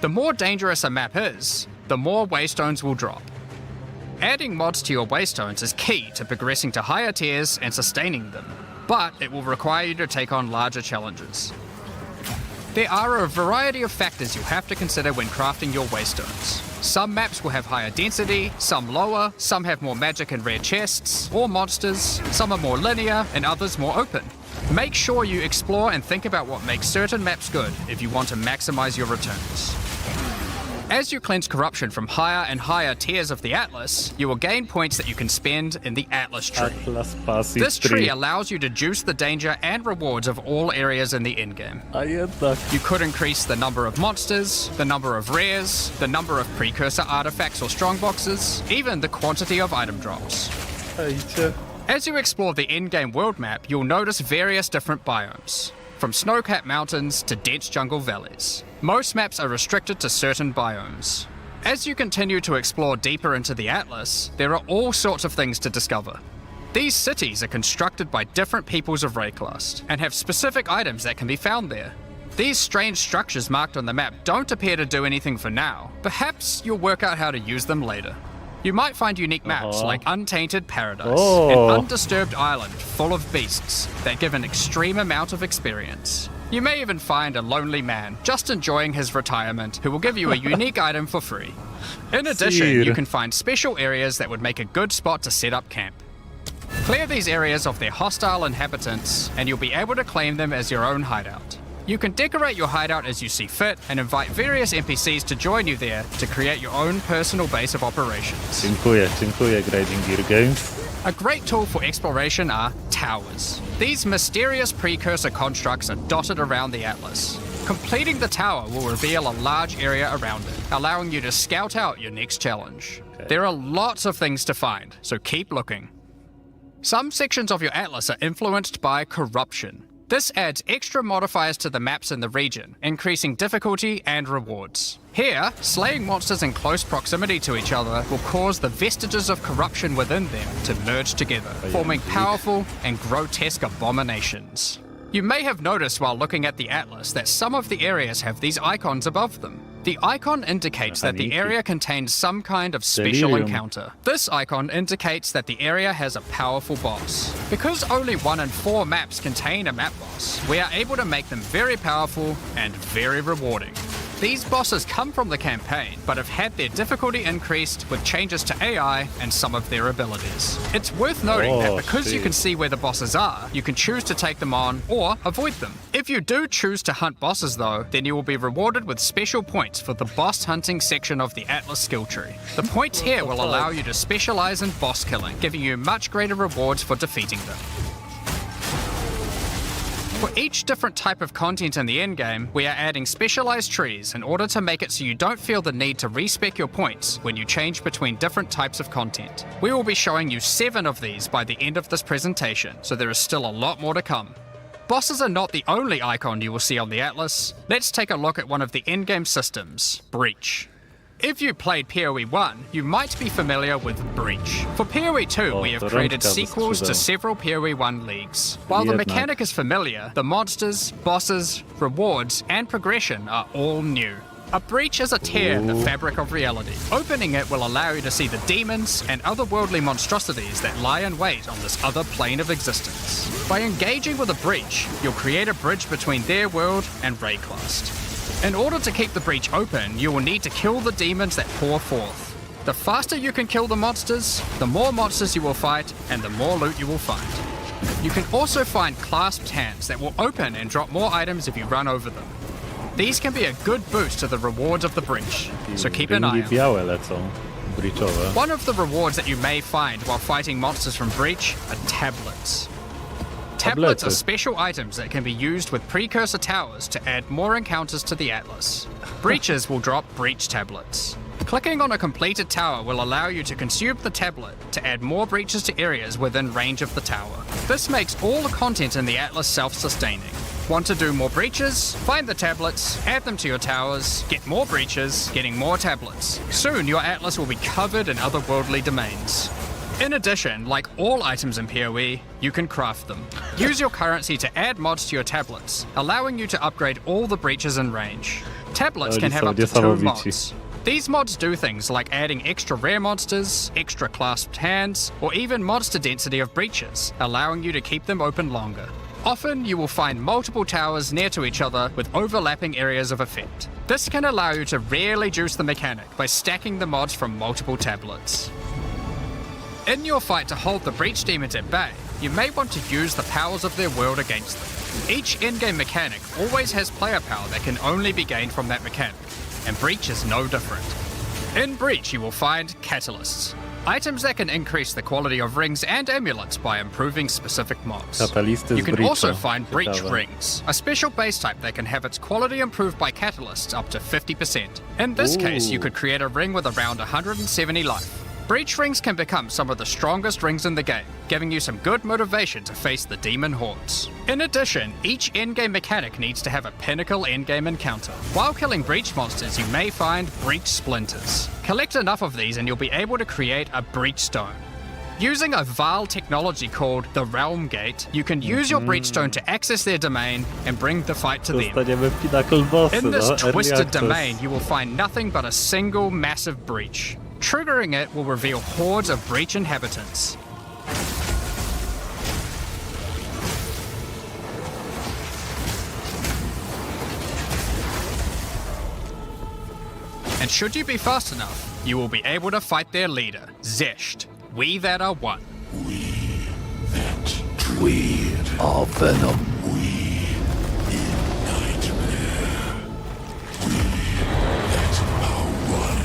The more dangerous a map is, the more waystones will drop. Adding mods to your waystones is key to progressing to higher tiers and sustaining them, but it will require you to take on larger challenges. There are a variety of factors you'll have to consider when crafting your waystones. Some maps will have higher density, some lower, some have more magic and rare chests, or monsters, some are more linear, and others more open. Make sure you explore and think about what makes certain maps good if you want to maximize your returns. As you cleanse corruption from higher and higher tiers of the Atlas, you will gain points that you can spend in the Atlas tree. This tree allows you to juice the danger and rewards of all areas in the endgame. You could increase the number of monsters, the number of rares, the number of precursor artifacts or strongboxes, even the quantity of item drops. As you explore the endgame world map, you'll notice various different biomes, from snow-capped mountains to dense jungle valleys. Most maps are restricted to certain biomes. As you continue to explore deeper into the Atlas, there are all sorts of things to discover. These cities are constructed by different peoples of Rayclast, and have specific items that can be found there. These strange structures marked on the map don't appear to do anything for now. Perhaps you'll work out how to use them later. You might find unique maps like Untainted Paradise, an undisturbed island full of beasts that give an extreme amount of experience. You may even find a lonely man just enjoying his retirement who will give you a unique item for free. In addition, you can find special areas that would make a good spot to set up camp. Clear these areas of their hostile inhabitants, and you'll be able to claim them as your own hideout. You can decorate your hideout as you see fit and invite various NPCs to join you there to create your own personal base of operations. Dziękuję, Grading Gear Games. A great tool for exploration are towers. These mysterious precursor constructs are dotted around the Atlas. Completing the tower will reveal a large area around it, allowing you to scout out your next challenge. There are lots of things to find, so keep looking. Some sections of your Atlas are influenced by corruption. This adds extra modifiers to the maps in the region, increasing difficulty and rewards. Here, slaying monsters in close proximity to each other will cause the vestiges of corruption within them to merge together, forming powerful and grotesque abominations. You may have noticed while looking at the Atlas that some of the areas have these icons above them. The icon indicates that the area contains some kind of special encounter. This icon indicates that the area has a powerful boss. Because only 1 in 4 maps contain a map boss, we are able to make them very powerful and very rewarding. These bosses come from the campaign, but have had their difficulty increased with changes to AI and some of their abilities. It's worth noting that because you can see where the bosses are, you can choose to take them on or avoid them. If you do choose to hunt bosses though, then you will be rewarded with special points for the boss hunting section of the Atlas skill tree. The points here will allow you to specialize in boss killing, giving you much greater rewards for defeating them. For each different type of content in the endgame, we are adding specialized trees in order to make it so you don't feel the need to respec your points when you change between different types of content. We will be showing you 7 of these by the end of this presentation, so there is still a lot more to come. Bosses are not the only icon you will see on the Atlas. Let's take a look at one of the endgame systems, Breach. If you played PoE 1, you might be familiar with Breach. For PoE 2, we have created sequels to several PoE 1 leagues. While the mechanic is familiar, the monsters, bosses, rewards, and progression are all new. A breach is a tear in the fabric of reality. Opening it will allow you to see the demons and otherworldly monstrosities that lie in wait on this other plane of existence. By engaging with a breach, you'll create a bridge between their world and Rayclast. In order to keep the breach open, you will need to kill the demons that pour forth. The faster you can kill the monsters, the more monsters you will fight, and the more loot you will find. You can also find clasped hands that will open and drop more items if you run over them. These can be a good boost to the rewards of the breach, so keep an eye Ringi out. białe lecą. Breachowe. One of the rewards that you may find while fighting monsters from Breach are tablets. Tablets are special items that can be used with precursor towers to add more encounters to the Atlas. Breaches will drop breach tablets. Clicking on a completed tower will allow you to consume the tablet to add more breaches to areas within range of the tower. This makes all the content in the Atlas self-sustaining. Want to do more breaches? Find the tablets, add them to your towers, get more breaches, getting more tablets. Soon your Atlas will be covered in otherworldly domains. In addition, like all items in PoE, you can craft them. Use your currency to add mods to your tablets, allowing you to upgrade all the breaches in range. Tablets can have up to 2 mods. These mods do things like adding extra rare monsters, extra clasped hands, or even mods to density of breaches, allowing you to keep them open longer. Often, you will find multiple towers near to each other with overlapping areas of effect. This can allow you to really juice the mechanic by stacking the mods from multiple tablets. In your fight to hold the breach demons at bay, you may want to use the powers of their world against them. Each in-game mechanic always has player power that can only be gained from that mechanic, and Breach is no different. In Breach, you will find catalysts, items that can increase the quality of rings and amulets by improving specific mods. You can also find Breach Rings, a special base type that can have its quality improved by catalysts up to 50%. In this case, you could create a ring with around 170 life. Breach rings can become some of the strongest rings in the game, giving you some good motivation to face the demon hordes. In addition, each endgame mechanic needs to have a pinnacle endgame encounter. While killing breach monsters, you may find breach splinters. Collect enough of these and you'll be able to create a breach stone. Using a vile technology called the Realm Gate, you can use your breachstone to access their domain and bring the fight to them. In this twisted domain, you will find nothing but a single massive breach. Triggering it will reveal hordes of breach inhabitants. And should you be fast enough, you will be able to fight their leader, Zesht. We that are one. We are Venom. We in nightmare. We that are one.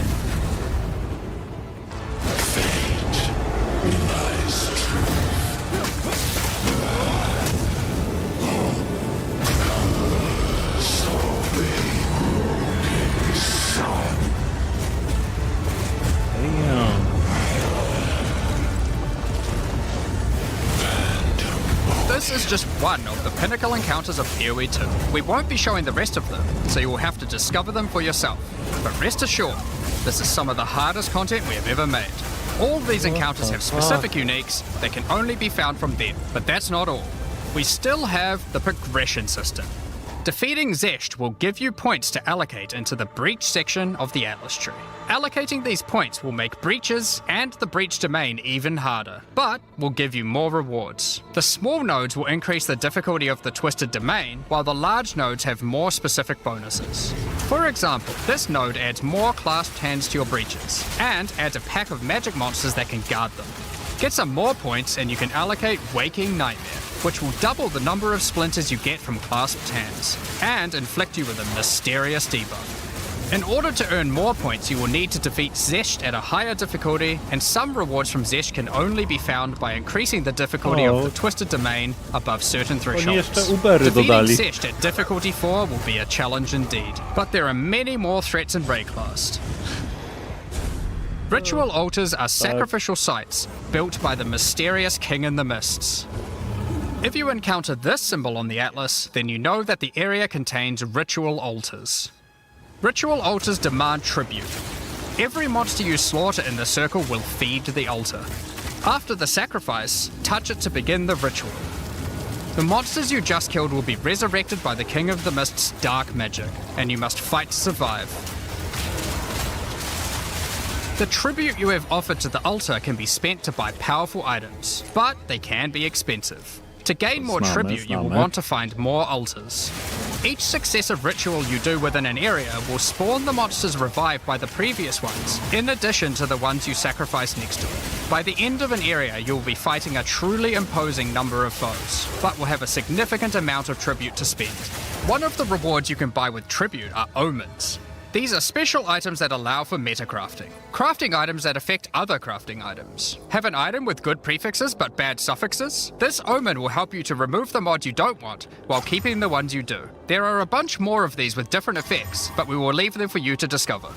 Fate relies This is just one of the pinnacle encounters of PoE 2. We won't be showing the rest of them, so you will have to discover them for yourself. But rest assured, this is some of the hardest content we have ever made. All of these encounters have specific uniques that can only be found from them, but that's not all. We still have the progression system. Defeating Zesht will give you points to allocate into the breach section of the Atlas tree. Allocating these points will make breaches and the breach domain even harder, but will give you more rewards. The small nodes will increase the difficulty of the twisted domain, while the large nodes have more specific bonuses. For example, this node adds more clasped hands to your breaches, and adds a pack of magic monsters that can guard them. Get some more points and you can allocate Waking Nightmare, which will double the number of splinters you get from clasped hands, and inflict you with a mysterious debuff. In order to earn more points, you will need to defeat Zesht at a higher difficulty, and some rewards from Zesht can only be found by increasing the difficulty of the Twisted Domain above certain thresholds. Defeating Zesht at difficulty 4 will be a challenge indeed, but there are many more threats in Rayclast. Ritual altars are sacrificial sites built by the mysterious King in the Mists. If you encounter this symbol on the Atlas, then you know that the area contains ritual altars. Ritual altars demand tribute. Every monster you slaughter in the circle will feed the altar. After the sacrifice, touch it to begin the ritual. The monsters you just killed will be resurrected by the King of the Mist's dark magic, and you must fight to survive. The tribute you have offered to the altar can be spent to buy powerful items, but they can be expensive. To gain more tribute, you will want to find more altars. Each successive ritual you do within an area will spawn the monsters revived by the previous ones, in addition to the ones you sacrifice next to it. By the end of an area, you will be fighting a truly imposing number of foes, but will have a significant amount of tribute to spend. One of the rewards you can buy with tribute are omens. These are special items that allow for meta crafting. Crafting items that affect other crafting items. Have an item with good prefixes but bad suffixes? This omen will help you to remove the mod you don't want while keeping the ones you do. There are a bunch more of these with different effects, but we will leave them for you to discover.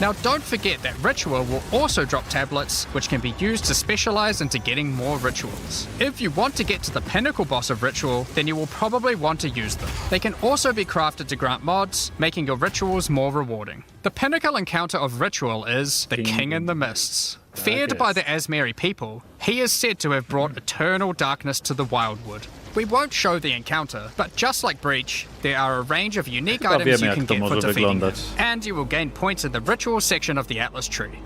Now don't forget that Ritual will also drop tablets, which can be used to specialize into getting more rituals. If you want to get to the pinnacle boss of Ritual, then you will probably want to use them. They can also be crafted to grant mods, making your rituals more rewarding. The pinnacle encounter of Ritual is the King in the Mists. Feared by the Asmeri people, he is said to have brought eternal darkness to the Wildwood. We won't show the encounter, but just like Breach, there are a range of unique items you can get for defeating him, and you will gain points in the ritual section of the Atlas tree.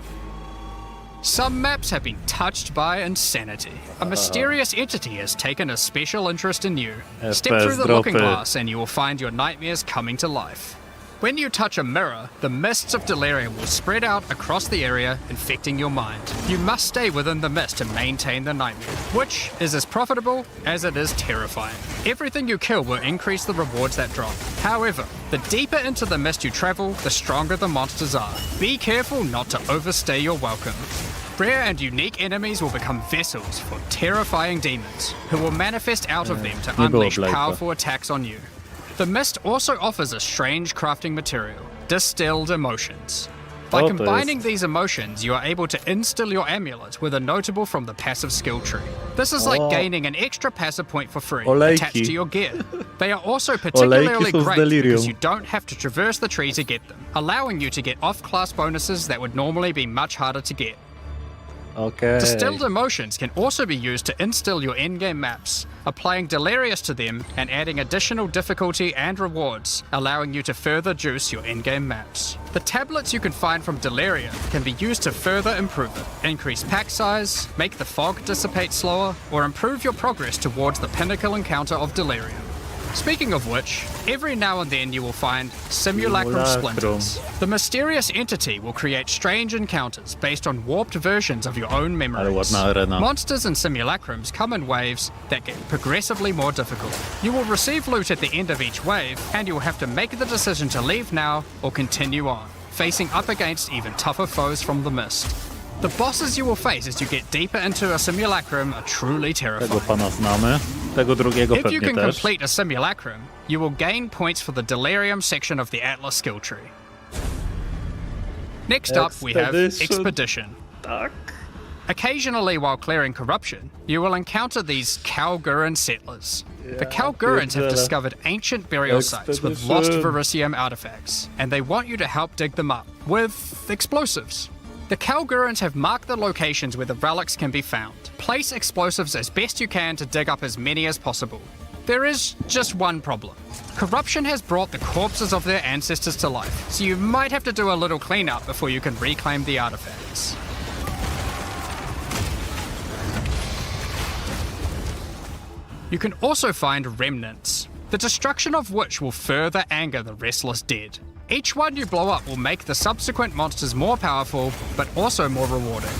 Some maps have been touched by insanity. A mysterious entity has taken a special interest in you. Step through the looking glass and you will find your nightmares coming to life. When you touch a mirror, the mists of delirium will spread out across the area, infecting your mind. You must stay within the mist to maintain the nightmare, which is as profitable as it is terrifying. Everything you kill will increase the rewards that drop. However, the deeper into the mist you travel, the stronger the monsters are. Be careful not to overstay your welcome. Rare and unique enemies will become vessels for terrifying demons, who will manifest out of them to unleash powerful attacks on you. The mist also offers a strange crafting material, distilled emotions. By combining these emotions, you are able to instill your amulet with a notable from the passive skill tree. This is like gaining an extra passive point for free, attached to your gear. They are also particularly great because you don't have to traverse the tree to get them, allowing you to get off-class bonuses that would normally be much harder to get. Distilled emotions can also be used to instill your endgame maps, applying Delirious to them and adding additional difficulty and rewards, allowing you to further juice your endgame maps. The tablets you can find from Delirium can be used to further improve it, increase pack size, make the fog dissipate slower, or improve your progress towards the pinnacle encounter of Delirium. Speaking of which, every now and then you will find Simulacrum Splinters. The mysterious entity will create strange encounters based on warped versions of your own memories. Monsters and simulacrums come in waves that get progressively more difficult. You will receive loot at the end of each wave, and you will have to make the decision to leave now or continue on, facing up against even tougher foes from the mist. The bosses you will face as you get deeper into a simulacrum are truly terrifying. If you can complete a simulacrum, you will gain points for the Delirium section of the Atlas skill tree. Next up, we have Expedition. Occasionally, while clearing corruption, you will encounter these Kalguran settlers. The Kalgurans have discovered ancient burial sites with lost Verisium artifacts, and they want you to help dig them up with explosives. The Kalgurans have marked the locations where the relics can be found. Place explosives as best you can to dig up as many as possible. There is just one problem. Corruption has brought the corpses of their ancestors to life, so you might have to do a little cleanup before you can reclaim the artifacts. You can also find remnants, the destruction of which will further anger the restless dead. Each one you blow up will make the subsequent monsters more powerful, but also more rewarding.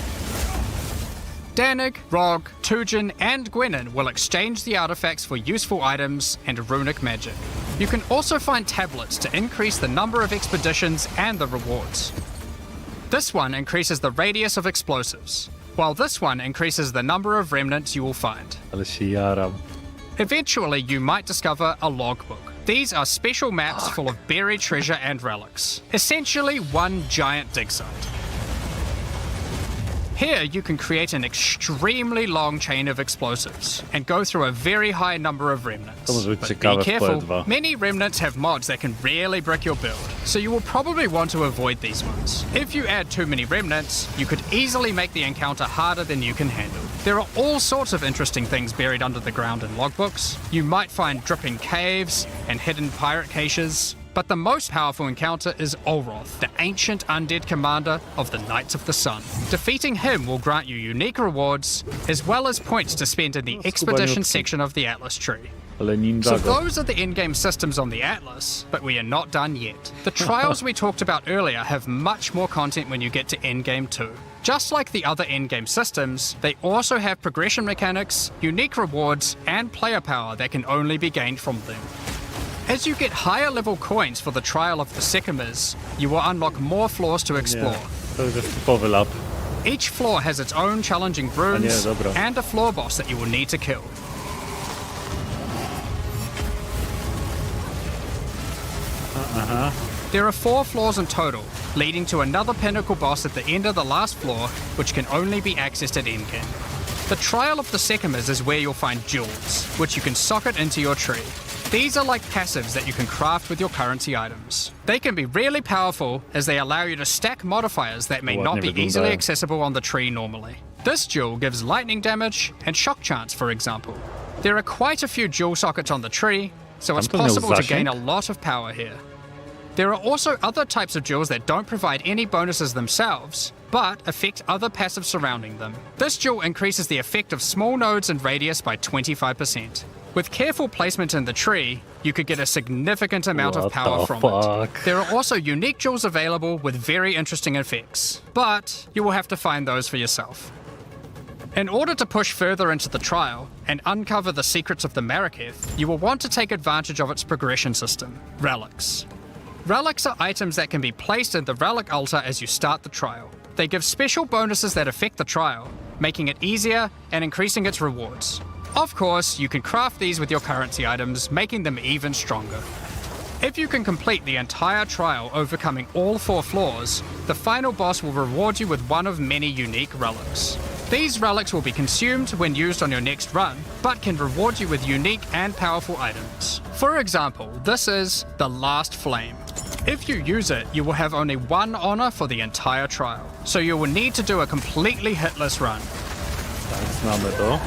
Danig, Rog, Tujin, and Gwenin will exchange the artifacts for useful items and runic magic. You can also find tablets to increase the number of expeditions and the rewards. This one increases the radius of explosives, while this one increases the number of remnants you will find. Eventually, you might discover a logbook. These are special maps full of buried treasure and relics. Essentially one giant dig site. Here you can create an extremely long chain of explosives and go through a very high number of remnants. But be careful, many remnants have mods that can really brick your build, so you will probably want to avoid these ones. If you add too many remnants, you could easily make the encounter harder than you can handle. There are all sorts of interesting things buried under the ground in logbooks. You might find dripping caves and hidden pirate caches. But the most powerful encounter is Olroth, the ancient undead commander of the Knights of the Sun. Defeating him will grant you unique rewards, as well as points to spend in the expedition section of the Atlas tree. So those are the endgame systems on the Atlas, but we are not done yet. The trials we talked about earlier have much more content when you get to endgame 2. Just like the other endgame systems, they also have progression mechanics, unique rewards, and player power that can only be gained from them. As you get higher level coins for the Trial of the Sycamores, you will unlock more floors to explore. Nie, to jest typowy lab. Each floor has its own challenging runes A nie, dobra. and a floor boss that you will need to kill. There are 4 floors in total, leading to another pinnacle boss at the end of the last floor, which can only be accessed at Endgame. The Trial of the Sycamores is where you'll find jewels, which you can socket into your tree. These are like passives that you can craft with your currency items. They can be really powerful as they allow you to stack modifiers that may not be easily accessible on the tree normally. This jewel gives lightning damage and shock chance, for example. There are quite a few jewel sockets on the tree, so it's possible to gain a lot of power here. There are also other types of jewels that don't provide any bonuses themselves, but affect other passives surrounding them. This jewel increases the effect of small nodes and radius by 25%. With careful placement in the tree, you could get a significant amount of power from it. There are also unique jewels available with very interesting effects, but you will have to find those for yourself. In order to push further into the trial and uncover the secrets of the Maraketh, you will want to take advantage of its progression system, relics. Relics are items that can be placed in the relic altar as you start the trial. They give special bonuses that affect the trial, making it easier and increasing its rewards. Of course, you can craft these with your currency items, making them even stronger. If you can complete the entire trial overcoming all 4 floors, the final boss will reward you with one of many unique relics. These relics will be consumed when used on your next run, but can reward you with unique and powerful items. For example, this is the Last Flame. If you use it, you will have only 1 honor for the entire trial, so you will need to do a completely hitless run. Znamy to.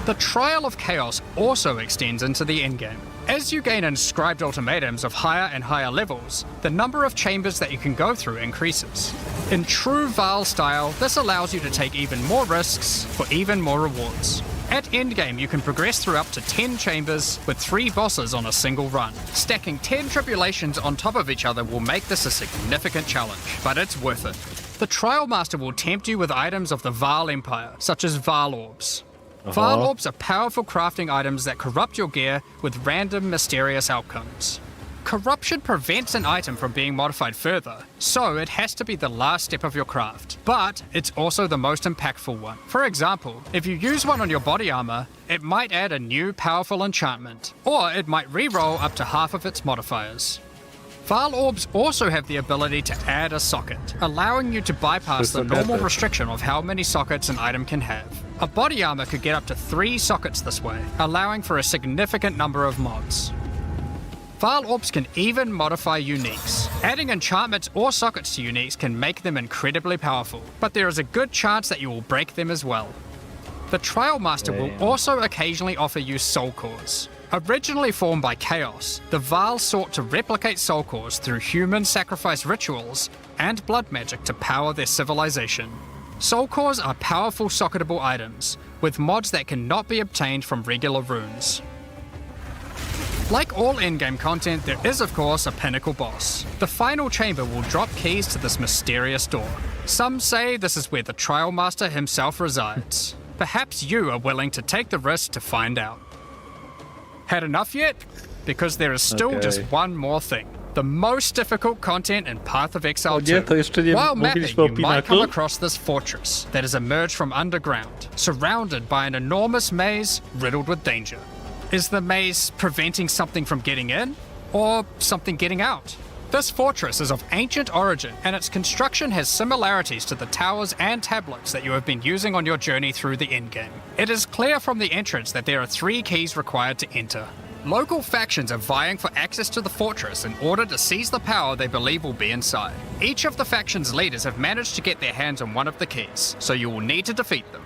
The Trial of Chaos also extends into the endgame. As you gain inscribed ultimatums of higher and higher levels, the number of chambers that you can go through increases. In true Vaal style, this allows you to take even more risks for even more rewards. At endgame, you can progress through up to 10 chambers with 3 bosses on a single run. Stacking 10 tribulations on top of each other will make this a significant challenge, but it's worth it. The Trial Master will tempt you with items of the Vaal Empire, such as Vaal Orbs. Vaal Orbs are powerful crafting items that corrupt your gear with random, mysterious outcomes. Corruption prevents an item from being modified further, so it has to be the last step of your craft. But it's also the most impactful one. For example, if you use one on your body armor, it might add a new powerful enchantment, or it might re-roll up to half of its modifiers. Vaal Orbs also have the ability to add a socket, allowing you to bypass the normal restriction of how many sockets an item can have. A body armor could get up to 3 sockets this way, allowing for a significant number of mods. Vaal Orbs can even modify uniques. Adding enchantments or sockets to uniques can make them incredibly powerful, but there is a good chance that you will break them as well. The Trial Master will also occasionally offer you soul cores. Originally formed by Chaos, the Vaal sought to replicate soul cores through human sacrifice rituals and blood magic to power their civilization. Soul cores are powerful socketable items, with mods that cannot be obtained from regular runes. Like all endgame content, there is of course a pinnacle boss. The final chamber will drop keys to this mysterious door. Some say this is where the Trial Master himself resides. Perhaps you are willing to take the risk to find out. Had enough yet? Because there is still just one more thing. The most difficult content in Path of Exile 2. While mapping, you might come across this fortress that has emerged from underground, surrounded by an enormous maze riddled with danger. Is the maze preventing something from getting in, or something getting out? This fortress is of ancient origin, and its construction has similarities to the towers and tablets that you have been using on your journey through the endgame. It is clear from the entrance that there are 3 keys required to enter. Local factions are vying for access to the fortress in order to seize the power they believe will be inside. Each of the faction's leaders have managed to get their hands on one of the keys, so you will need to defeat them.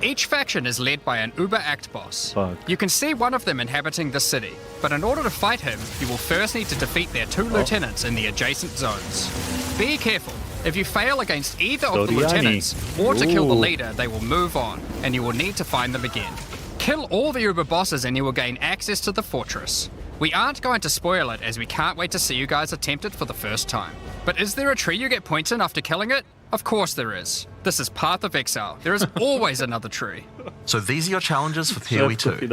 Each faction is led by an Uber-Act boss. You can see one of them inhabiting the city, but in order to fight him, you will first need to defeat their 2 lieutenants in the adjacent zones. Be careful. If you fail against either of the lieutenants, or to kill the leader, they will move on, and you will need to find them again. Kill all the Uber bosses and you will gain access to the fortress. We aren't going to spoil it, as we can't wait to see you guys attempt it for the first time. But is there a tree you get points in after killing it? Of course there is. This is Path of Exile. There is always another tree. So these are your challenges for PoE 2.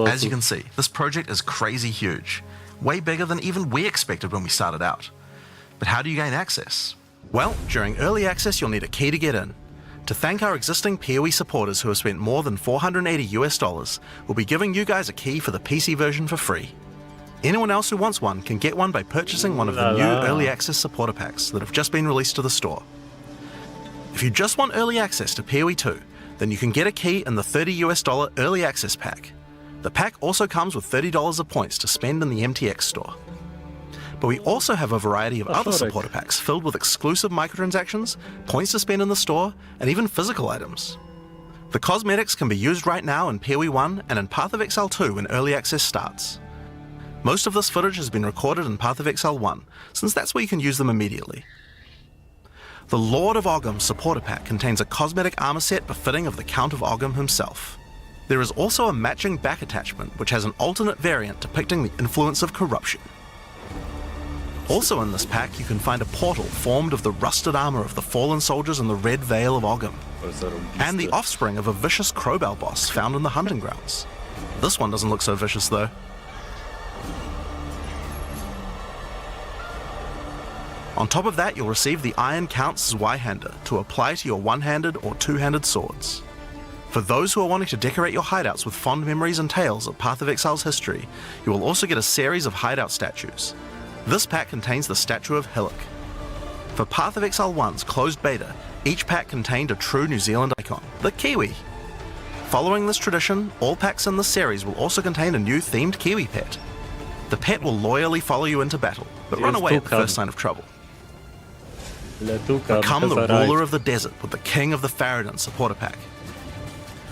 As you can see, this project is crazy huge. Way bigger than even we expected when we started out. But how do you gain access? Well, during early access you'll need a key to get in. To thank our existing PoE supporters who have spent more than $480, we'll be giving you guys a key for the PC version for free. Anyone else who wants one can get one by purchasing one of the new early access supporter packs that have just been released to the store. If you just want early access to PoE 2, then you can get a key in the $30 early access pack. The pack also comes with $30 of points to spend in the MTX store. But we also have a variety of other supporter packs filled with exclusive microtransactions, points to spend in the store, and even physical items. The cosmetics can be used right now in PoE 1 and in Path of Exile 2 when early access starts. Most of this footage has been recorded in Path of Exile 1, since that's where you can use them immediately. The Lord of Ogham supporter pack contains a cosmetic armor set befitting of the Count of Ogham himself. There is also a matching back attachment which has an alternate variant depicting the influence of corruption. Also in this pack you can find a portal formed of the rusted armor of the fallen soldiers in the Red Vale of Ogham, and the offspring of a vicious crowbell boss found in the hunting grounds. This one doesn't look so vicious though. On top of that, you'll receive the Iron Count's Y-hander to apply to your one-handed or two-handed swords. For those who are wanting to decorate your hideouts with fond memories and tales of Path of Exile's history, you will also get a series of hideout statues. This pack contains the statue of Hillock. For Path of Exile 1's closed beta, each pack contained a true New Zealand icon, the Kiwi. Following this tradition, all packs in this series will also contain a new themed Kiwi pet. The pet will loyally follow you into battle, but run away at the first sign of trouble. Become the ruler of the desert with the King of the Faradin supporter pack.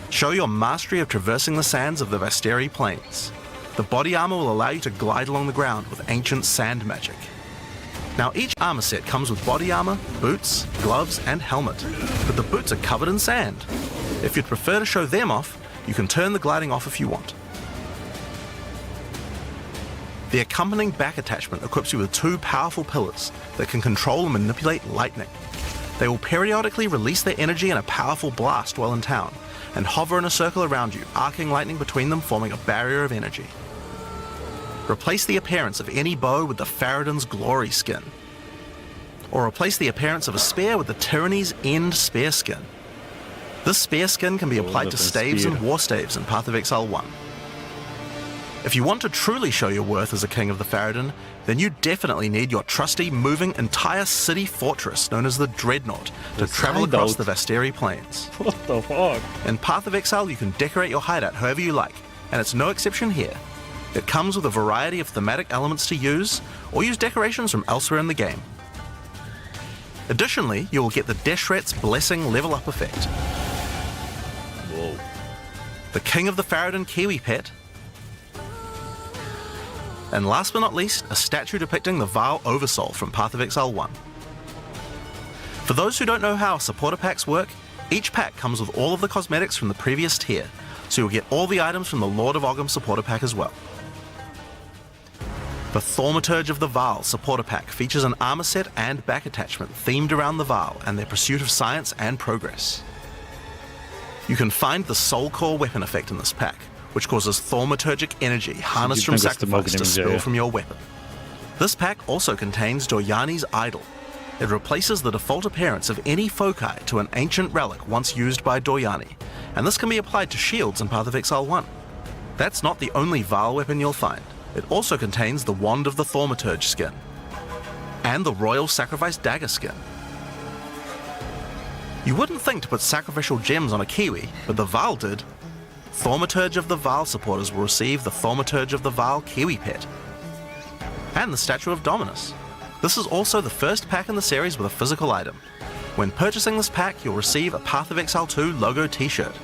Show your mastery of traversing the sands of the Vasteri Plains. The body armor will allow you to glide along the ground with ancient sand magic. Now each armor set comes with body armor, boots, gloves and helmet, but the boots are covered in sand. If you'd prefer to show them off, you can turn the gliding off if you want. The accompanying back attachment equips you with two powerful pillars that can control and manipulate lightning. They will periodically release their energy in a powerful blast while in town, and hover in a circle around you, arcing lightning between them, forming a barrier of energy. Replace the appearance of any bow with the Faradin's Glory skin, or replace the appearance of a spear with the Tyranny's End spear skin. This spear skin can be applied to staves and war staves in Path of Exile 1. If you want to truly show your worth as a King of the Faradin, then you definitely need your trusty, moving, entire city fortress known as the Dreadnought to travel across the Vasteri Plains. What the fuck? In Path of Exile, you can decorate your hideout however you like, and it's no exception here. It comes with a variety of thematic elements to use, or use decorations from elsewhere in the game. Additionally, you will get the Deshret's Blessing level up effect. Whoa. The King of the Faradin Kiwi pet, and last but not least, a statue depicting the Vaal Oversoul from Path of Exile 1. For those who don't know how supporter packs work, each pack comes with all of the cosmetics from the previous tier, so you'll get all the items from the Lord of Ogham supporter pack as well. The Thaumaturge of the Vaal supporter pack features an armor set and back attachment themed around the Vaal and their pursuit of science and progress. You can find the Soul Core weapon effect in this pack, which causes thaumaturgic energy harnessed from sacrifice to spill from your weapon. This pack also contains Doryani's Idol. It replaces the default appearance of any foci to an ancient relic once used by Doryani, and this can be applied to shields in Path of Exile 1. That's not the only Vaal weapon you'll find. It also contains the Wand of the Thaumaturge skin, and the Royal Sacrifice Dagger skin. You wouldn't think to put sacrificial gems on a Kiwi, but the Vaal did. Thaumaturge of the Vaal supporters will receive the Thaumaturge of the Vaal Kiwi pet, and the Statue of Dominus. This is also the first pack in the series with a physical item. When purchasing this pack, you'll receive a Path of Exile 2 logo t-shirt,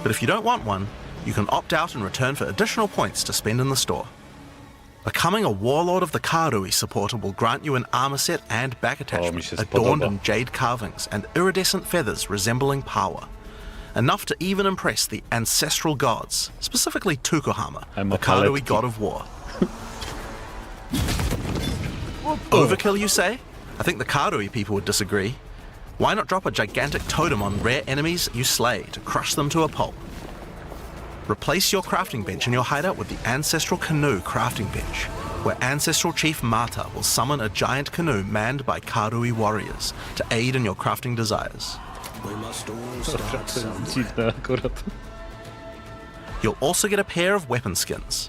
but if you don't want one, you can opt out in return for additional points to spend in the store. Becoming a Warlord of the Karui supporter will grant you an armor set and back attachment adorned in jade carvings and iridescent feathers resembling power. Enough to even impress the ancestral gods, specifically Tukohama, the Karui god of war. Overkill, you say? I think the Karui people would disagree. Why not drop a gigantic totem on rare enemies you slay to crush them to a pulp? Replace your crafting bench in your hideout with the Ancestral Canoe crafting bench, where Ancestral Chief Mata will summon a giant canoe manned by Karui warriors to aid in your crafting desires. We must all start somewhere. Dziwne akurat. You'll also get a pair of weapon skins.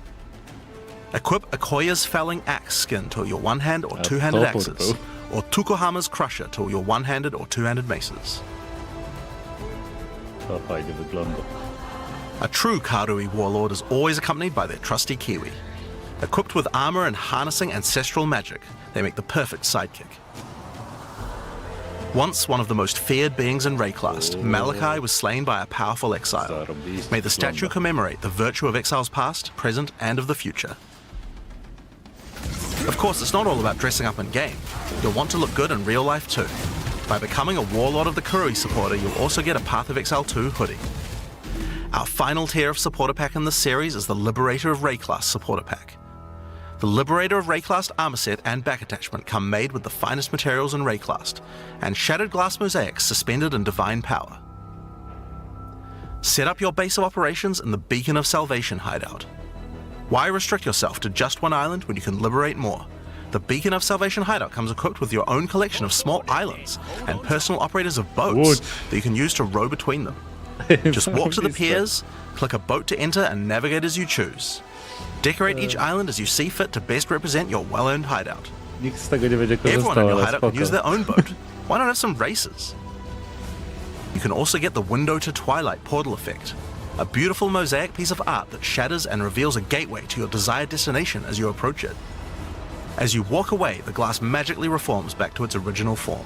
Equip Akoya's Felling Axe skin to your one-hand or two-handed axes, or Tukohama's Crusher to your one-handed or two-handed maces. To fajnie wygląda. A true Karui warlord is always accompanied by their trusty Kiwi. Equipped with armor and harnessing ancestral magic, they make the perfect sidekick. Once one of the most feared beings in Rayclast, Malachi was slain by a powerful exile. May the statue commemorate the virtue of exiles past, present, and of the future. Of course, it's not all about dressing up in game. You'll want to look good in real life too. By becoming a Warlord of the Kurui supporter, you'll also get a Path of Exile 2 hoodie. Our final tier of supporter pack in this series is the Liberator of Rayclast supporter pack. The Liberator of Rayclast armor set and back attachment come made with the finest materials in Rayclast, and shattered glass mosaics suspended in divine power. Set up your base of operations in the Beacon of Salvation hideout. Why restrict yourself to just one island when you can liberate more? The Beacon of Salvation hideout comes equipped with your own collection of small islands and personal operators of boats that you can use to row between them. Just walk to the piers, click a boat to enter, and navigate as you choose. Decorate each island as you see fit to best represent your well-earned hideout. Nikt z tego nie będzie Everyone in korzystał, your ale hideout can use spoko. their own boat. Why not have some races? You can also get the Window to Twilight portal effect, a beautiful mosaic piece of art that shatters and reveals a gateway to your desired destination as you approach it. As you walk away, the glass magically reforms back to its original form.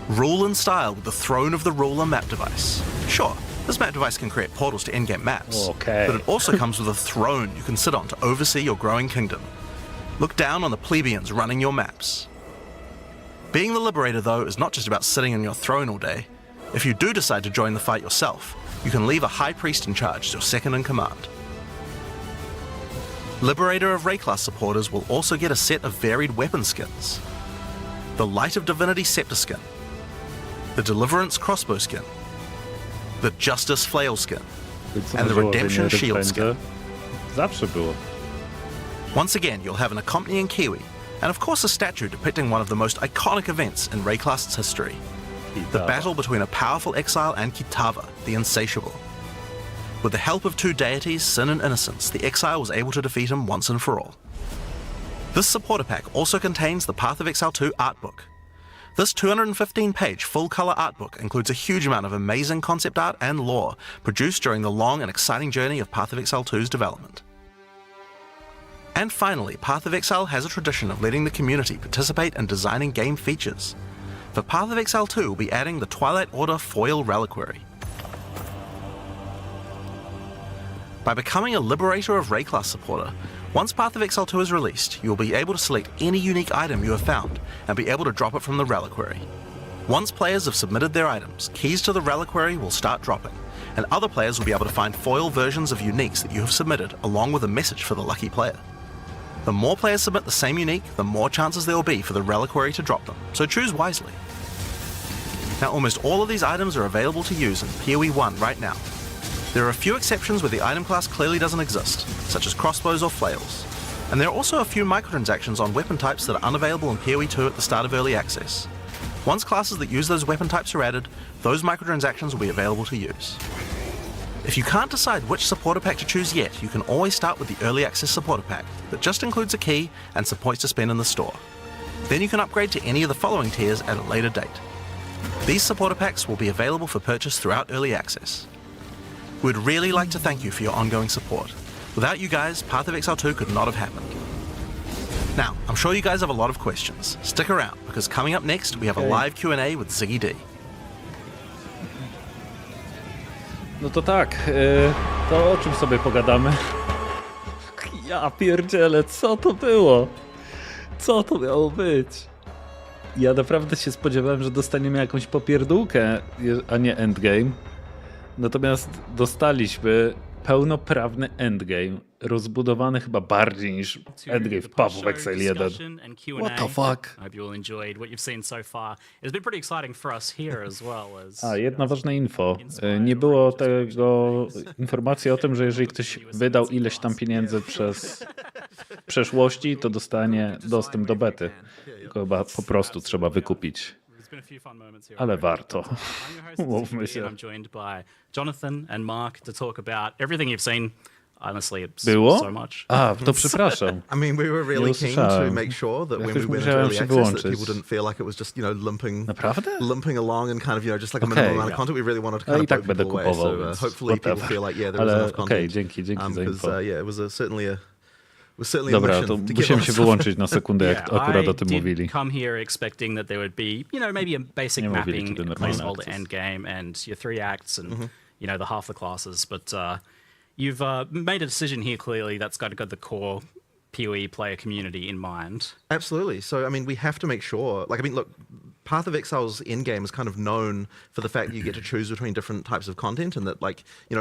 Rule in style with the Throne of the Ruler map device. Sure, this map device can create portals to endgame maps, but it also comes with a throne you can sit on to oversee your growing kingdom. Look down on the plebeians running your maps. Being the Liberator, though, is not just about sitting on your throne all day. If you do decide to join the fight yourself, you can leave a High Priest in charge as your second in command. Liberator of Rayclast supporters will also get a set of varied weapon skins. The Light of Divinity Scepter skin, the Deliverance Crossbow skin, the Justice Flail skin, and the Redemption Shield skin. Zawsze było. Once again, you'll have an accompanying Kiwi, and of course a statue depicting one of the most iconic events in Rayclast's history. The battle between a powerful exile and Kitava, the Insatiable. With the help of two deities, Sin and Innocence, the exile was able to defeat him once and for all. This supporter pack also contains the Path of Exile 2 art book. This 215-page full-color art book includes a huge amount of amazing concept art and lore produced during the long and exciting journey of Path of Exile 2's development. And finally, Path of Exile has a tradition of letting the community participate in designing game features. For Path of Exile 2, we'll be adding the Twilight Order Foil Reliquary. By becoming a Liberator of Rayclast supporter, once Path of Exile 2 is released, you'll be able to select any unique item you have found and be able to drop it from the Reliquary. Once players have submitted their items, keys to the Reliquary will start dropping, and other players will be able to find foil versions of uniques that you have submitted along with a message for the lucky player. The more players submit the same unique, the more chances there will be for the Reliquary to drop them, so choose wisely. Now, almost all of these items are available to use in PoE 1 right now. There are a few exceptions where the item class clearly doesn't exist, such as crossbows or flails. And there are also a few microtransactions on weapon types that are unavailable in PoE 2 at the start of early access. Once classes that use those weapon types are added, those microtransactions will be available to use. If you can't decide which supporter pack to choose yet, you can always start with the early access supporter pack that just includes a key and some points to spend in the store. Then you can upgrade to any of the following tiers at a later date. These supporter packs will be available for purchase throughout early access. We'd really like to thank you for your ongoing support. Without you guys, Path of Exile 2 could not have happened. Now, I'm sure you guys have a lot of questions. Stick around, because coming up next, we have a live Q&A with Ziggy D. No to tak, to o czym sobie pogadamy? Ja pierdzielę, co to było? Co to miało być? Ja naprawdę się spodziewałem, że dostaniemy jakąś popierdółkę, a nie Endgame. Natomiast dostaliśmy pełnoprawny Endgame, rozbudowany chyba bardziej niż Endgame w PoE Exile 1. What the fuck? A, jedno ważne info. Nie było tego informacji o tym, że jeżeli ktoś wydał ileś tam pieniędzy w przeszłości, to dostanie dostęp do bety. Tylko chyba po prostu trzeba wykupić. Ale warto. Mówmy się. Jonathan and Mark to talk about everything you've seen. Honestly, it's Było? so much. A, to przepraszam. I mean, we were really keen to make sure that when we went into early access, that people didn't feel like it was just, limping along and kind of, just like a minimal amount of content. We really wanted to kind of blow people away. So hopefully people feel like, there was enough content. Dzięki za info. Because, it was certainly a Dobra, to musimy się wyłączyć na sekundę, jak akurat o tym mówili. I come here expecting that there would be, maybe a basic mapping, placeholder endgame and your 3 acts and, the half the classes. But you've made a decision here clearly that's got the core PoE player community in mind. Absolutely. So, I mean, we have to make sure, look, Path of Exile's endgame is kind of known for the fact that you get to choose between different types of content and that,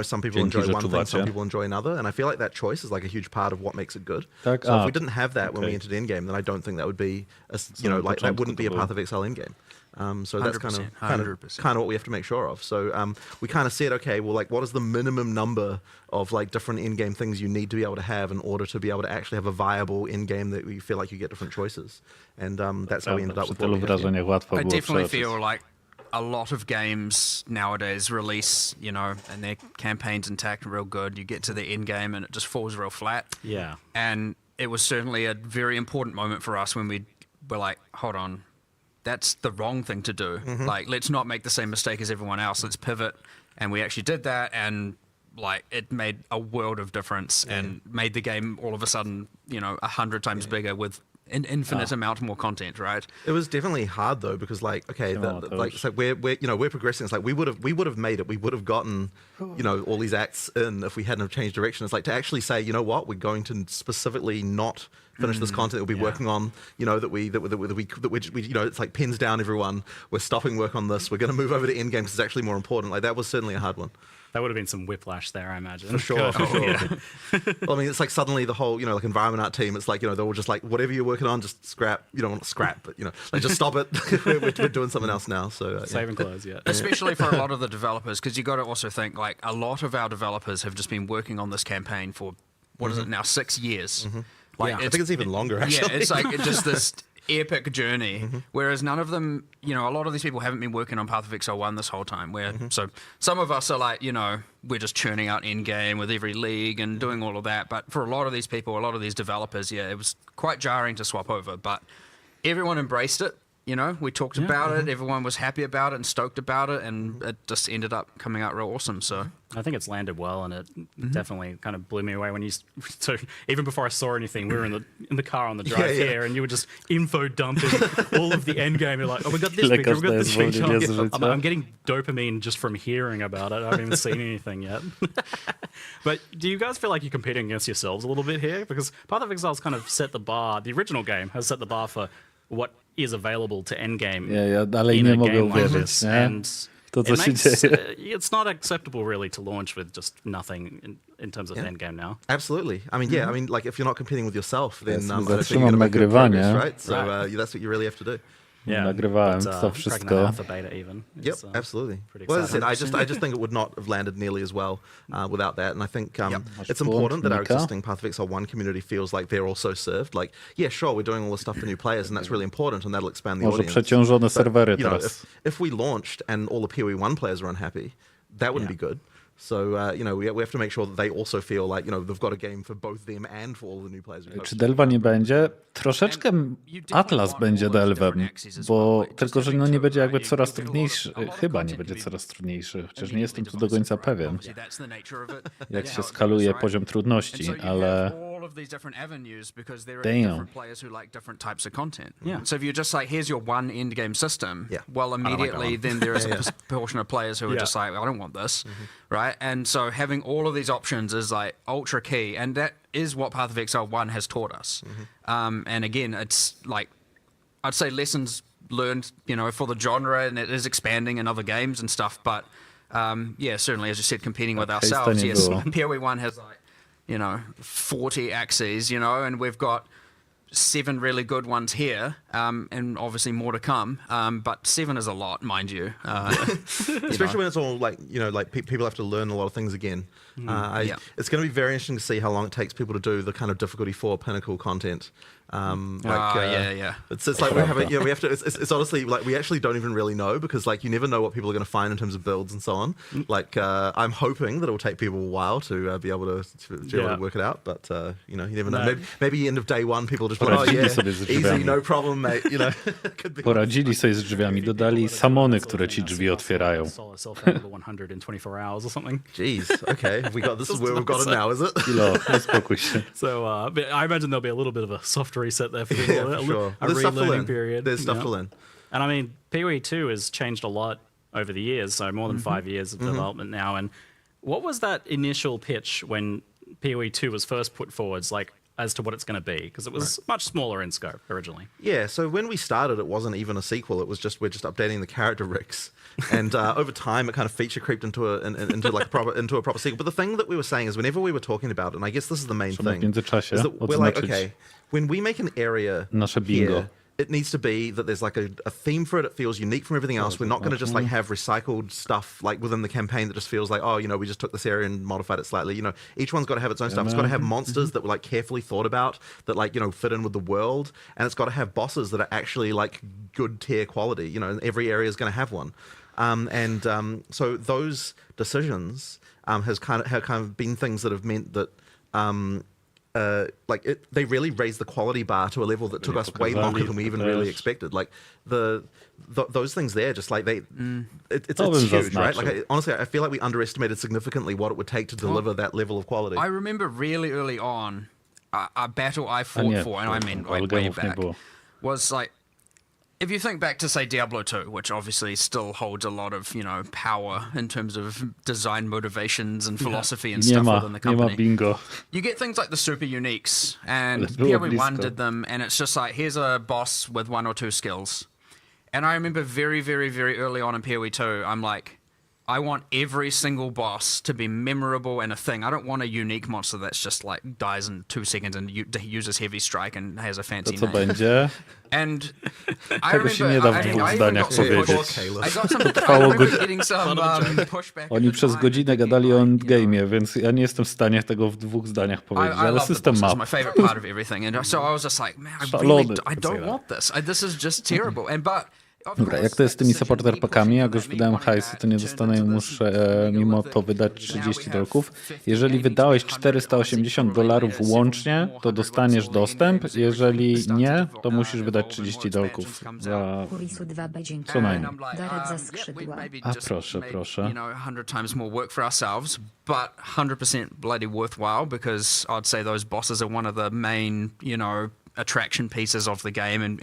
some people enjoy one thing, some people enjoy another. And I feel like that choice is a huge part of what makes it good. So if we didn't have that when we entered endgame, then I don't think that would be, that wouldn't be a Path of Exile endgame. So that's kind of what we have to make sure of. So we kind of said, okay, well, what is the minimum number of different in-game things you need to be able to have in order to be able to actually have a viable in-game that you feel like you get different choices. And that's how we ended up with what we have. I definitely feel like a lot of games nowadays release, and their campaigns intact and real good. You get to the end game and it just falls real flat. Yeah. And it was certainly a very important moment for us when we were like, hold on, that's the wrong thing to do. Let's not make the same mistake as everyone else. Let's pivot. And we actually did that, and it made a world of difference and made the game all of a sudden, 100 times bigger with an infinite amount more content, right? It was definitely hard though, because we're progressing. It's we would have made it. We would have gotten, all these acts in if we hadn't have changed direction. It's to actually say, you know what, we're going to specifically not finish this content that we'll be working on, it's pens down everyone. We're stopping work on this. We're going to move over to endgame because it's actually more important. That was certainly a hard one. That would have been some whiplash there, I imagine. For sure. Well, I mean, it's suddenly the whole, environment art team, it's they're all just whatever you're working on, just scrap. You don't want to scrap, but, just stop it. we're doing something else now. So saving clothes, yeah. Especially for a lot of the developers, because you got to also think, a lot of our developers have just been working on this campaign for, what is it now, 6 years? I think it's even longer, actually. Yeah, it's just this epic journey, whereas none of them, a lot of these people haven't been working on Path of Exile 1 this whole time, so some of us are we're just churning out endgame with every league and doing all of that, but for a lot of these people, a lot of these developers, it was quite jarring to swap over, but everyone embraced it. We talked about it, everyone was happy about it and stoked about it, and it just ended up coming out real awesome. So I think it's landed well, and it definitely kind of blew me away when so even before I saw anything, we were in the car on the drive here, and you were just info dumping all of the end game. You're like, oh, we got this picture, we got this feature. I'm getting dopamine just from hearing about it. I haven't even seen anything yet. But do you guys feel like you're competing against yourselves a little bit here? Because Path of Exile's kind of set the bar, the original game has set the bar for what is available to endgame. Ja dalej nie mogę uwierzyć, nie? To, co się dzieje. It's not acceptable really to launch with just nothing in terms of endgame now. Absolutely. I mean, I mean, if you're not competing with yourself, then zatrzymam nagrywanie. Right? So that's what you really have to do. Nagrywałem to wszystko. Yep, absolutely. Well, as I said, I just think it would not have landed nearly as well without that. And I think it's important that our existing Path of Exile 1 community feels like they're also served. Sure, we're doing all this stuff for new players, and that's really important, and that'll expand the audience. Przeciążone serwery teraz. If we launched and all the PoE 1 players are unhappy, that wouldn't be good. So, we have to make sure that they also feel like, they've got a game for both them and for all the new players. Czy Delva nie będzie? Troszeczkę Atlas będzie Delvem, bo tylko, że nie będzie jakby coraz trudniejszy, chyba nie będzie coraz trudniejszy, chociaż nie jestem tu do końca pewien, jak się skaluje poziom trudności, ale damn. So if you're just here's your one end game system, well, immediately then there is a portion of players who are just I don't want this, right? And so having all of these options is ultra key, and that is what Path of Exile 1 has taught us. And again, it's I'd say lessons learned, for the genre, and it is expanding in other games and stuff, but yeah, certainly, as you said, competing with ourselves. Yes, PoE 1 has 40 axes, and we've got 7 really good ones here, and obviously more to come. But 7 is a lot, mind you. Especially when it's all people have to learn a lot of things again. It's going to be very interesting to see how long it takes people to do the kind of difficulty 4 pinnacle content. It's like we have to. It's honestly like we actually don't even really know because like you never know what people are going to find in terms of builds and so on. Like I'm hoping that it will take people a while to be able to work it out, but you never know. Maybe end of day 1 people just easy, no problem, mate. Poradzili sobie z drzwiami, dodali samony, które ci drzwi otwierają. Jeez, okay, this is where we've got it now, is it? Uspokój się. So, but I imagine there'll be a little bit of a soft reset there for people. Sure. A relearning period. There's stuff to learn. And I mean, PoE 2 has changed a lot over the years, so more than 5 years of development now. And what was that initial pitch when PoE 2 was first put forwards, like as to what it's going to be? Because it was much smaller in scope originally. Yeah, so when we started, it wasn't even a sequel. It was just we're just updating the character rigs, and over time, it kind of feature creeped into a proper sequel. But the thing that we were saying is, whenever we were talking about it, and I guess this is the main thing, is that we're like, okay, when we make an area here, it needs to be that there's like a theme for it. It feels unique from everything else. We're not going to just like have recycled stuff like within the campaign that just feels like, we just took this area and modified it slightly. Each one's got to have its own stuff. It's got to have monsters that were like carefully thought about that like, fit in with the world. And it's got to have bosses that are actually like good tier quality, and every area is going to have one. So those decisions have kind of been things that have meant that they really raised the quality bar to a level that took us way longer than we even really expected. Like those things there, just like it's huge, right? Like honestly, I feel like we underestimated significantly what it would take to deliver that level of quality. I remember really early on, a battle I fought for, and I mean way back, was like, if you think back to, say, Diablo 2, which obviously still holds a lot of, power in terms of design motivations and philosophy and stuff within the company. Bingo. You get things like the super uniques, and PoE 1 did them, and it's just like, here's a boss with 1 or 2 skills. And I remember very, very, very early on in PoE 2, I'm like, I want every single boss to be memorable and a thing. I don't want a unique monster that's just like dies in 2 seconds and uses heavy strike and has a fancy name. Będzie? And I Tego się nie da w 2 zdaniach powiedzieć. Trwało pushback. Oni przez godzinę gadali o Endgame'ie, więc ja nie jestem w stanie tego w 2 zdaniach powiedzieć, ale system ma. My favorite part of everything, and so I was just like, man, I don't want this. This is just terrible. Dobra, jak to jest z tymi supporter packami? Jak już wydałem hajsy, to nie dostanę, muszę mimo to wydać $30. Jeżeli wydałeś $480 łącznie, to dostaniesz dostęp. Jeżeli nie, to musisz wydać $30 za co najmniej. A proszę. 100 times more work for ourselves, but 100% bloody worthwhile, because I'd say those bosses are one of the main, attraction pieces of the game, and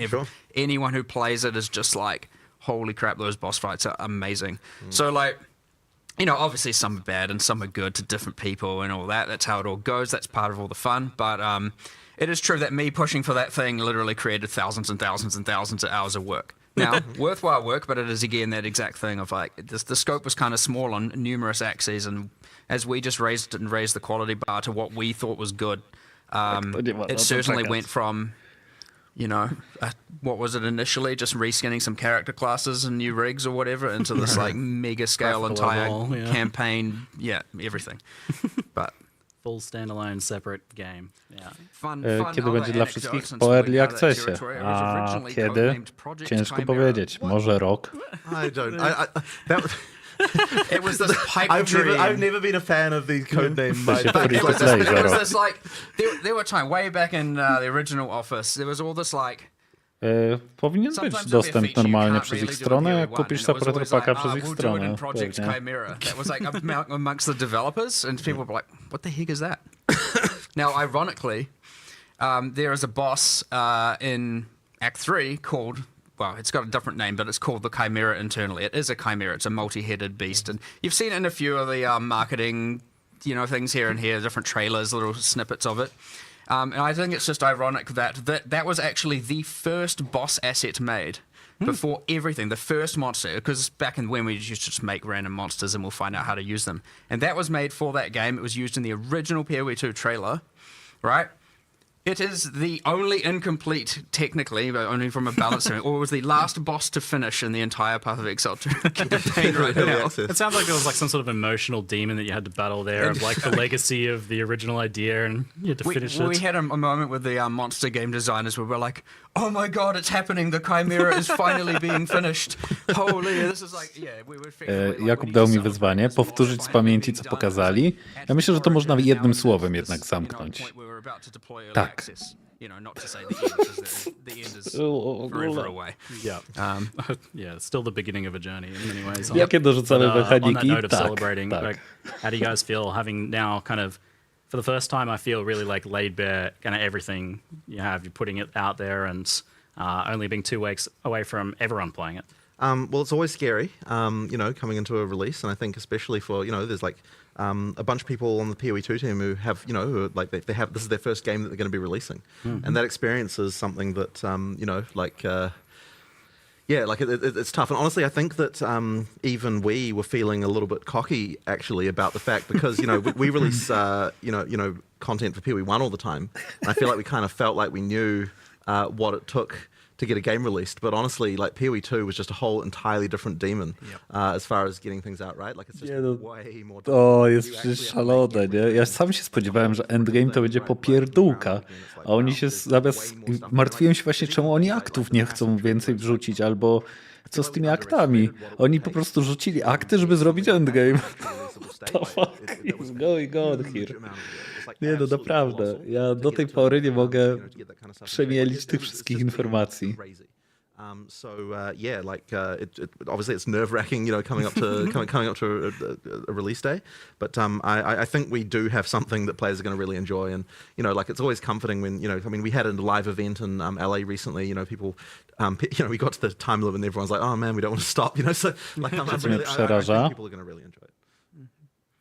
anyone who plays it is just like, holy crap, those boss fights are amazing. So like, obviously some are bad and some are good to different people and all that. That's how it all goes. That's part of all the fun. But it is true that me pushing for that thing literally created thousands and thousands and thousands of hours of work. Now, worthwhile work, but it is again that exact thing of like, the scope was kind of small on numerous axes, and as we just raised the quality bar to what we thought was good, it certainly went from, what was it initially, just reskinning some character classes and new rigs or whatever, into this like mega scale entire campaign, everything. But full standalone separate game. Kiedy będzie dla wszystkich po early accessie? A kiedy? Ciężko powiedzieć. Może rok. It was this pipe dream. I've never been a fan of the codename. It was this like, there were times way back in the original Office, there was all this like, powinien być dostęp normalnie przez ich stronę, jak kupisz supporter packa przez ich stronę. That was like amongst the developers, and people were like, what the heck is that? Now, ironically, there is a boss in Act 3 called, well, it's got a different name, but it's called the Chimera internally. It is a chimera. It's a multi-headed beast. And you've seen it in a few of the marketing, things here and here, different trailers, little snippets of it. And I think it's just ironic that was actually the first boss asset made before everything, the first monster, because back in when we used to just make random monsters and we'll find out how to use them. And that was made for that game. It was used in the original PoE 2 trailer, right? It is the only incomplete, technically, but only from a balance standpoint, or it was the last boss to finish in the entire Path of Exile 2 campaign right now. It sounds like there was like some sort of emotional demon that you had to battle there, of like the legacy of the original idea, and you had to finish it. We had a moment with the monster game designers where we're like, oh my god, it's happening, the Chimera is finally being finished. Holy, this is like, yeah, we were Jakub dał mi wyzwanie, powtórzyć z pamięci, co pokazali. Ja myślę, że to można jednym słowem jednak zamknąć. Tak. Yeah, still the beginning of a journey in many ways. Jakie dorzucamy mechaniki? On that note of Tak, celebrating, tak. like, how do you guys feel having now kind of, for the first time, I feel really like laid bare kind of everything you have. You're putting it out there and only being 2 weeks away from everyone playing it. Well, it's always scary, you know, coming into a release, and I think especially for, you know, there's like a bunch of people on the PoE 2 team who have, you know, who are, like they have, this is their first game that they're going to be releasing, and that experience is something that, you know, like, yeah, like it's tough. And honestly, I think that even we were feeling a little bit cocky actually about the fact, because, you know, we release, you know, content for PoE 1 all the time. And I feel like we kind of felt like we knew what it took to get a game released, but honestly, like PoE 2 was just a whole entirely different demon as far as getting things out, right? Like it's just way more. To jest przecież szalone, nie? Ja sam się spodziewałem, że Endgame to będzie popierdółka, a oni się zamiast... Martwiłem się właśnie, czemu oni aktów nie chcą więcej wrzucić, albo co z tymi aktami. Oni po prostu rzucili akty, żeby zrobić Endgame. What the fuck is going on here? Nie, no naprawdę. Ja do tej pory nie mogę przemielić tych wszystkich informacji. So yeah, like obviously it's nerve-wracking, you know, coming up to a release day. But I think we do have something that players are going to really enjoy, and you know, like it's always comforting when, you know, I mean, we had a live event in LA recently. You know, people, you know, we got to the time limit and everyone's like, oh man, we don't want to stop. You know, so like I think people are going to really enjoy it.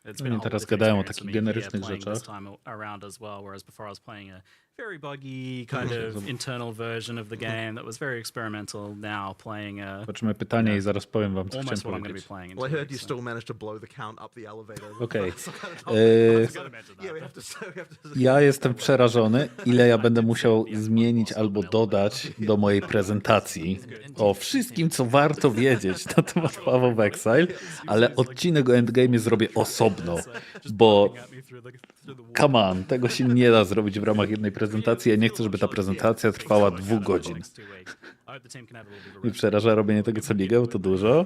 It's been teraz gadają o takich generycznych rzeczach. This time around as well, whereas before I was playing a very buggy kind of internal version of the game that was very experimental. Now playing a... Zobaczymy pytanie i zaraz powiem wam, co almost chciałem what I'm going to powiedzieć. be playing. Well, I heard you still managed to blow the count up the elevator. Okej. Okay. Ja jestem przerażony, ile ja będę musiał zmienić albo dodać do mojej prezentacji o wszystkim, co warto wiedzieć na temat Path of Exile, ale odcinek o Endgame zrobię osobno, bo come on, tego się nie da zrobić w ramach jednej prezentacji. Ja nie chcę, żeby ta prezentacja trwała 2 godzin. I przeraża robienie tego, co biegał, to dużo.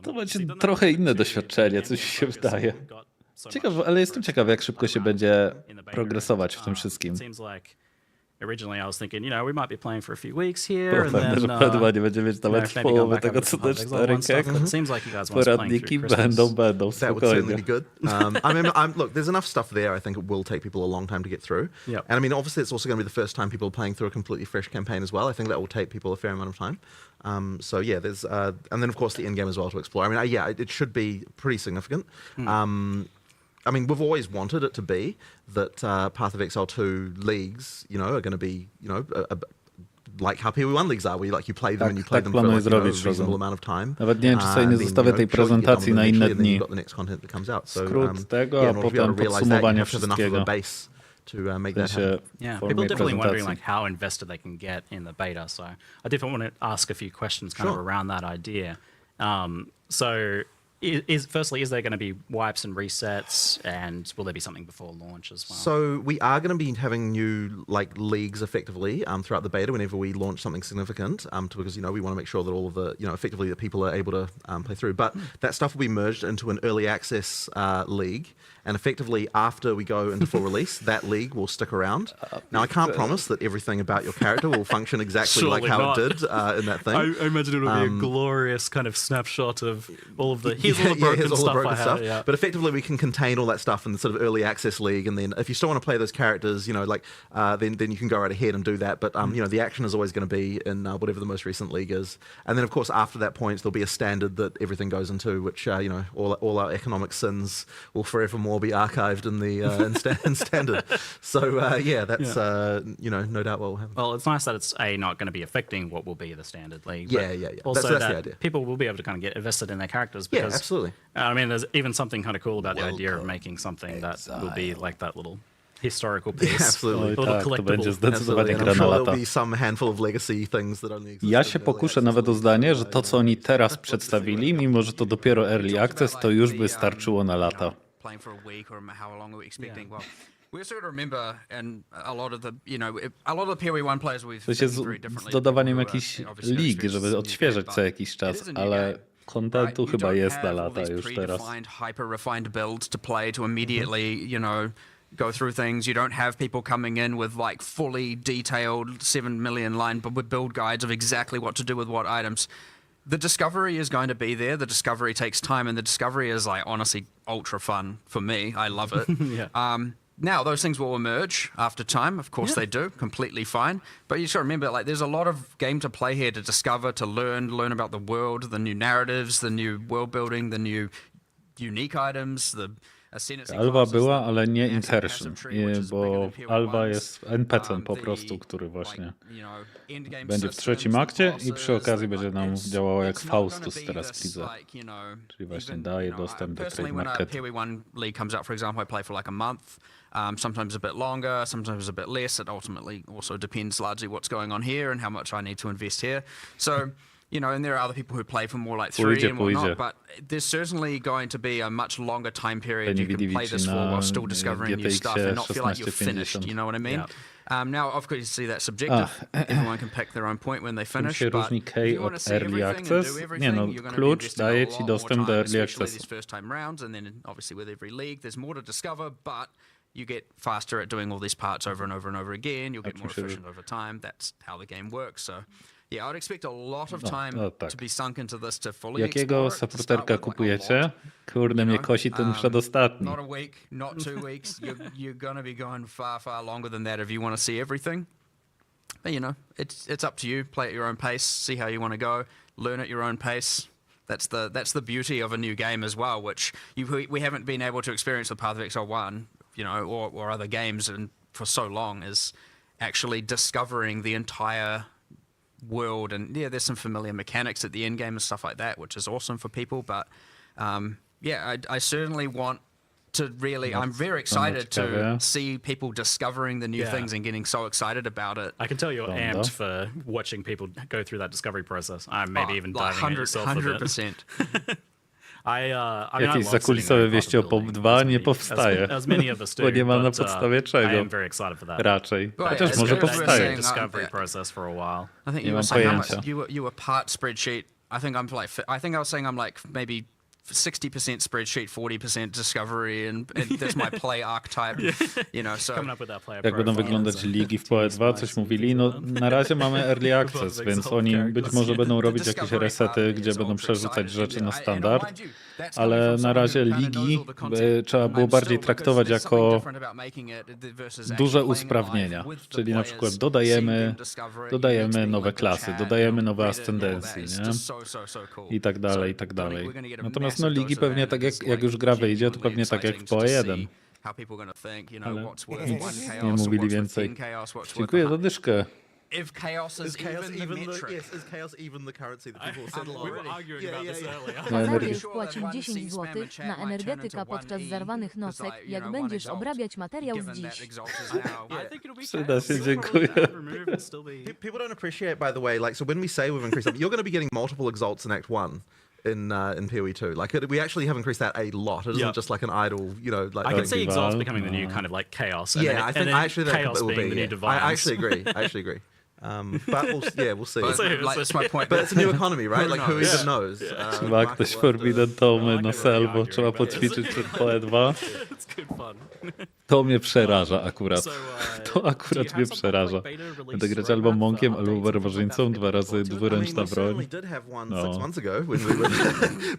To będzie trochę inne doświadczenie, coś mi się wydaje. Ciekawe, ale jestem ciekaw, jak szybko się będzie progresować w tym wszystkim. Originally, I was thinking, you know, we might be playing for a few weeks here, and then nie będzie mieć nawet połowy tego, co też na rękach. Poradniki będą, spokojnie. I mean, look, there's enough stuff there. I think it will take people a long time to get through. And I mean, obviously, it's also going to be the first time people are playing through a completely fresh campaign as well. I think that will take people a fair amount of time. So yeah, there's, and then of course the end game as well to explore. I mean, yeah, it should be pretty significant. I mean, we've always wanted it to be that Path of Exile 2 leagues, you know, are going to be, you know, like how PoE 1 leagues are, where like you play them and you play them for like, you know, a reasonable amount of time. Nawet nie wiem, czy sobie nie zostawię tej prezentacji na inne dni. Skrót tego, a potem podsumowanie wszystkiego. To make that happen. Yeah, people are definitely wondering like how invested they can get in the beta. So I definitely want to ask a few questions kind of around that idea. So firstly, is there going to be wipes and resets, and will there be something before launch as well? So we are going to be having new like leagues effectively throughout the beta whenever we launch something significant, because, you know, we want to make sure that all of the, you know, effectively that people are able to play through. But that stuff will be merged into an early access league. And effectively, after we go into full release, that league will stick around. Now, I can't promise that everything about your character will function exactly like how it did in that thing. I imagine it'll be a glorious kind of snapshot of all of the here's all the broken stuff I have. Yeah. But effectively, we can contain all that stuff in the sort of early access league, and then if you still want to play those characters, you know, like then you can go right ahead and do that. But you know, the action is always going to be in whatever the most recent league is. And then, of course, after that point, there'll be a standard that everything goes into, which you know, all our economic sins will forevermore more be archived in the in standard. So that's no doubt what will happen. Well, it's nice that it's not going to be affecting what will be the standard league. Yeah. Also, that's that the idea. people will be able to kind of get invested in their characters. Because, absolutely. I mean, there's even something kind of cool about the idea of making something that will be like that little historical piece. Absolutely. To będzie zdecydowanie gra na sure lata. there'll be some handful of legacy things that only exist. Ja się pokuszę nawet o zdanie, że to, co oni teraz przedstawili, mimo że to dopiero early access, to już by starczyło na lata. We sort of remember, and a lot of the PoE1 players we've To się z dodawaniem jakichś lig, żeby odświeżać co jakiś czas, ale kontentu chyba jest na lata już teraz. Hyper refined builds to play to immediately, go through things. You don't have people coming in with like fully detailed 7 million line build guides of exactly what to do with what items. The discovery is going to be there. The discovery takes time, and the discovery is like honestly ultra fun for me. I love it. Now, those things will emerge after time. Of course they do. Completely fine. But you should remember, like, there's a lot of game to play here, to discover, to learn about the world, the new narratives, the new world building, the new unique items, the Alwa była, ale nie insertion, bo Alwa jest NPC-em po prostu, który właśnie będzie w trzecim akcie i przy okazji będzie nam działało jak Faustus teraz w Lidze. Czyli właśnie daje dostęp do trade marketu. PoE1 League comes out, for example, I play for like a month, sometimes a bit longer, sometimes a bit less. It ultimately also depends largely what's going on here and how much I need to invest here. So, and there are other people who play for more like 3 and whatnot, but there's certainly going to be a much longer time period you can play this for while still discovering new stuff and not feel like you're finished, you know what I mean? Now, of course, you see that subjective. Everyone can pick their own point when they finish, się but różni if K you want to od see Early everything Access? and do everything, Nie no, you're going to be klucz investing a daje lot ci more dostęp do time, Early especially Accessu. these first time rounds, and then obviously with every league, there's more to discover, but you get faster at doing all these parts over and over and over again. You'll get more efficient over time. That's how the game works. So, yeah, I'd expect a lot of time to be sunk into this to fully Jakiego explore it, to start supporterka with, like, a kupujecie? lot. Kurde, mnie kosi ten przedostatni. Not a week, not 2 weeks. You're going to be going far, far longer than that if you want to see everything. But, it's up to you. Play at your own pace. See how you want to go. Learn at your own pace. That's the beauty of a new game as well, which we haven't been able to experience with Path of Exile 1, or other games and for so long, is actually discovering the entire world. And there's some familiar mechanics at the end game and stuff like that, which is awesome for people. But I certainly want to really, I'm very excited to see people discovering the new things and getting so excited about it. I can tell you're amped for watching people go through that discovery process. I'm maybe even diving in yourself 100%. Jakieś zakulisowe wieści o PoE2 nie powstaje, bo nie ma na podstawie czego. Raczej. Chociaż może powstaje. Nie mam pojęcia. You were part spreadsheet. I think I was saying I'm like maybe 60% spreadsheet, 40% discovery, and that's my play archetype, so... Jak będą wyglądać ligi w PoE2, coś mówili? No, na razie mamy early access, więc oni być może będą robić jakieś resety, gdzie będą przerzucać rzeczy na standard, ale na razie ligi trzeba było bardziej traktować jako duże usprawnienia, czyli na przykład dodajemy nowe klasy, dodajemy nowe ascendencje, nie? I tak dalej, i tak dalej. Natomiast ligi pewnie tak jak już gra wyjdzie, to pewnie tak jak w PoE1. Ale nic nie mówili więcej. Dziękuję za dyszkę. If chaos is even the metric. Is chaos even the currency that people said? We were arguing about this earlier. Zapisz wpłacił 10 zł na energetyka podczas zarwanych nocek, jak będziesz obrabiać materiał z dziś. Przyda się, dziękuję. People don't appreciate, by the way, like, so when we say we've increased, you're going to be getting multiple exalts in Act 1. In PoE2, like we actually have increased that a lot. It isn't just like an idle, like. I can see exalts becoming the new kind of like chaos. And I think actually chaos that will being be the new divines. I actually agree. But we'll see. That's my point. But it's a new economy, right? Like who even knows? Trzeba ktoś Forbidden Tomy na selwo, trzeba poćwiczyć przed PoE2. To mnie przeraża akurat. To akurat mnie przeraża. Będę grać albo monkiem, albo barbarzyńcą, 2 razy dwuręczna broń. No.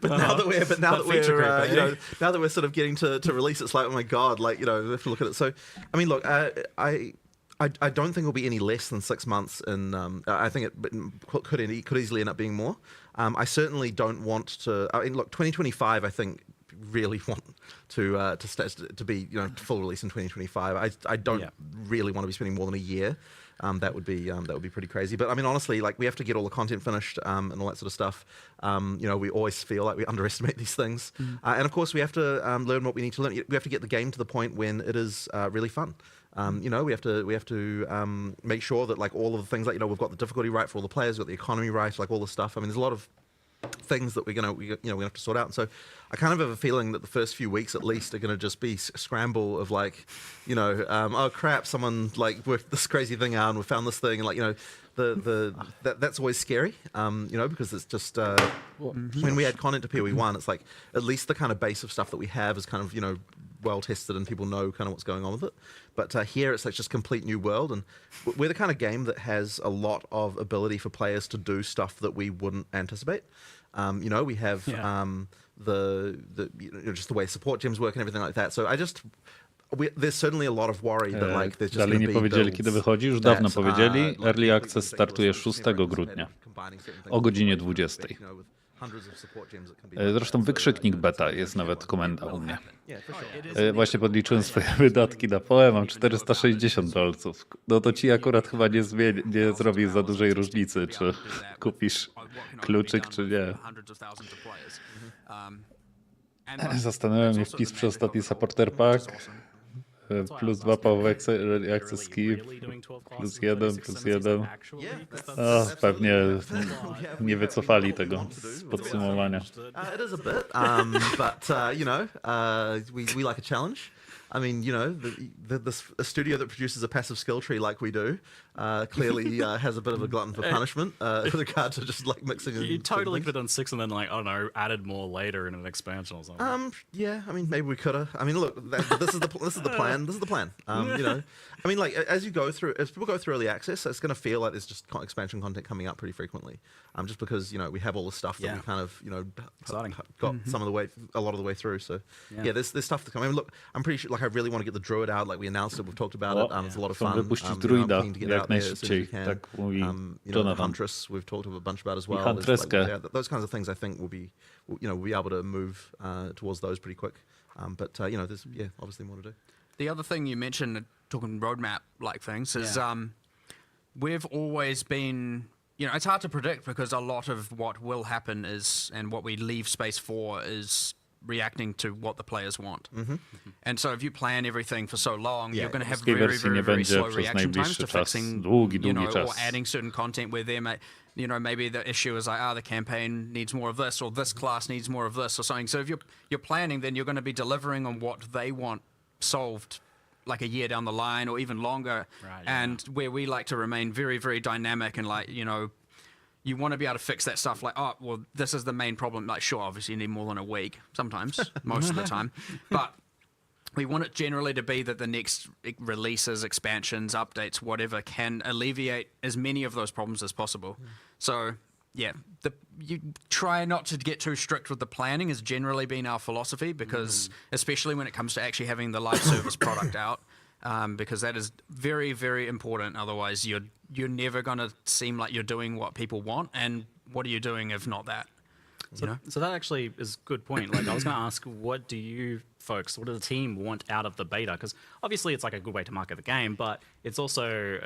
But now that we're sort of getting to release, it's like, oh my god, like, we have to look at it. So, I mean, look, I don't think it'll be any less than 6 months. I think it could easily end up being more. I certainly don't want to. I mean, look, 2025. I think really want to be, you know, full release in 2025. I don't really want to be spending more than a year. That would be pretty crazy. But I mean, honestly, like we have to get all the content finished and all that sort of stuff. You know, we always feel like we underestimate these things, and of course, we have to learn what we need to learn. We have to get the game to the point when it is really fun. You know, we have to make sure that like all of the things, like, you know, we've got the difficulty right for all the players, we've got the economy right, like all the stuff. I mean, there's a lot of things that we're gonna have to sort out. And so I kind of have a feeling that the first few weeks at least are gonna just be a scramble of like, you know, oh crap, someone like worked this crazy thing out and we found this thing, and like, you know, that's always scary, you know, because it's just when we add content to PoE1, it's like at least the kind of base of stuff that we have is kind of, you know, well tested and people know kind of what's going on with it. But here it's like just complete new world, and we're the kind of game that has a lot of ability for players to do stuff that we wouldn't anticipate. You know, we have the you know, just the way support gems work and everything like that. So there's certainly a lot of worry that like there's just Dalej nie powiedzieli, kiedy wychodzi, już dawno powiedzieli. Early Access startuje 6 grudnia o godzinie 20. Zresztą wykrzyknik beta jest nawet komenda u mnie. Właśnie podliczyłem swoje wydatki na PoE, mam $460. No to ci akurat chyba nie zrobi za dużej różnicy, czy kupisz kluczyk, czy nie. Zastanawiam się wpis przy ostatni supporter pack. Plus 2 PoE Access Skip, plus 1. O, pewnie nie wycofali tego z podsumowania. It is a bit, but you know, we like a challenge. I mean, you know, a studio that produces a passive skill tree like we do clearly has a bit of a glutton for punishment with regard to just like mixing. You totally could have done 6 and then like, I don't know, added more later in an expansion or something. Yeah, I mean, maybe we could have. I mean, look, this is the plan. This is the plan. You know, I mean, like as people go through early access, it's going to feel like there's just expansion content coming up pretty frequently. Just because, you know, we have all the stuff that we kind of, you know, got a lot of the way through. So yeah, there's stuff to come. I mean, look, I'm pretty sure. Like, I really want to get the druid out. Like we announced it, we've talked about it. It's a lot of fun. Wypuścić druida jak najszybciej, tak mówi Jonathan. Huntress, we've talked a bunch about as well. Those kinds of things, I think, will be, you know, we'll be able to move towards those pretty quick. But you know, there's obviously more to do. The other thing you mentioned, talking roadmap like things, is we've always been. You know, it's hard to predict because a lot of what will happen is, and what we leave space for is reacting to what the players want. And so if you plan everything for so long, you're going to have very slow reaction times to fixing, you know, or adding certain content where there you know, maybe the issue is like, the campaign needs more of this, or this class needs more of this, or something. So if you're planning, then you're going to be delivering on what they want solved like a year down the line or even longer. And where we like to remain very, very dynamic and like, you know, you want to be able to fix that stuff like, oh, well, this is the main problem. Like, sure, obviously you need more than a week sometimes, most of the time. But we want it generally to be that the next releases, expansions, updates, whatever, can alleviate as many of those problems as possible. So, yeah, you try not to get too strict with the planning has generally been our philosophy, because especially when it comes to actually having the live service product out, because that is very, very important. Otherwise, you're never going to seem like you're doing what people want, and what are you doing if not that? So that actually is a good point. Like, I was going to ask, what do you folks, what does the team want out of the beta? Because obviously it's like a good way to market the game, but it's also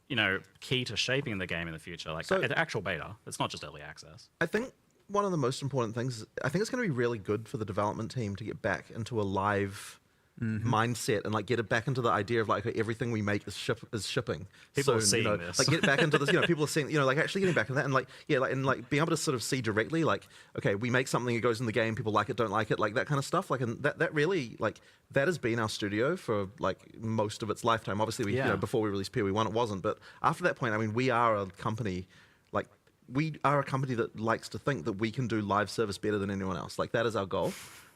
you know, key to shaping the game in the future. Like, the actual beta, it's not just early access. I think one of the most important things, I think it's going to be really good for the development team to get back into a live mindset and like get it back into the idea of like, okay, everything we make is shipping. People are seeing this. Like, get back into this, you know, people are seeing, you know, like actually getting back into that, and like, yeah, like, and like being able to sort of see directly, like, okay, we make something, it goes in the game, people like it, don't like it, like that kind of stuff. Like, and that really, like, that has been our studio for like most of its lifetime. Obviously, we, you know, before we released PoE1, it wasn't, but after that point, I mean, we are a company, like, we are a company that likes to think that we can do live service better than anyone else. Like, that is our goal.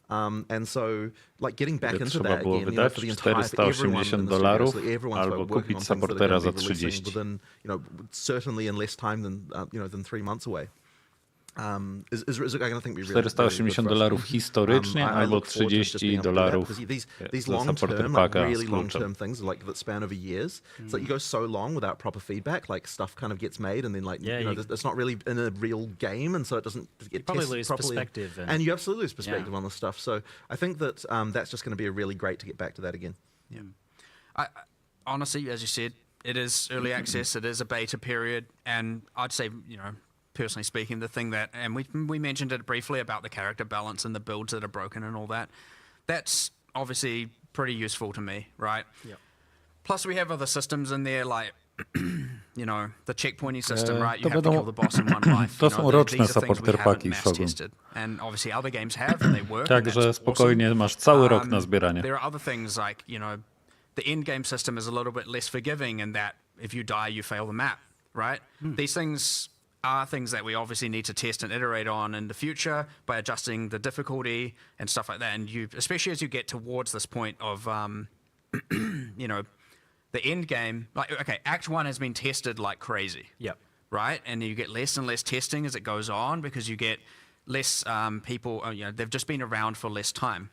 And so, like, getting back into that again, you know, for the entire, everyone, albo kupić supportera za 30. Within, you know, certainly in less time than, you know, than 3 months away. is going to think be really, $480 historycznie albo $30 these za supporter packa really z long kluczem. term things like that span over years. It's like you go so long without proper feedback, like stuff kind of gets made and then like it's not really in a real game, and so it doesn't get probably tested lose properly. perspective And you absolutely lose perspective on this stuff. So I think that that's just going to be really great to get back to that again. Yeah. I honestly, as you said, it is early access. It is a beta period, and I'd say, personally speaking, the thing that, and we mentioned it briefly about the character balance and the builds that are broken and all that, that's obviously pretty useful to me, right? Yep. Plus we have other systems in there like, the checkpointing system, right? You have to kill the boss in one life. To są roczne supporter paki z Shogun. And obviously other games have and they work. Także spokojnie masz cały rok na zbieranie. There are other things like, the endgame system is a little bit less forgiving in that if you die, you fail the map, right? These things are things that we obviously need to test and iterate on in the future by adjusting the difficulty and stuff like that. And especially as you get towards this point of, the end game, like, okay, Act 1 has been tested like crazy. Yep. Right? And you get less and less testing as it goes on because you get less people, they've just been around for less time.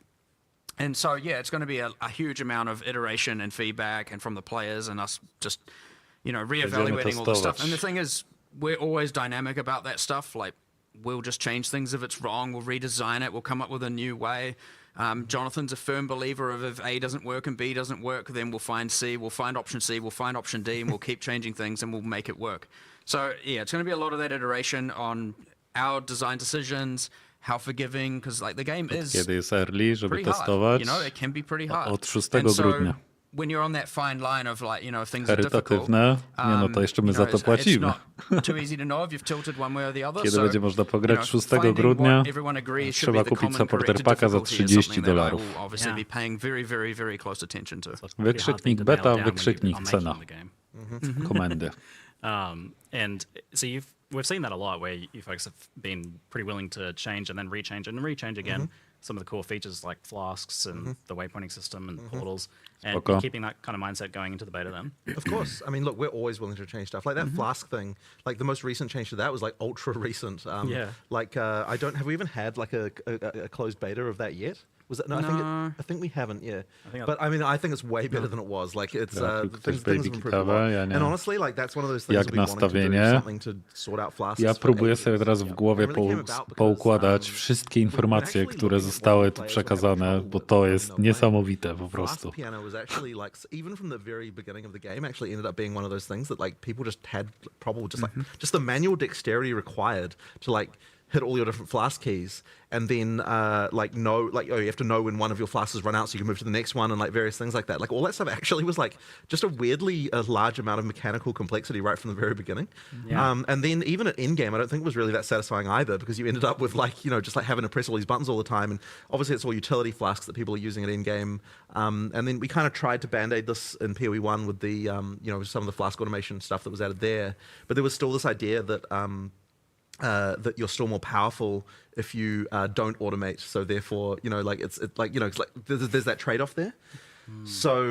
And so, yeah, it's going to be a huge amount of iteration and feedback and from the players and us just, reevaluating all the stuff. And the thing is, we're always dynamic about that stuff. Like, we'll just change things if it's wrong. We'll redesign it. We'll come up with a new way. Jonathan's a firm believer of if A doesn't work and B doesn't work, then we'll find C, we'll find option C, we'll find option D, and we'll keep changing things and we'll make it work. So, yeah, it's going to be a lot of that iteration on our design decisions, how forgiving, because like the game is Kiedy jest early, żeby pretty hard. testować, It can be pretty hard. od 6 And so, grudnia. when you're on that fine line of like, if things are difficult, Charytatywne, to jeszcze my za to płacimy. It's not too easy to know if you've tilted one way or the other. Kiedy będzie można pograć 6 finding grudnia, what everyone agrees should trzeba be the kupić common supporter corrected packa za difficulty is something that I $30. will obviously be paying very, very, very close attention to. Wykrzyknik beta, wykrzyknik cena. Komendy. And so we've seen that a lot where you folks have been pretty willing to change and then rechange again some of the core features like flasks and the waypointing system and portals, and keeping that kind of mindset going into the beta then. Of course. I mean, look, we're always willing to change stuff. Like that flask thing, like the most recent change to that was like ultra recent. Like have we even had like a closed beta of that yet? Was it? No, I think we haven't. Yeah, but I mean, I think it's way better than it was. Like it's things have improved a lot. And honestly, like that's one of those things that we wanted to do, something to sort out flasks. Ja próbuję sobie teraz w głowie poukładać wszystkie informacje, które zostały tu przekazane, bo to jest niesamowite po prostu. Piano was actually like even from the very beginning of the game actually ended up being one of those things that like people just had probably just the manual dexterity required to like hit all your different flask keys, and then you have to know when one of your flasks has run out so you can move to the next one, and like various things like that. Like all that stuff actually was like just a weirdly large amount of mechanical complexity right from the very beginning. And then even at endgame, I don't think it was really that satisfying either, because you ended up with like just like having to press all these buttons all the time, and obviously it's all utility flasks that people are using at endgame. And then we kind of tried to band-aid this in PoE 1 with the some of the flask automation stuff that was added there, but there was still this idea that that you're still more powerful if you don't automate. So therefore, there's that trade-off there. So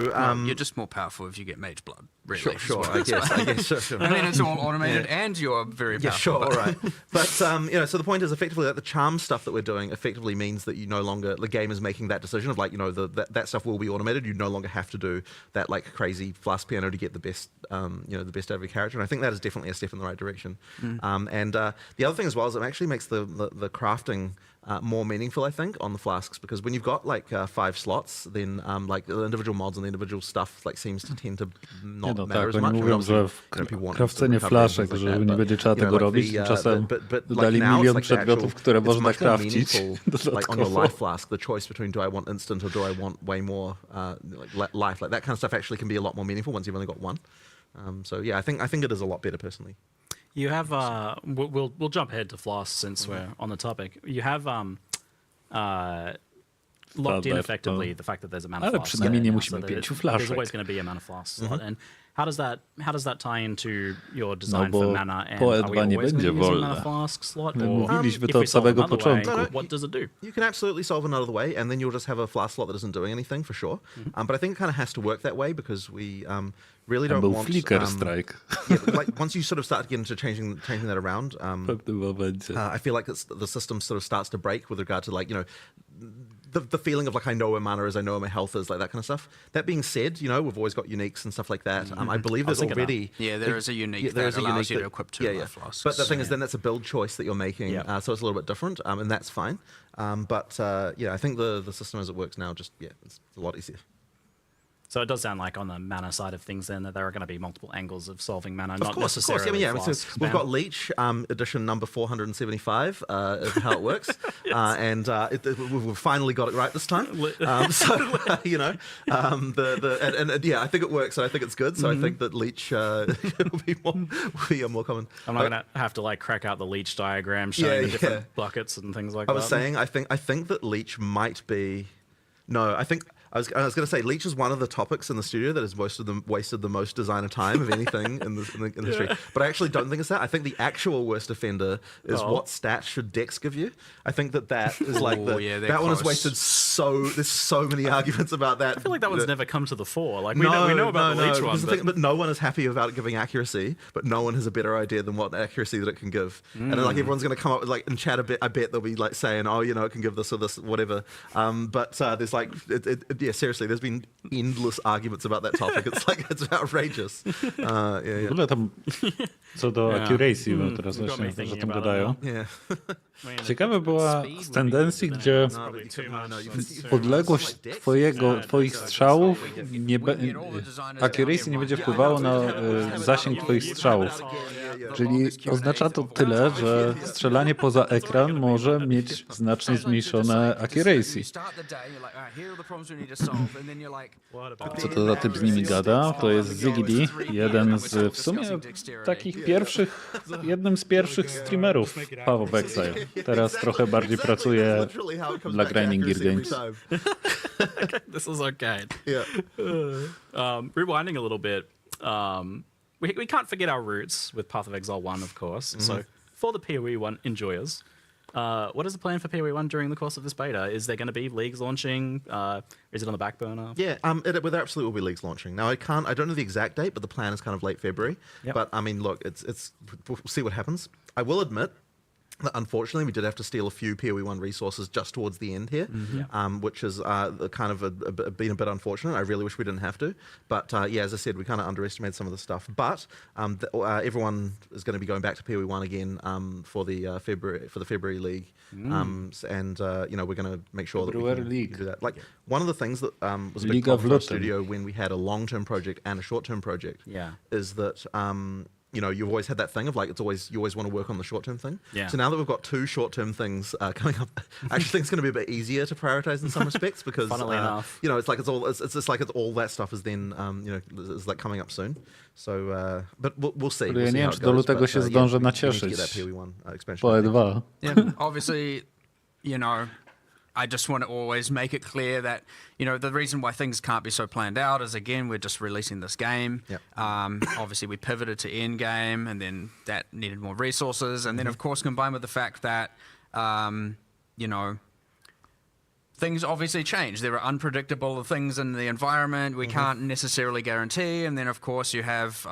you're just more powerful if you get mage blood. Really, sure. I guess. Sure. And then it's all automated, and you're very powerful. Yeah, sure, all right. But so the point is effectively that the charm stuff that we're doing effectively means that you no longer, the game is making that decision of like that stuff will be automated. You no longer have to do that like crazy flask piano to get the best the best out of your character. And I think that is definitely a step in the right direction. And the other thing as well is it actually makes the crafting more meaningful, I think, on the flasks, because when you've got like 5 slots, then like the individual mods and the individual stuff like seems to tend to not matter as much. Mówią, że w krawcenie flaszek, że nie będzie trzeba tego robić, tymczasem dodali milion przedmiotów, które można krawcić like on your life flask, the choice between do I want instant or do I want way more life, like that kind of stuff actually can be a lot more meaningful once you've only got one. So yeah, I think it is a lot better personally. You have we'll jump ahead to floss since we're on the topic. You have locked in effectively the fact that there's a mana Ale flask. przynajmniej nie so musimy 5 there's flaszek. always going to be a mana flask slot. And how does that tie into your design No bo for mana? And PoE are we 2 nie always będzie going to use a mana wolne. flask slot? My Or mówiliśmy if to we od solve samego another way, początku. what does it do? You can absolutely solve another way, and then you'll just have a flask slot that isn't doing anything for sure. But I think it kind of has to work that way because we really Tam don't był want. flicker strike. Yeah, but like once you sort of start getting into changing that around, W pewnym momencie. I feel like the system sort of starts to break with regard to like the feeling of like I know where mana is, I know where my health is, like that kind of stuff. That being said, we've always got uniques and stuff like that. I believe there's already there is a unique that allows you to equip 2 life flasks. But the thing is, then that's a build choice that you're making, so it's a little bit different, and that's fine. But I think the system as it works now, it's a lot easier. So it does sound like on the mana side of things then that there are going to be multiple angles of solving mana, not Of course. necessarily flasks. So we've got Leech, edition number 475, of how it works. And we've finally got it right this time. I think it works, and I think it's good. So I think that Leech will be more common. I'm not going to have to like crack out the Leech diagram showing the different buckets and things like that. I was saying, I think that Leech might be... No, I think... I was going to say, Leech is one of the topics in the studio that has wasted the most designer time of anything in the industry. But I actually don't think it's that. I think the actual worst offender is what stats should Dex give you. I think that is like that one has wasted there's so many arguments about that. I feel like that one's never come to the fore. Like we know about the Leech one, but no one is happy about giving accuracy. But no one has a better idea than what accuracy that it can give. And then, like everyone's going to come up with like in chat a bit. I bet they'll be like saying, oh, it can give this or this, whatever. But there's like seriously, there's been endless arguments about that topic. It's outrageous. W ogóle tam co do accuracy, bo teraz właśnie o tym gadają. Ciekawe była z tendencji, gdzie odległość twoich strzałów accuracy nie będzie wpływało na zasięg twoich strzałów. Czyli oznacza to tyle, że strzelanie poza ekran może mieć znacznie zmniejszone accuracy. Co to za typ z nimi gada? To jest Ziggy, jeden z w sumie jednym z pierwszych streamerów PoE of Exile. Teraz trochę bardziej pracuje dla Grinding Gear Games. This is okay. Rewinding a little bit, we can't forget our roots with Path of Exile 1, of course. So for the PoE 1 enjoyers, what is the plan for PoE 1 during the course of this beta? Is there going to be leagues launching? Is it on the back burner? Yeah, there absolutely will be leagues launching. Now, I don't know the exact date, but the plan is kind of late February. Yep. But I mean, look, we'll see what happens. I will admit that unfortunately we did have to steal a few PoE 1 resources just towards the end here, which is kind of been a bit unfortunate. I really wish we didn't have to. But as I said, we kind of underestimated some of the stuff. But everyone is going to be going back to PoE 1 again for the February League. We're going to make sure that we can do that. Like one of the things that was a big problem for our studio when we had a long-term project and a short-term project is that you've always had that thing of like you always want to work on the short-term thing. Yeah. So now that we've got 2 short-term things coming up, I actually think it's going to be a bit easier to prioritize in some respects because funnily enough, it's just like all that stuff is then is like coming up soon. So but we'll see. Ja nie wiem, czy do lutego się zdążę nacieszyć. PoE 2. Yeah, obviously, I just want to always make it clear that, the reason why things can't be so planned out is, again, we're just releasing this game. Yep. Obviously, we pivoted to Endgame, and then that needed more resources. And then, of course, combined with the fact that, things obviously change. There are unpredictable things in the environment we can't necessarily guarantee. And then, of course, you have,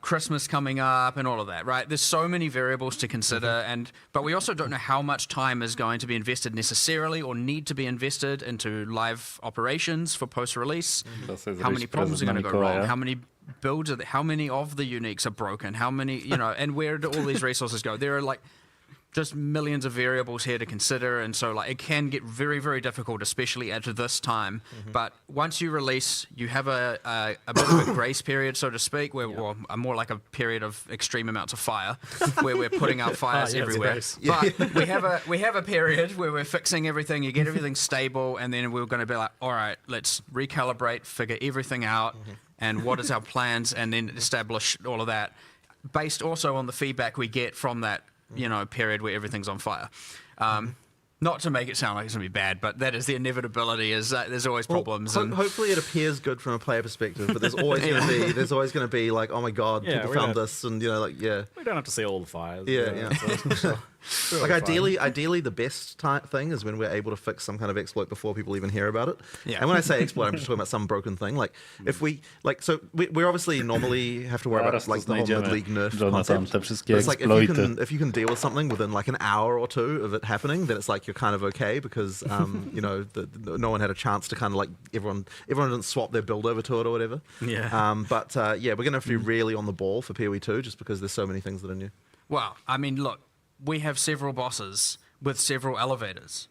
Christmas coming up and all of that, right? There's so many variables to consider, but we also don't know how much time is going to be invested necessarily or need to be invested into live operations for post-release. How many problems are going to go wrong? How many builds how many of the uniques are broken? How many, and where do all these resources go? There are just millions of variables here to consider, and so it can get very, very difficult, especially at this time. But once you release, you have a bit of a grace period, so to speak, where more like a period of extreme amounts of fire, where we're putting out fires everywhere. But we have a period where we're fixing everything. You get everything stable, and then we're going to be like, all right, let's recalibrate, figure everything out, and what is our plans, and then establish all of that, based also on the feedback we get from that you know, period where everything's on fire. Not to make it sound like it's going to be bad, but that is the inevitability. Is there's always problems. And hopefully, it appears good from a player perspective, but there's always going to be like, oh my god, people found this, and you know, like we don't have to see all the fires. Yeah. Like ideally, the best thing is when we're able to fix some kind of exploit before people even hear about it. Yeah. And when I say exploit, I'm just talking about some broken thing. Like if we we obviously normally have to worry about like the whole mid-league nerf concept. But it's like if you can deal with something within like an hour or two of it happening, then it's like you're kind of okay because you know no one had a chance to kind of like everyone didn't swap their build over to it or whatever. Yeah. But we're gonna have to be really on the ball for PoE 2 just because there's so many things that are new. Well, I mean, look, we have several bosses with several elevators.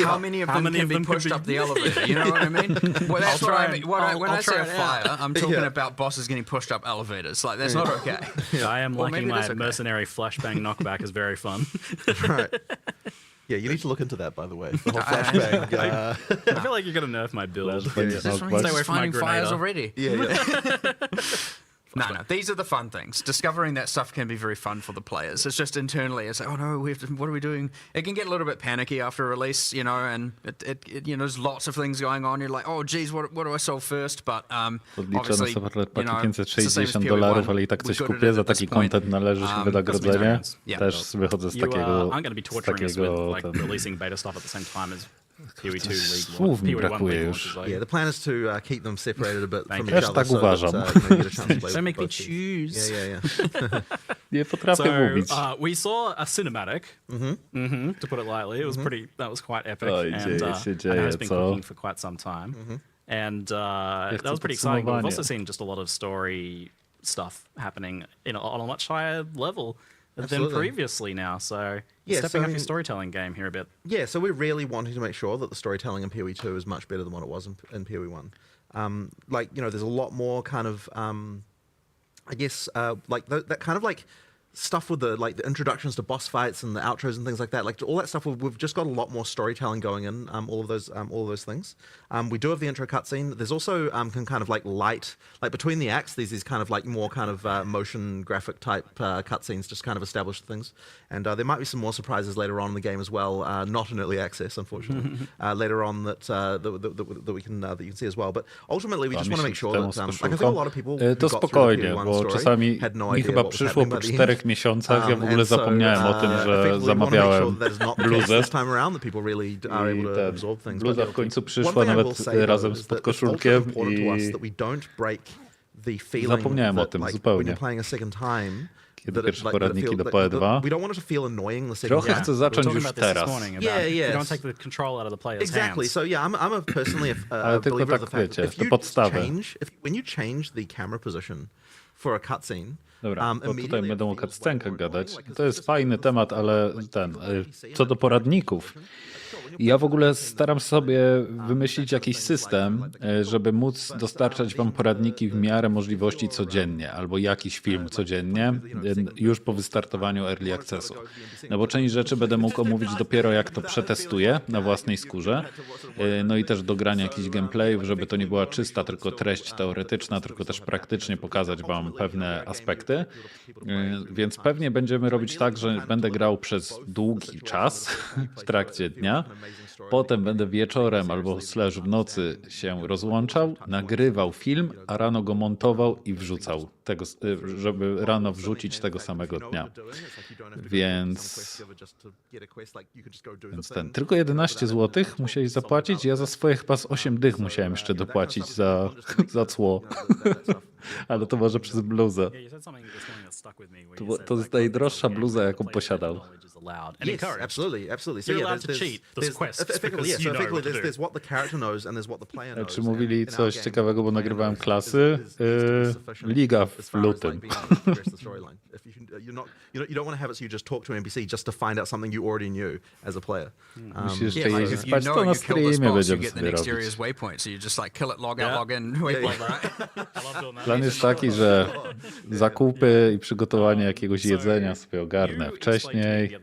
How many of them can be pushed up the elevator? You know what I mean? Well, that's what I mean. When I say a fire, I'm talking about bosses getting pushed up elevators. Like, that's not okay. I am liking my mercenary flashbang knockback is very fun. Right. Yeah, you need to look into that, by the way. The whole flashbang. I feel like you're going to nerf my build. Stay away from my fires already. Yeah. No, these are the fun things. Discovering that stuff can be very fun for the players. It's just internally, it's like, oh no, what are we doing? It can get a little bit panicky after release, you know, and it you know, there's lots of things going on. You're like, oh geez, what do I solve first? But obviously, you know, $560, ale i tak coś kupię, za taki content należy się wynagrodzenie. Też wychodzę z takiego... I'm going to be torturing us with like releasing beta stuff at the same time as PoE 2 Słów mi brakuje już. Yeah, the plan is to keep them separated a bit from each other. Tak uważam. Don't make me choose. Yeah. Nie potrafię mówić. We saw a cinematic, to put it lightly. It was pretty. That was quite epic, and has been cooking for quite some time. And that was pretty exciting. But we've also seen just a lot of story stuff happening on a much higher level than previously now. So stepping up your storytelling game here a bit. Yeah, so we're really wanting to make sure that the storytelling in PoE 2 is much better than what it was in PoE 1. Like, you know, there's a lot more kind of, I guess, like that kind of like stuff with the introductions to boss fights and the outros and things like that. Like all that stuff, we've just got a lot more storytelling going in. All of those things. We do have the intro cutscene. There's also kind of like light, like between the acts. There's these kind of like more kind of motion graphic type cutscenes, just kind of establish things. And there might be some more surprises later on in the game as well. Not in early access, unfortunately. Later on that we can see as well. But ultimately, we just want to make sure that like I think a lot of people to spokojnie, bo czasami mi chyba przyszło po 4 miesiącach, ja w ogóle zapomniałem o tym, że zamawiałem bluzę. I bluza w końcu przyszła nawet razem z podkoszulkiem i zapomniałem o tym zupełnie. Kiedy pierwsze poradniki do PoE 2. Trochę chcę zacząć już teraz. Exactly. So yeah, I'm personally ale tylko tak wiecie, to podstawy. When you change the camera position for a cutscene. Dobra, bo tutaj będą o cutscenkach gadać. To jest fajny temat, ale co do poradników. Ja w ogóle staram sobie wymyślić jakiś system, żeby móc dostarczać wam poradniki w miarę możliwości codziennie, albo jakiś film codziennie, już po wystartowaniu Early Accessu. No bo część rzeczy będę mógł omówić dopiero jak to przetestuję na własnej skórze. No i też do grania jakichś gameplayów, żeby to nie była czysta tylko treść teoretyczna, tylko też praktycznie pokazać wam pewne aspekty. Więc pewnie będziemy robić tak, że będę grał przez długi czas w trakcie dnia. Potem będę wieczorem albo / w nocy się rozłączał, nagrywał film, a rano go montował i wrzucał, żeby rano wrzucić tego samego dnia. Więc tylko 11 zł musiałeś zapłacić, ja za swoje chyba z 8 dych musiałem jeszcze dopłacić za cło. Ale to może przez bluzę. To jest najdroższa bluza, jaką posiadał. Yes, absolutely. So yeah, there's what the character knows and there's what the player knows. Czy mówili coś ciekawego, bo nagrywałem klasy? Liga w lutym. You don't want to have it so you just talk to an NPC just to find out something you already knew as a player. Musisz jeszcze jeździć spać, to na streamie będziemy sobie robić. Plan jest taki, że zakupy i przygotowanie jakiegoś jedzenia sobie ogarnę wcześniej.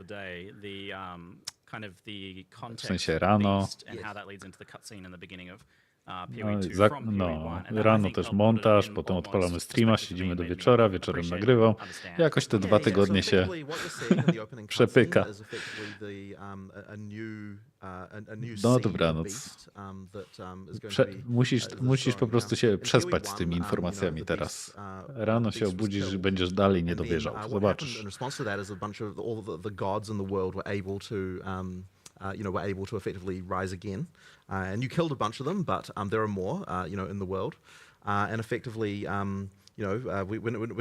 W sensie rano. Rano też montaż, potem odpalamy streama, siedzimy do wieczora, wieczorem nagrywam. Jakoś te 2 tygodnie się przepyka. No dobranoc. Musisz po prostu się przespać z tymi informacjami teraz. Rano się obudzisz i będziesz dalej nie dowierzał. Zobaczysz. Were able to effectively rise again. And you killed a bunch of them, but there are more, in the world. And effectively, we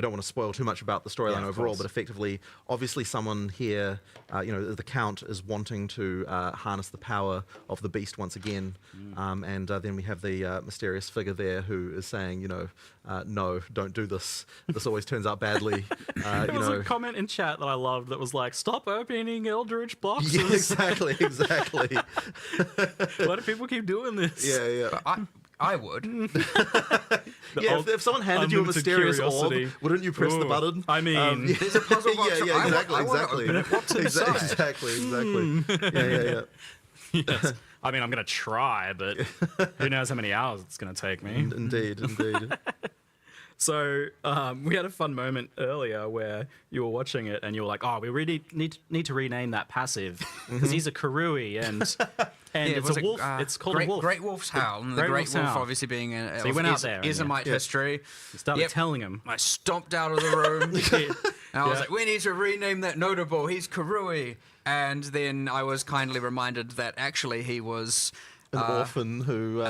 don't want to spoil too much about the storyline overall, but effectively, obviously someone here, the Count is wanting to harness the power of the beast once again. And then we have the mysterious figure there who is saying, no, don't do this. This always turns out badly. There was a comment in chat that I loved that was like, stop opening Eldritch boxes. Yeah, exactly. Why do people keep doing this? Yeah. But I would. If someone handed you a mysterious orb, wouldn't you press the button? I mean, there's a puzzle box. Exactly. What's inside? Exactly. Yeah. Yes. I mean, I'm going to try, but who knows how many hours it's going to take me. Indeed. So we had a fun moment earlier where you were watching it and you were like, "Oh, we really need to rename that passive because he's a Karui and it's a wolf. It's called a wolf. Great Wolf's Howl, and the Great Wolf obviously being a so he went out there, Islamite history. He started telling him. I stomped out of the room and I was like, "We need to rename that notable. He's Karui." And then I was kindly reminded that actually he was an orphan who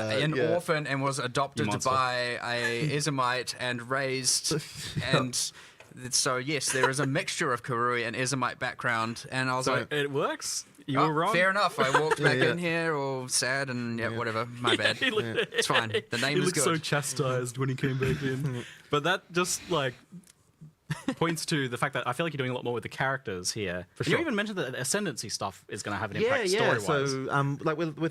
orphan and was adopted by a Islamite and raised and so yes, there is a mixture of Karui and Islamite background, and I was like, it works. You were wrong. Fair enough. I walked back in here all sad and whatever. My bad. It's fine. The name is good. He looked so chastised when he came back in. But that just points to the fact that I feel like you're doing a lot more with the characters here. For sure. You even mentioned that ascendancy stuff is going to have an impact story-wise. So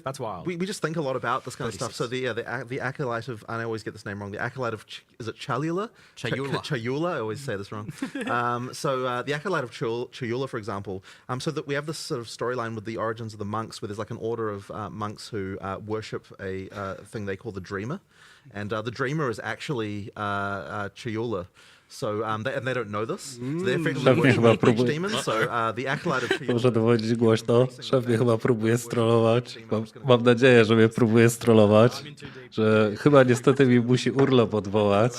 that's wild. We just think a lot about this kind of stuff. So the acolyte of, I always get this name wrong. The acolyte of is it Chalula? Chayula. I always say this wrong. The acolyte of Chayula, for example. So that we have this sort of storyline with the origins of the monks, where there's like an order of monks who worship a thing they call the Dreamer, and the Dreamer is actually Chayula. So they don't know this. So they effectively worship demons. So the acolyte of Chayula. Muszę dowodzić głośno. Szef mnie chyba próbuje strollować. Mam nadzieję, że mnie próbuje strollować. Że chyba niestety mi musi urlop odwołać.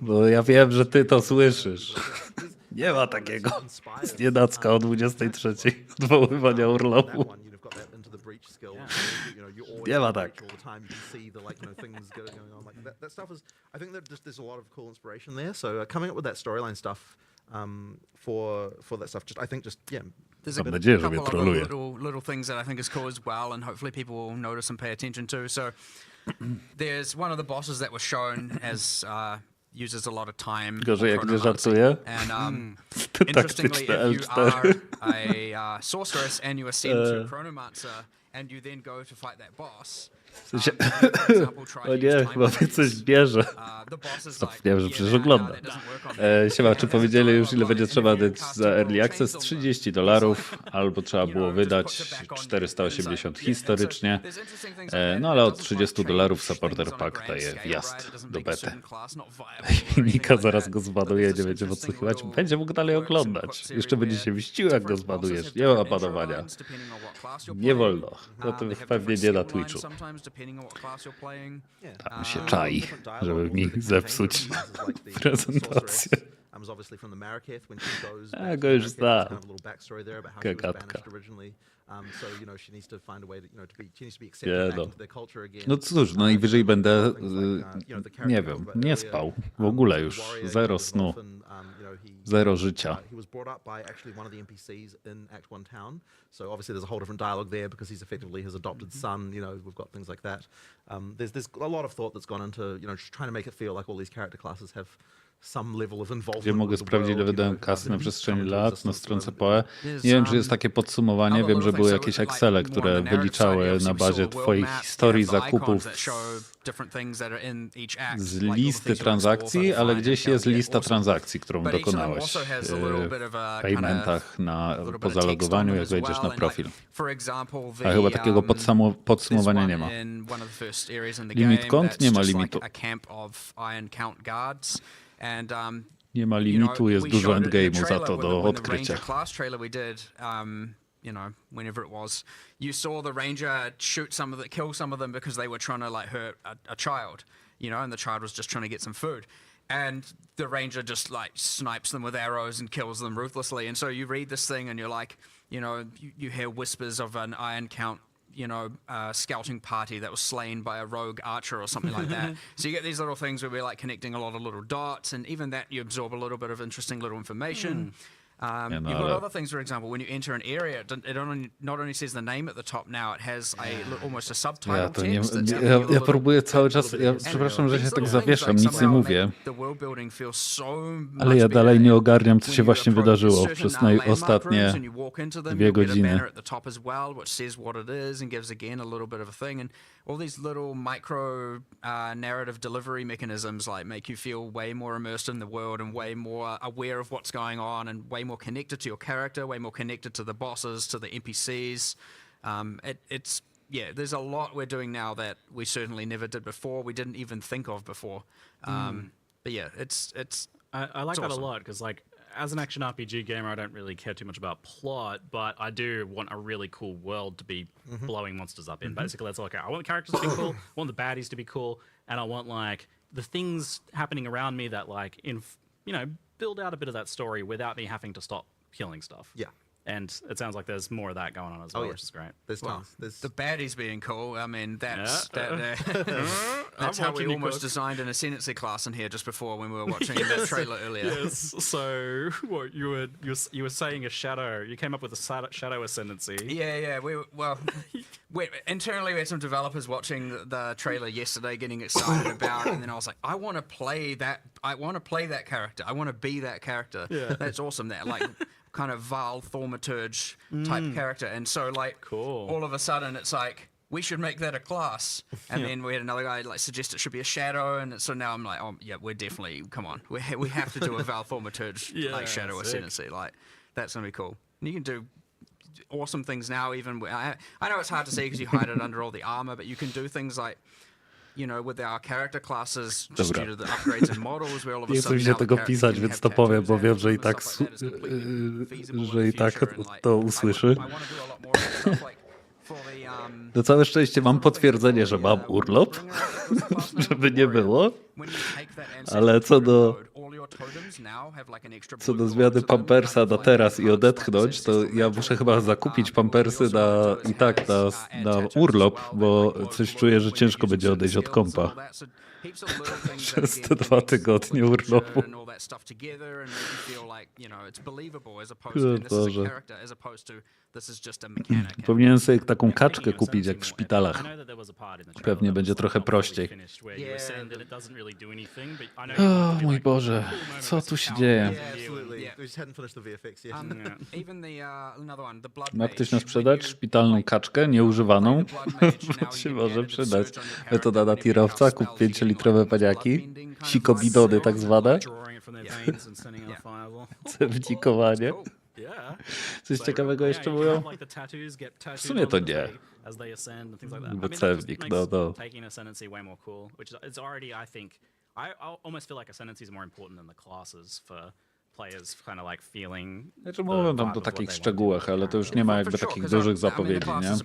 Bo ja wiem, że ty to słyszysz. Nie ma takiego znienacka o 23 odwoływania urlopu. Nie ma tak. That stuff is, I think that there's a lot of cool inspiration there. So coming up with that storyline stuff for that stuff, There's a couple of little things that I think is cool as well, and hopefully people will notice and pay attention to. So there's one of the bosses that was shown as uses a lot of time. Gorzej jak nie żartuję. And interestingly, if you are a sorceress and you ascend to Chronomancer and you then go to fight that boss. O nie, chyba mnie coś bierze. Nie wiem, że przecież oglądam. Siema, czy powiedzieli już, ile będzie trzeba dać za Early Access? $30, albo trzeba było wydać 480 historycznie. No ale od $30 Supporter Pack daje wjazd do bety. Nika zaraz go zbanuje, nie będzie podsłuchiwać. Będzie mógł dalej oglądać. Jeszcze będzie się mścił, jak go zbanujesz. Nie ma panowania. Nie wolno. No to pewnie nie na Twitchu. Tam się czai, żeby mi zepsuć prezentację. Ja go już znam. Gagatka. No cóż, najwyżej będę, nie wiem, nie spał. W ogóle już. Zero snu. Zero życia. So obviously there's a whole different dialogue there because he's effectively his adopted son. We've got things like that. There's a lot of thought that's gone into just trying to make it feel like all these character classes have some level of involvement. Gdzie mogę sprawdzić, ile wydałem kasy na przestrzeni lat na stronce PoE. Nie wiem, czy jest takie podsumowanie. Wiem, że były jakieś Excele, które wyliczały na bazie twojej historii zakupów z listy transakcji, ale gdzieś jest lista transakcji, którą dokonałeś w paymentach po zalogowaniu, jak wejdziesz na profil. A chyba takiego podsumowania nie ma. Limit kont? Nie ma limitu. Nie ma limitu, jest dużo endgame'u za to do odkrycia. You know, whenever it was, you saw the ranger kill some of them because they were trying to like hurt a child, you know, and the child was just trying to get some food. And the ranger just like snipes them with arrows and kills them ruthlessly. And so you read this thing and you're like, you know, you hear whispers of an Iron Count, you know, scouting party that was slain by a rogue archer or something like that. So you get these little things where we're like connecting a lot of little dots, and even that you absorb a little bit of interesting little information. You've got other things, for example, when you enter an area, it not only says the name at the top now, it has almost a subtitle text. Ja próbuję cały czas, przepraszam, że się tak zawieszam, nic nie mówię. Ale ja dalej nie ogarniam, co się właśnie wydarzyło przez ostatnie 2 godziny. All these little micro narrative delivery mechanisms like make you feel way more immersed in the world and way more aware of what's going on and way more connected to your character, way more connected to the bosses, to the NPCs. There's a lot we're doing now that we certainly never did before. We didn't even think of before. But yeah, it's I like that a lot because like as an action RPG gamer, I don't really care too much about plot, but I do want a really cool world to be blowing monsters up in. Basically, that's like I want the characters to be cool, I want the baddies to be cool, and I want like the things happening around me that like build out a bit of that story without me having to stop killing stuff. Yeah. And it sounds like there's more of that going on as well, which is great. There's the baddies being cool. I mean, that's that's how we almost designed an ascendancy class in here just before when we were watching that trailer earlier. Yes. So what you were saying a shadow. You came up with a shadow ascendancy. Yeah. Internally we had some developers watching the trailer yesterday, getting excited about it, and then I was like, I want to play that character. I want to be that character. Yeah. That's awesome. That like. Kind of Val Thaumaturge type character, and so like all of a sudden it's like we should make that a class, and then we had another guy like suggest it should be a shadow, and so now I'm like, oh yeah, we're definitely we have to do a Val Thaumaturge like shadow ascendancy, like that's gonna be cool. And you can do awesome things now. Even I know it's hard to see because you hide it under all the armor, but you can do things like. You know, with our character classes, just due to the upgrades and models, we all of a sudden nie chcę się tego pisać, więc to powiem, bo wiem, że i tak to usłyszy. Na całe szczęście mam potwierdzenie, że mam urlop, żeby nie było, ale co do zmiany pampersa na teraz i odetchnąć, to ja muszę chyba zakupić pampersy na urlop, bo coś czuję, że ciężko będzie odejść od kompa przez te 2 tygodnie urlopu. Boże. Powinienem sobie taką kaczkę kupić jak w szpitalach. Pewnie będzie trochę prościej. O mój Boże, co tu się dzieje? Ma ktoś na sprzedaż szpitalną kaczkę nieużywaną? się może przydać. Metoda na tirowca, kup 5-litrowe paniaki, sikobidony tak zwane. Cewnikowanie. Coś ciekawego jeszcze mówią? W sumie to nie. Bo cewnik, no. Znaczy mówią tam o takich szczegółach, ale to już nie ma jakby takich dużych zapowiedzi, nie?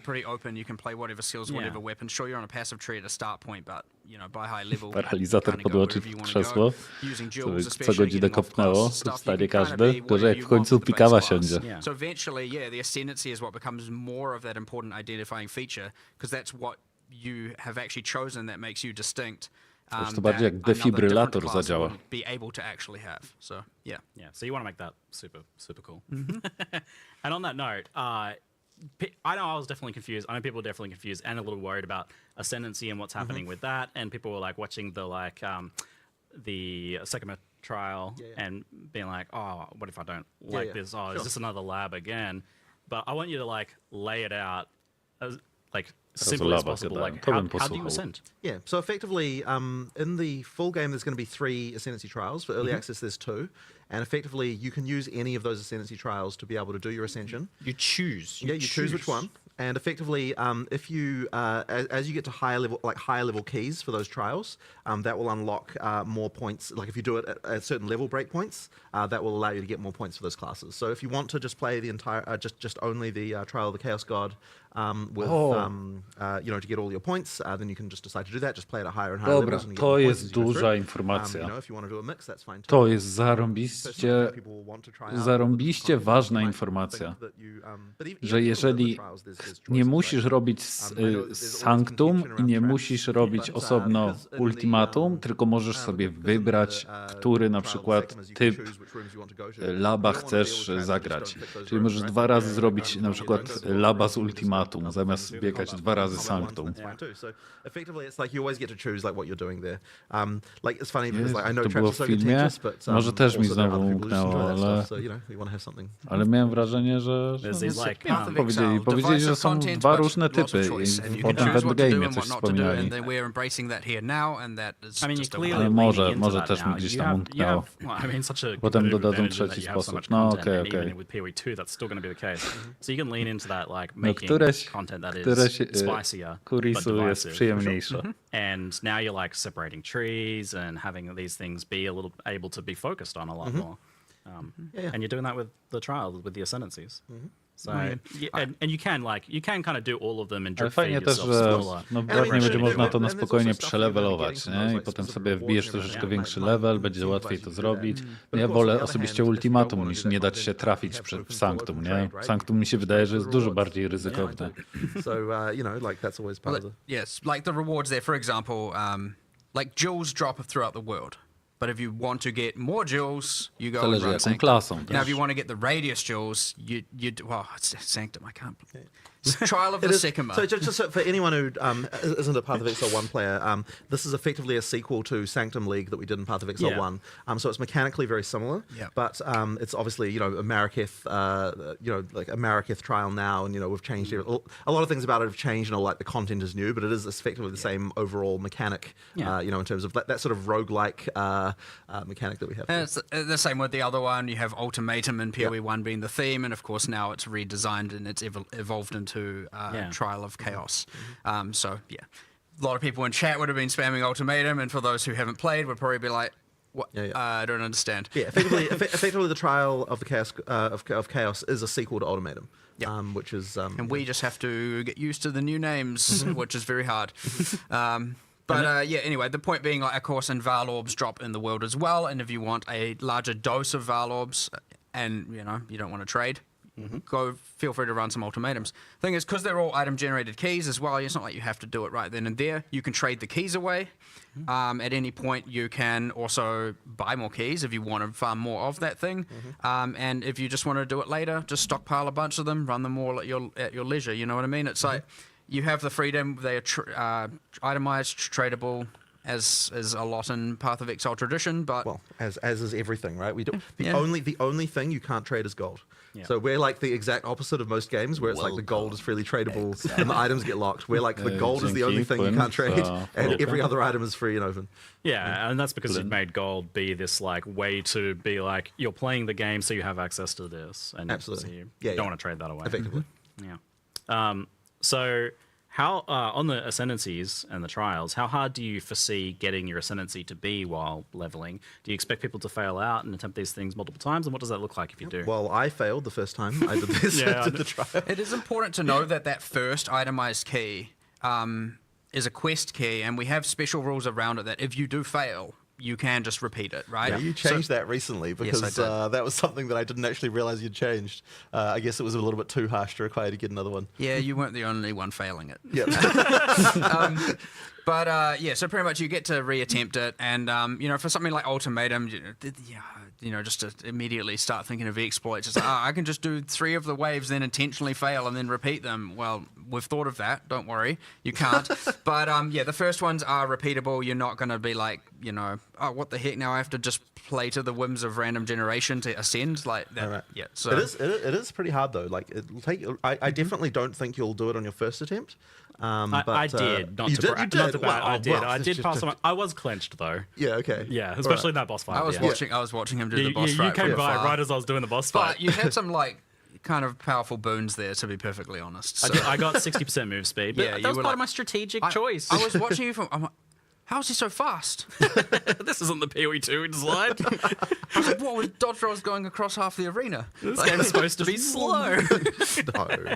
Paralizator podłączyć w krzesło, co godzinę kopnęło, to wstanie każdy, gorzej jak w końcu pikawa siądzie. So eventually, yeah, the ascendancy is what becomes more of that important identifying feature, because that's what you have actually chosen that makes you distinct. To bardziej jak defibrylator zadziała. So yeah. So you want to make that super cool. And on that note, I know I was definitely confused. I know people were definitely confused and a little worried about ascendancy and what's happening with that. And people were like watching the trial and being like, oh, what if I don't like this? Oh, is this another lab again? But I want you to like lay it out as like simple as possible. Like how do you ascend? Yeah, so effectively, in the full game, there's going to be 3 ascendancy trials. For early access, there's 2. And effectively, you can use any of those ascendancy trials to be able to do your ascension. You choose. You choose which one. And effectively, if you as you get to higher level keys for those trials, that will unlock more points. Like if you do it at certain level breakpoints, that will allow you to get more points for those classes. So if you want to just play the entire, just only the Trial of the Chaos God, with to get all your points, then you can just decide to do that. Just play it at higher and higher levels. Dobra, to jest duża informacja. If you want to do a mix, that's fine too. To jest zarąbiście ważna informacja, że jeżeli nie musisz robić sanctum i nie musisz robić osobno ultimatum, tylko możesz sobie wybrać, który na przykład typ laba chcesz zagrać. Czyli możesz 2 razy zrobić na przykład laba z ultimatum, zamiast biegać 2 razy sanctum. To było w filmie? Może też mi znowu umknęło, ale miałem wrażenie, że powiedzieli, że są 2 różne typy i potem w Endgame coś wspominali. Ale może też mi gdzieś tam umknęło. Potem dodadzą trzeci sposób. No okej. No któreś Kurisu jest przyjemniejsze. And now you're like separating trees and having these things be a little able to be focused on a lot more. And you're doing that with the trials, with the ascendancies. So, and you can kind of do all of them and drip feed yourself smaller. No pewnie będzie można to na spokojnie przelevelować, nie? I potem sobie wbijesz troszeczkę większy level, będzie łatwiej to zrobić. Ja wolę osobiście ultimatum niż nie dać się trafić w sanctum, nie? Sanctum mi się wydaje, że jest dużo bardziej ryzykowne. So, that's always part of it. Yes, like the rewards there, for example, like jewels drop throughout the world. But if you want to get more jewels, you go and run Sanctum. Now, if you want to get the radius jewels, you do, it's Sanctum. I can't. Trial of the Sycamore. So just for anyone who isn't a Path of Exile 1 player, this is effectively a sequel to Sanctum League that we did in Path of Exile 1. So it's mechanically very similar, but it's obviously a Mariketh, like a Mariketh trial now, and we've changed it. A lot of things about it have changed, and like the content is new, but it is effectively the same overall mechanic, in terms of that sort of roguelike mechanic that we have. And it's the same with the other one. You have Ultimatum and PoE 1 being the theme, and of course now it's redesigned and it's evolved into Trial of Chaos. So a lot of people in chat would have been spamming Ultimatum, and for those who haven't played would probably be like, what? I don't understand. Yeah, effectively the Trial of the Chaos of Chaos is a sequel to Ultimatum. Which is and we just have to get used to the new names, which is very hard. But anyway, the point being, like, of course, and Val Orbs drop in the world as well, and if you want a larger dose of Val Orbs, and you don't want to trade, feel free to run some ultimatums. Thing is, because they're all item-generated keys as well, it's not like you have to do it right then and there. You can trade the keys away. At any point, you can also buy more keys if you want to farm more of that thing. And if you just want to do it later, just stockpile a bunch of them, run them all at your leisure. You know what I mean? It's like you have the freedom. They are itemized, tradable, as a lot in Path of Exile tradition, but as is everything, right? We do the only thing you can't trade is gold. So we're like the exact opposite of most games, where it's like the gold is freely tradable and the items get locked. We're like the gold is the only thing you can't trade, and every other item is free and open. Yeah, and that's because you've made gold be this like way to be like you're playing the game, so you have access to this, and absolutely, so you don't want to trade that away. Effectively, So. How, on the ascendancies and the trials, how hard do you foresee getting your ascendancy to be while leveling? Do you expect people to fail out and attempt these things multiple times? And what does that look like if you do? Well, I failed the first time I did this. Did the trial. It is important to know that first itemized key is a quest key, and we have special rules around it that if you do fail, you can just repeat it, right? Yeah, you changed that recently, because that was something that I didn't actually realize you'd changed. I guess it was a little bit too harsh to require to get another one. Yeah, you weren't the only one failing it. Yeah. So pretty much you get to reattempt it, and for something like Ultimatum, just to immediately start thinking of exploits. It's like, I can just do 3 of the waves, then intentionally fail, and then repeat them. Well, we've thought of that. Don't worry, you can't. But yeah, the first ones are repeatable. You're not going to be like, you know, oh, what the heck? Now I have to just play to the whims of random generation to ascend like that. Right. Yeah, so it is pretty hard though. Like it'll take. I definitely don't think you'll do it on your first attempt. But, I did. Not to brag. Not to brag. I did. I did pass on. I was clenched though. Yeah. Okay. Yeah, especially in that boss fight. I was watching him do the boss fight. You came by right as I was doing the boss fight. But you had some like kind of powerful boons there, to be perfectly honest. So. I got 60% move speed. But Yeah, that was part like, of my strategic choice. I was watching you from. I'm like, how is he so fast? This isn't the PoE 2 slide. I was like, what was dodge rolls going across half the arena? This game's supposed to be slow. No.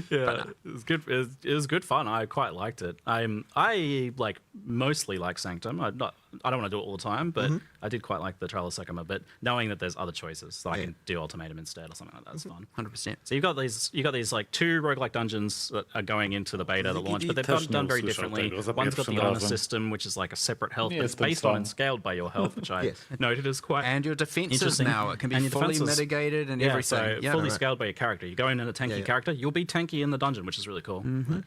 Yeah, it was good. It was good fun. I quite liked it. I like mostly like Sanctum. I don't want to do it all the time, but I did quite like the Trial of Sycamore. But knowing that there's other choices, so I can do Ultimatum instead or something like that, is fun. 100%. So you got these like 2 roguelike dungeons that are going into the beta that launch, but they've done very differently. One's got the honor system, which is like a separate health, but it's based on and scaled by your health, which I noted as quite and your defenses now. It can be fully mitigated and everything. So fully scaled by your character. You go in a tanky character, you'll be tanky in the dungeon, which is really cool.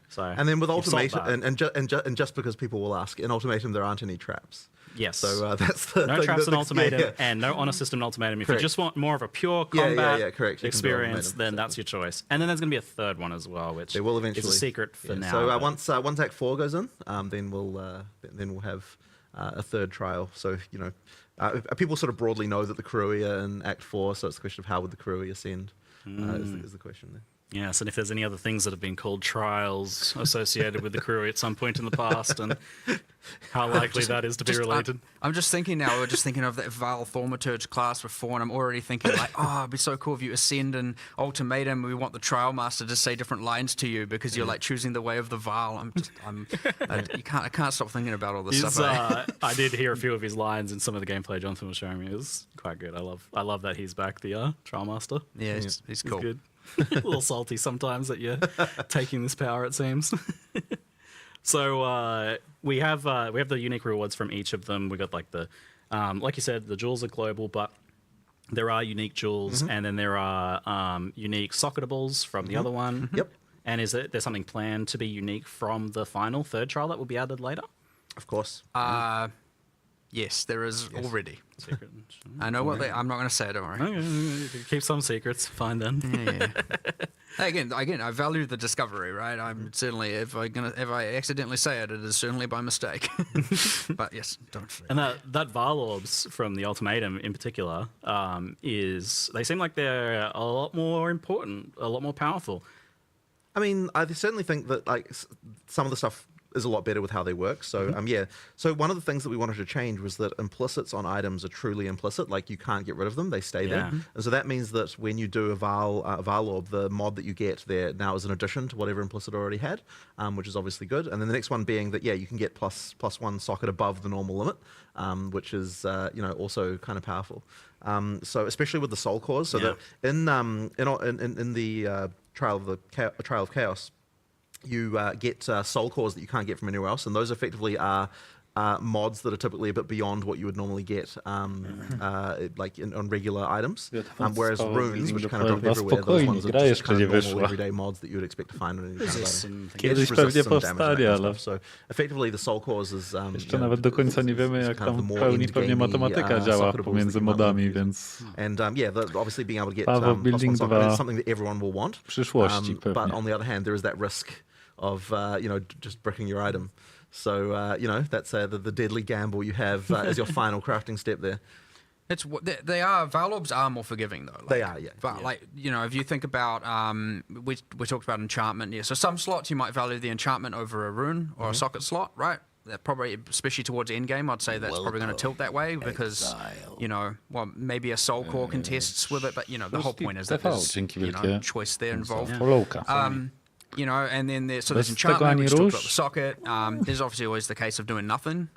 So and then with Ultimatum, and just because people will ask, in Ultimatum there aren't any traps. Yes. So that's the no thing traps in Ultimatum yeah. and no honor system in Ultimatum. If Correct. you just want more of a pure combat correct. experience, then that's your choice. And then there's going to be a third one as well, which they will eventually. is a secret for now. So once Act 4 goes in, then we'll have a third trial. So you know, people sort of broadly know that the crew are in Act 4. So it's a question of how would the crew ascend is the question there. Yes, and if there's any other things that have been called trials associated with the crew at some point in the past, and how likely that is to be related. I'm just thinking now, we're just thinking of that Val Thaumaturge class before, and I'm already thinking like, oh, it'd be so cool if you ascend in Ultimatum, we want the Trial Master to say different lines to you because you're like choosing the way of the Val. I can't stop thinking about all this stuff. I did hear a few of his lines in some of the gameplay Jonathan was showing me. It was quite good. I love that he's back, the Trial Master. Yeah, he's cool. Good. A little salty sometimes that you're taking this power, it seems. So we have the unique rewards from each of them. We got like the like you said, the jewels are global, but there are unique jewels, and then there are unique socketables from the other one. Yep. And there's something planned to be unique from the final third trial that will be added later? Of course. Yes, there is already. Secret. I know what I'm not going to say. Don't worry. Okay. Keep some secrets. Fine then. Yeah. Again, I value the discovery, right? I'm certainly if I accidentally say it, it is certainly by mistake. But yes, don't. And that Val orbs from the Ultimatum in particular they seem like they're a lot more important, a lot more powerful. I mean, I certainly think that like some of the stuff is a lot better with how they work. So So one of the things that we wanted to change was that implicits on items are truly implicit. Like you can't get rid of them; they stay there. And so that means that when you do a Val orb, the mod that you get there now is an addition to whatever implicit already had, which is obviously good. And then the next one being that you can get plus 1 socket above the normal limit, which is also kind of powerful. So especially with the soul cores, so that in the Trial of Chaos, you get soul cores that you can't get from anywhere else, and those effectively are mods that are typically a bit beyond what you would normally get like on regular items. Whereas runes, which kind of drop everywhere, those ones are just kind of normal everyday mods that you would expect to find on any kind of item. Kiedyś pewnie powstanie, ale So effectively the soul cores is jeszcze nawet do końca nie wiemy, jak tam w pełni pewnie matematyka działa pomiędzy modami, więc and obviously being able to get Building plus 1 socket is something that everyone will want. W przyszłości pewnie. But on the other hand, there is that risk of just bricking your item. So that's the deadly gamble you have as your final crafting step there. Val orbs are more forgiving though. They are, yeah. But if you think about we talked about enchantment, so some slots you might value the enchantment over a rune or a socket slot, right? That probably, especially towards endgame, I'd say that's probably going to tilt that way because maybe a soul core contests with it, but the whole point is that there's choice there involved. And then there's enchantment, which talks about the socket. There's obviously always the case of doing nothing,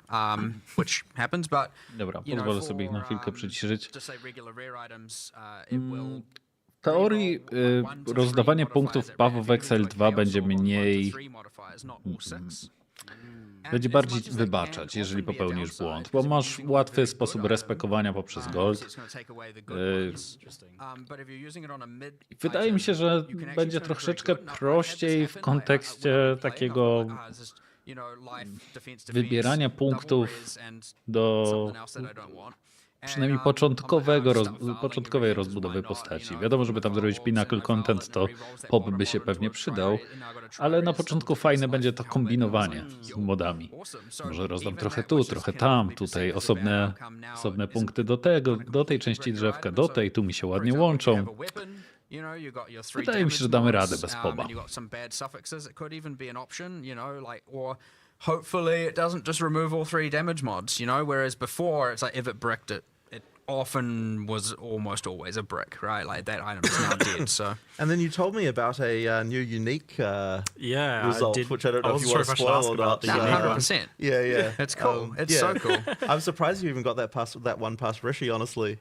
which happens, but dobra, pozwolę sobie ich na chwilkę przyciszyć. Just say regular rare items, it will. W teorii rozdawanie punktów PoE w Exile 2 będzie mniej Będzie bardziej wybaczać, jeżeli popełnisz błąd, bo masz łatwy sposób respekowania poprzez gold. Wydaje mi się, że będzie troszeczkę prościej w kontekście takiego wybierania punktów do przynajmniej początkowej rozbudowy postaci. Wiadomo, żeby tam zrobić pinnacle content, to pop by się pewnie przydał, ale na początku fajne będzie to kombinowanie z modami. Może rozdam trochę tu, trochę tam, tutaj osobne punkty do tego, do tej części drzewka, do tej, tu mi się ładnie łączą. Wydaje mi się, że damy radę bez poba. Hopefully it doesn't just remove all 3 damage mods, whereas before it's like if it bricked it, it often was almost always a brick, right? Like that item is now dead, so. And then you told me about a new unique result, which I don't know if you want to spoil or not. 100%. Yeah. It's cool. It's so cool. I'm surprised you even got that one past Rishi, honestly.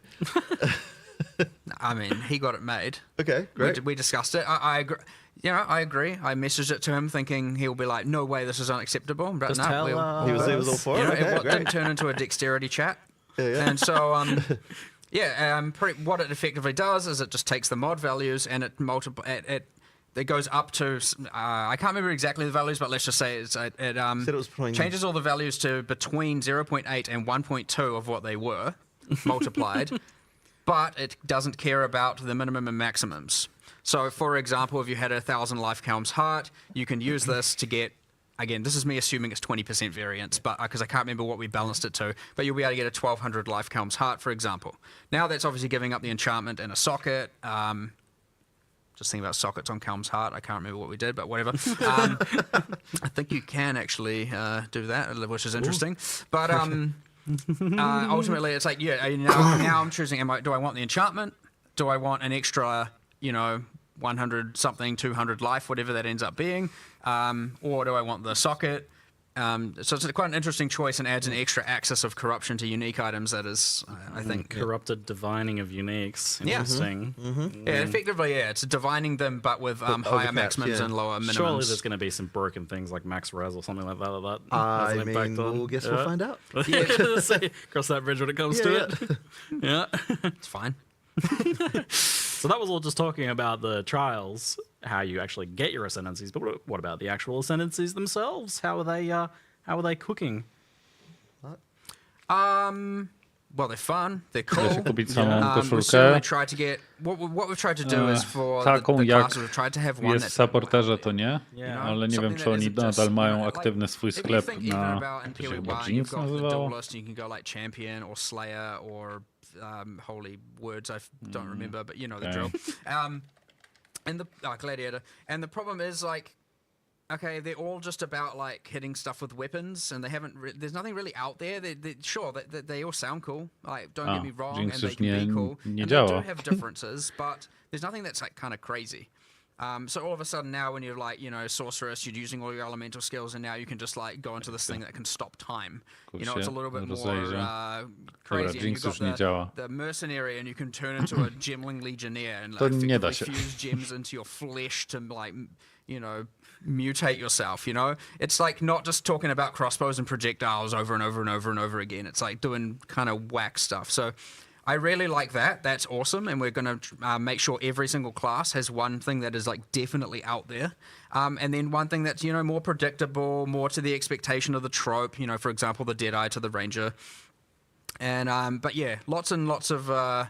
I mean, he got it made. Okay, great. We discussed it. I agree. I agree. I messaged it to him thinking he'll be like, no way, this is unacceptable. But Just no, tell, he was all for it. It didn't turn into a dexterity chat. Yeah. And so, what it effectively does is it just takes the mod values and it goes up to, I can't remember exactly the values, but let's just say it changes all the values to between 0.8 and 1.2 of what they were multiplied, but it doesn't care about the minimum and maximums. So, for example, if you had 1,000 life counts heart, you can use this to get, again, this is me assuming it's 20% variance, but because I can't remember what we balanced it to, but you'll be able to get a 1,200 life counts heart, for example. Now that's obviously giving up the enchantment in a socket. Just thinking about sockets on Calm's heart. I can't remember what we did, but whatever. I think you can actually do that, which is interesting. But ultimately, it's like, now I'm choosing, do I want the enchantment? Do I want an extra, 100 something, 200 life, whatever that ends up being, or do I want the socket? So it's quite an interesting choice and adds an extra axis of corruption to unique items that is, I think... Corrupted divining of uniques. Interesting. Yeah, effectively, it's divining them, but with higher maximums and lower minimums. Surely there's going to be some broken things like max res or something like that. I mean, we'll find out. Cross that bridge when it comes to it. Yeah. It's fine. So that was all just talking about the trials, how you actually get your ascendancies. But what about the actual ascendancies themselves? How are they cooking? Well, they're fun. They're cool. Kupić samą koszulkę. Tried to get what we've tried to do is for taką the jak classes, we've tried to have one jest w supporterze, to nie, ale nie wiem, czy oni nadal mają aktywny swój sklep na, to się chyba Jeans nazywało. You can go like champion or slayer or holy words I don't remember, but you know the drill. And the gladiator. And the problem is like, okay, they're all just about like hitting stuff with weapons, and they haven't. There's nothing really out there. Sure, they all sound cool. Like, don't get me wrong, and they can be cool. And they do have differences, but there's nothing that's like kind of crazy. So all of a sudden now, when you're like, sorceress, you're using all your elemental skills, and now you can just like go into this thing that can stop time. It's a little bit more crazy. And you've got the mercenary, and you can turn into a gemling legionnaire and like fuse gems into your flesh to like, mutate yourself. It's like not just talking about crossbows and projectiles over and over and over and over again. It's like doing kind of whack stuff. So I really like that. That's awesome. And we're going to make sure every single class has one thing that is like definitely out there. And then one thing that's, more predictable, more to the expectation of the trope, for example, the Deadeye to the Ranger. And, but yeah, lots and lots of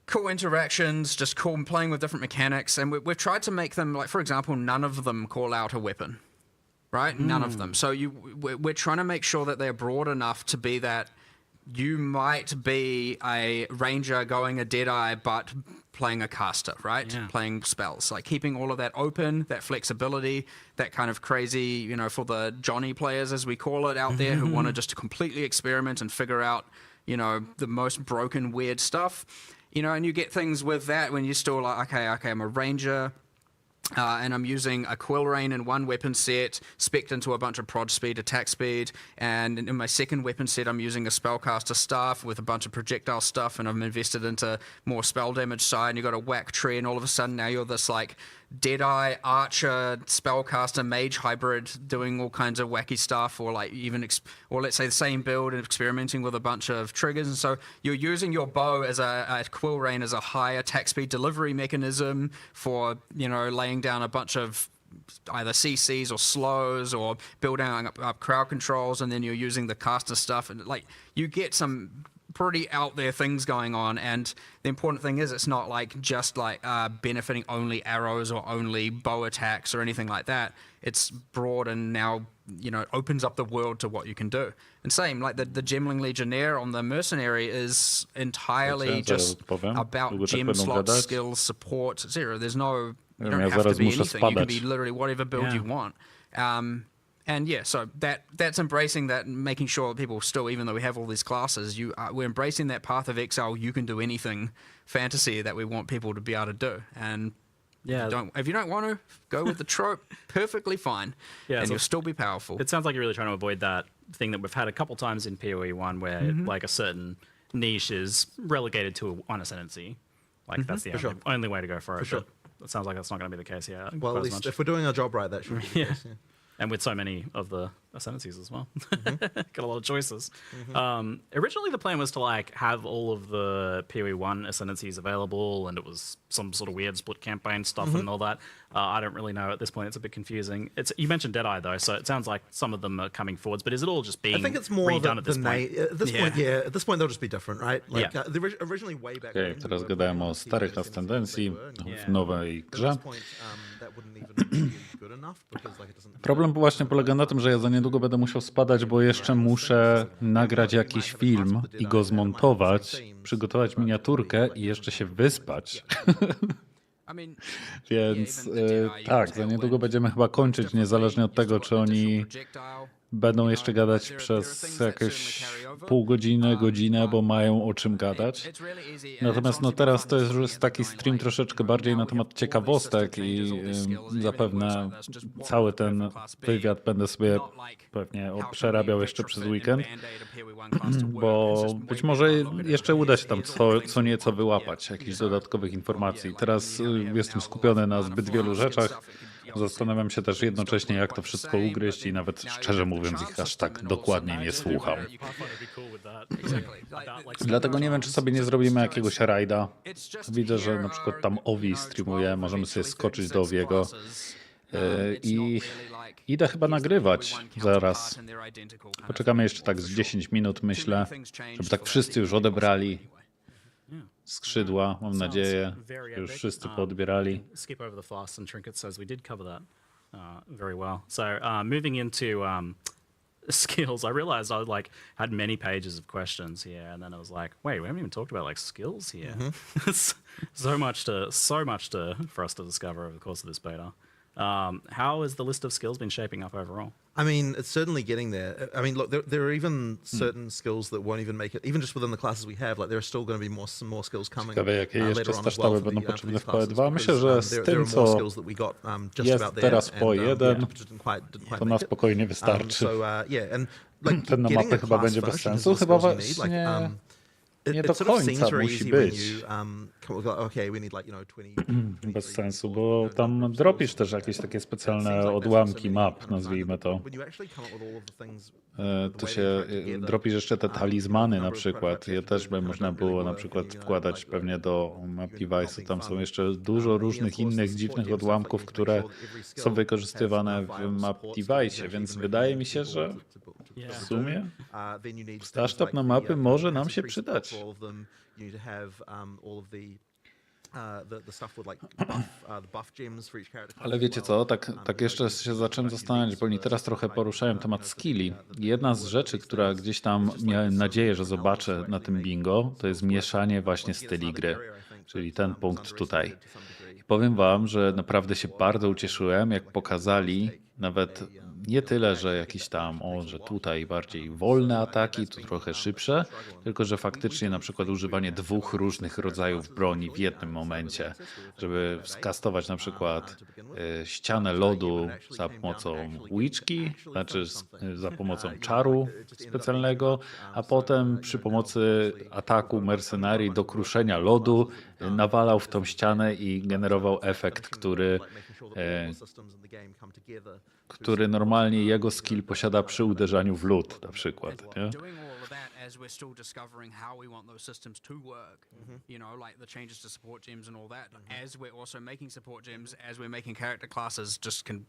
cool interactions, just cool playing with different mechanics. And we've tried to make them, like, for example, none of them call out a weapon, right? None of them. So we're trying to make sure that they're broad enough to be that you might be a ranger going a Deadeye, but playing a caster, right? Yeah. Playing spells, like keeping all of that open, that flexibility, that kind of crazy, for the Johnny players, as we call it out there, who want to just completely experiment and figure out, the most broken, weird stuff. And you get things with that when you're still like, okay, I'm a ranger. And I'm using a quill rain in one weapon set, spec'd into a bunch of prod speed, attack speed, and in my second weapon set I'm using a spellcaster staff with a bunch of projectile stuff, and I'm invested into more spell damage side, and you've got a whack tree, and all of a sudden now you're this like Deadeye, Archer, Spellcaster, Mage hybrid doing all kinds of wacky stuff, or like even, or let's say the same build and experimenting with a bunch of triggers. And so you're using your bow as a quill rain as a high attack speed delivery mechanism for, you know, laying down a bunch of either CCs or slows or building up crowd controls, and then you're using the caster stuff, and like you get some pretty out there things going on. And the important thing is it's not like just like benefiting only arrows or only bow attacks or anything like that. It's broad and now, you know, opens up the world to what you can do. And same like the Gemling Legionnaire on the Mercenary is entirely just about gem slots, skills, support, zero. There's no, you don't have to be anything. You can be literally whatever build you want. And yeah, so that's embracing that, and making sure that people still, even though we have all these classes, we're embracing that Path of Exile. You can do anything fantasy that we want people to be able to do. And if you don't want to go with the trope, perfectly fine. Yeah, and you'll still be powerful. It sounds like you're really trying to avoid that thing that we've had a couple times in PoE 1 where like a certain niche is relegated to one ascendancy. Like that's the only way to go for it. But it sounds like that's not going to be the case here. Well, at least if we're doing our job right, that should be the case. Yeah. And with so many of the ascendancies as well. Got a lot of choices. Originally the plan was to like have all of the PoE 1 ascendancies available, and it was some sort of weird split campaign stuff and all that. I don't really know at this point. It's a bit confusing. You mentioned Deadeye though, so it sounds like some of them are coming forwards, but is it all just being I think it's more redone at this point? At this point, yeah. At this point they'll just be different, right? Like originally way back Okay, teraz gadałem o starych ascendencji w nowej grze. Problem właśnie polega na tym, że ja za niedługo będę musiał spadać, bo jeszcze muszę nagrać jakiś film i go zmontować, przygotować miniaturkę i jeszcze się wyspać. Więc tak, za niedługo będziemy chyba kończyć, niezależnie od tego, czy oni będą jeszcze gadać przez jakieś pół godziny, godzinę, bo mają o czym gadać. Natomiast no teraz to jest już taki stream troszeczkę bardziej na temat ciekawostek i zapewne cały ten wywiad będę sobie pewnie przerabiał jeszcze przez weekend, bo być może jeszcze uda się tam co nieco wyłapać, jakichś dodatkowych informacji. Teraz jestem skupiony na zbyt wielu rzeczach. Zastanawiam się też jednocześnie, jak to wszystko ugryźć i nawet szczerze mówiąc ich aż tak dokładnie nie słucham. Dlatego nie wiem, czy sobie nie zrobimy jakiegoś rajda. Widzę, że na przykład tam ovvy streamuje, możemy sobie skoczyć do ovvy'ego i idę chyba nagrywać zaraz. Poczekamy jeszcze tak z 10 minut, myślę, żeby tak wszyscy już odebrali skrzydła, mam nadzieję, że już wszyscy poodbierali. Skip over the flask and trinkets, says we did cover that very well. So moving into skills, I realized I had many pages of questions here, and then I was like, wait, we haven't even talked about skills here. so much for us to discover over the course of this beta. How has the list of skills been shaping up overall? I mean, it's certainly getting there. I mean, look, there are even certain skills that won't even make it, even just within the classes we have. Like, there are still going to be some more skills coming Ciekawe, jakie jeszcze staształy będą potrzebne w PoE 2. Myślę, że z tym, co jest teraz w PoE 1, to na spokojnie wystarczy. Ten na mapę chyba będzie bez sensu. Chyba właśnie nie do końca musi być. Bez sensu, bo tam dropisz też jakieś takie specjalne odłamki map, nazwijmy to. Tu się dropisz jeszcze te talizmany na przykład. Je też by można było na przykład wkładać pewnie do map device'u. Tam są jeszcze dużo różnych innych dziwnych odłamków, które są wykorzystywane w map device'ie, więc wydaje mi się, że w sumie startup na mapy może nam się przydać. Ale wiecie co, tak jeszcze się zacząłem zastanawiać, bo oni teraz trochę poruszają temat skilli. Jedna z rzeczy, która gdzieś tam miałem nadzieję, że zobaczę na tym bingo, to jest mieszanie właśnie styli gry, czyli ten punkt tutaj. I powiem wam, że naprawdę się bardzo ucieszyłem, jak pokazali nawet nie tyle, że jakieś tam, że tutaj bardziej wolne ataki, tu trochę szybsze, tylko że faktycznie na przykład używanie 2 różnych rodzajów broni w jednym momencie, żeby skastować na przykład ścianę lodu za pomocą łyczki, znaczy za pomocą czaru specjalnego, a potem przy pomocy ataku mercenarii do kruszenia lodu nawalał w tą ścianę i generował efekt, który normalnie jego skill posiada przy uderzaniu w lód na przykład. Nie? As we're still discovering how we want those systems to work, you know, like the changes to support gems and all that, as we're also making support gems, as we're making character classes, just can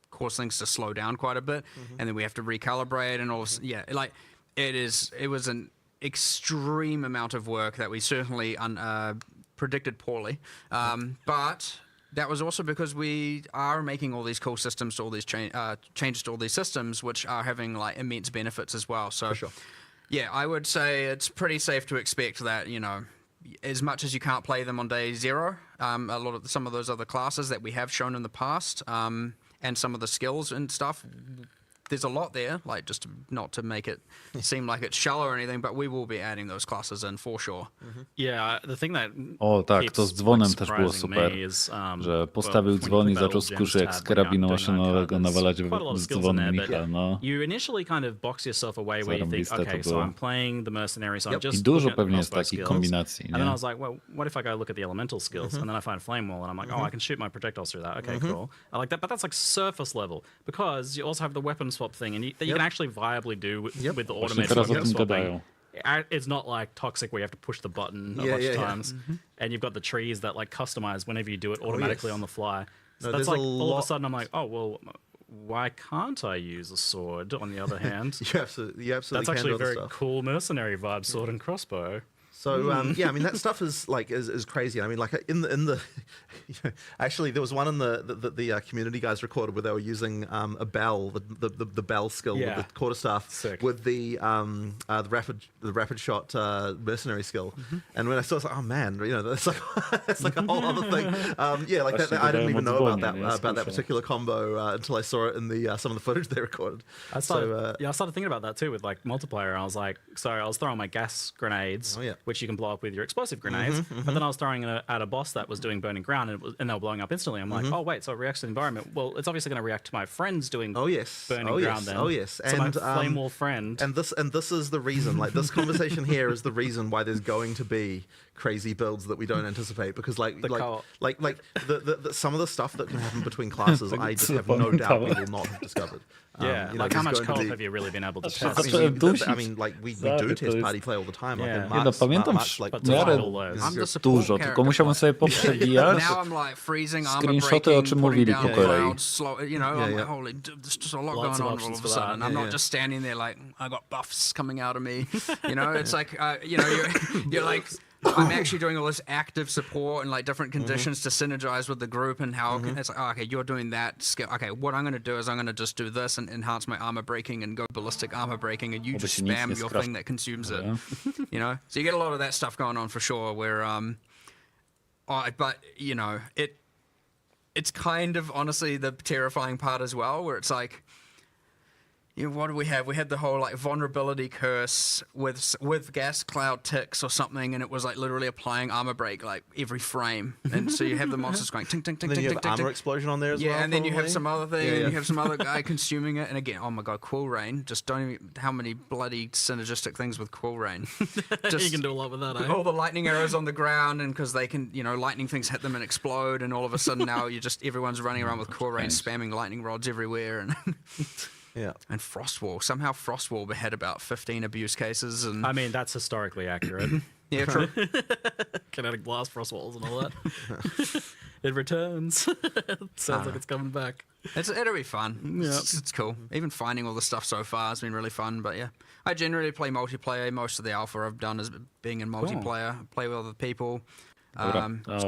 cause things to slow down quite a bit, and then we have to recalibrate and all. Like it was an extreme amount of work that we certainly predicted poorly, but that was also because we are making all these cool systems to all these changes to all these systems, which are having like immense benefits as well. So. For sure. Yeah, I would say it's pretty safe to expect that, you know, as much as you can't play them on day 0, some of those other classes that we have shown in the past, and some of the skills and stuff, there's a lot there, like just not to make it seem like it's shallow or anything, but we will be adding those classes in for sure. Yeah, the thing that tak, to z dzwonem też było super, że postawił dzwon i zaczął z kuszy jak z karabinu maszynowego nawalać w dzwon Micha. No. You initially kind of box yourself away where you think, okay, so I'm playing the mercenary, so I'm just I dużo pewnie jest takich kombinacji. And then I was like, well, what if I go look at the elemental skills, and then I find flame wall, and I'm like, oh, I can shoot my projectiles through that. Okay, cool. I like that, but that's like surface level, because you also have the weapons swap thing, and that you can actually viably do with the automated weapon swapping. It's not like Toxic where you have to push the button a bunch of times, and you've got the trees that like customize whenever you do it automatically on the fly. So that's like all of a sudden I'm like, oh well, why can't I use a sword? On the other hand, you absolutely that's actually a very cool mercenary vibe, sword and crossbow. So yeah, I mean that stuff is like is crazy. I mean, like in the actually there was one in the community guys recorded where they were using a bell, the bell skill with the quarterstaff with the rapid shot mercenary skill. And when I saw it, I was like, oh man, you know, that's like it's like a whole other thing. Yeah, like that, I didn't even know about that particular combo until I saw it in the some of the footage they recorded. I started thinking about that too with like multiplayer. I was like, so I was throwing my gas grenades. Which you can blow up with your explosive grenades. But then I was throwing it at a boss that was doing burning ground, and they were blowing up instantly. I'm like, oh wait, so it reacts to the environment. Well, it's obviously going to react to my friends doing burning ground then. Oh yes, so and my flame wall friend. And this is the reason. Like this conversation here is the reason why there's going to be crazy builds that we don't anticipate, because like some of the stuff that can happen between classes, I just have no doubt we will not have discovered. Yeah, like how much co-op have you really been able to test? I mean, like we do test party play all the time. Like in March, pamiętam w miarę dużo, tylko musiałbym sobie poprzebijać screenshoty, o czym mówili po kolei. You know, I'm like, holy, there's just a lot going on all of a sudden. I'm not just standing there like, I got buffs coming out of me. You know, it's like, you know, you're like, I'm actually doing all this active support and like different conditions to synergize with the group, and how it's like, oh, okay, you're doing that skill. Okay, what I'm going to do is I'm going to just do this and enhance my armor breaking and go ballistic armor breaking, and you just spam your thing that consumes it. You know, so you get a lot of that stuff going on for sure. Where, but you know, it's kind of honestly the terrifying part as well, where it's like, you know, what do we have? We had the whole like vulnerability curse with gas cloud ticks or something, and it was like literally applying armor break like every frame, and so you have the monsters going ting ting ting ting ting. Then you have armor explosion on there as well. Yeah, and then you have some other thing, and you have some other guy consuming it, and again, oh my god, Quill Rain! Just don't even how many bloody synergistic things with Quill Rain. Just, you can do a lot with that. All the lightning arrows on the ground, and because they can, you know, lightning things hit them and explode, and all of a sudden now everyone's running around with Quill Rain, spamming lightning rods everywhere, and. Yeah, and Frostwall. Somehow Frostwall had about 15 abuse cases, and I mean that's historically accurate. Yeah, true. Kinetic blast, Frostwalls, and all that. It returns. Sounds like it's coming back. It'll be fun. Yeah, it's cool. Even finding all the stuff so far has been really fun. But yeah, I generally play multiplayer. Most of the alpha I've done is being in multiplayer. Play with other people.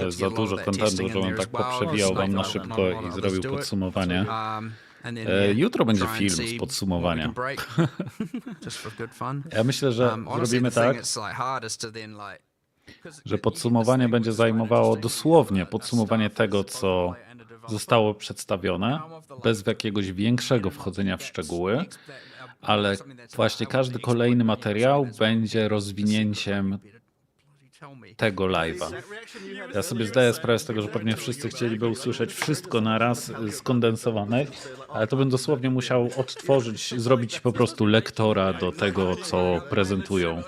Jest za dużo kontentu, żebym tak poprzewijał wam na szybko i zrobił podsumowanie. Jutro będzie film z podsumowania. Ja myślę, że zrobimy tak, że podsumowanie będzie zajmowało dosłownie podsumowanie tego, co zostało przedstawione bez jakiegoś większego wchodzenia w szczegóły, ale właśnie każdy kolejny materiał będzie rozwinięciem tego live'a. Ja sobie zdaję sprawę z tego, że pewnie wszyscy chcieliby usłyszeć wszystko naraz skondensowane, ale to bym dosłownie musiał odtworzyć, zrobić po prostu lektora do tego, co prezentują,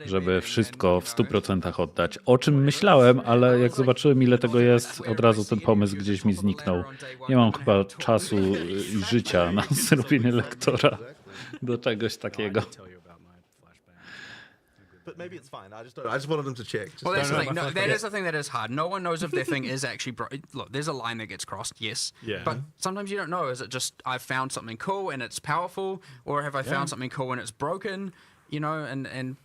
żeby wszystko w 100% oddać. O czym myślałem, ale jak zobaczyłem, ile tego jest, od razu ten pomysł gdzieś mi zniknął. Nie mam chyba czasu i życia na zrobienie lektora do czegoś takiego. But maybe it's fine. I just wanted them to check. Well, that's the thing. No, that is the thing that is hard. No one knows if their thing is actually look, there's a line that gets crossed, yes. Yeah. But sometimes you don't know. Is it just I've found something cool and it's powerful, or have I found something cool and it's broken? You know, and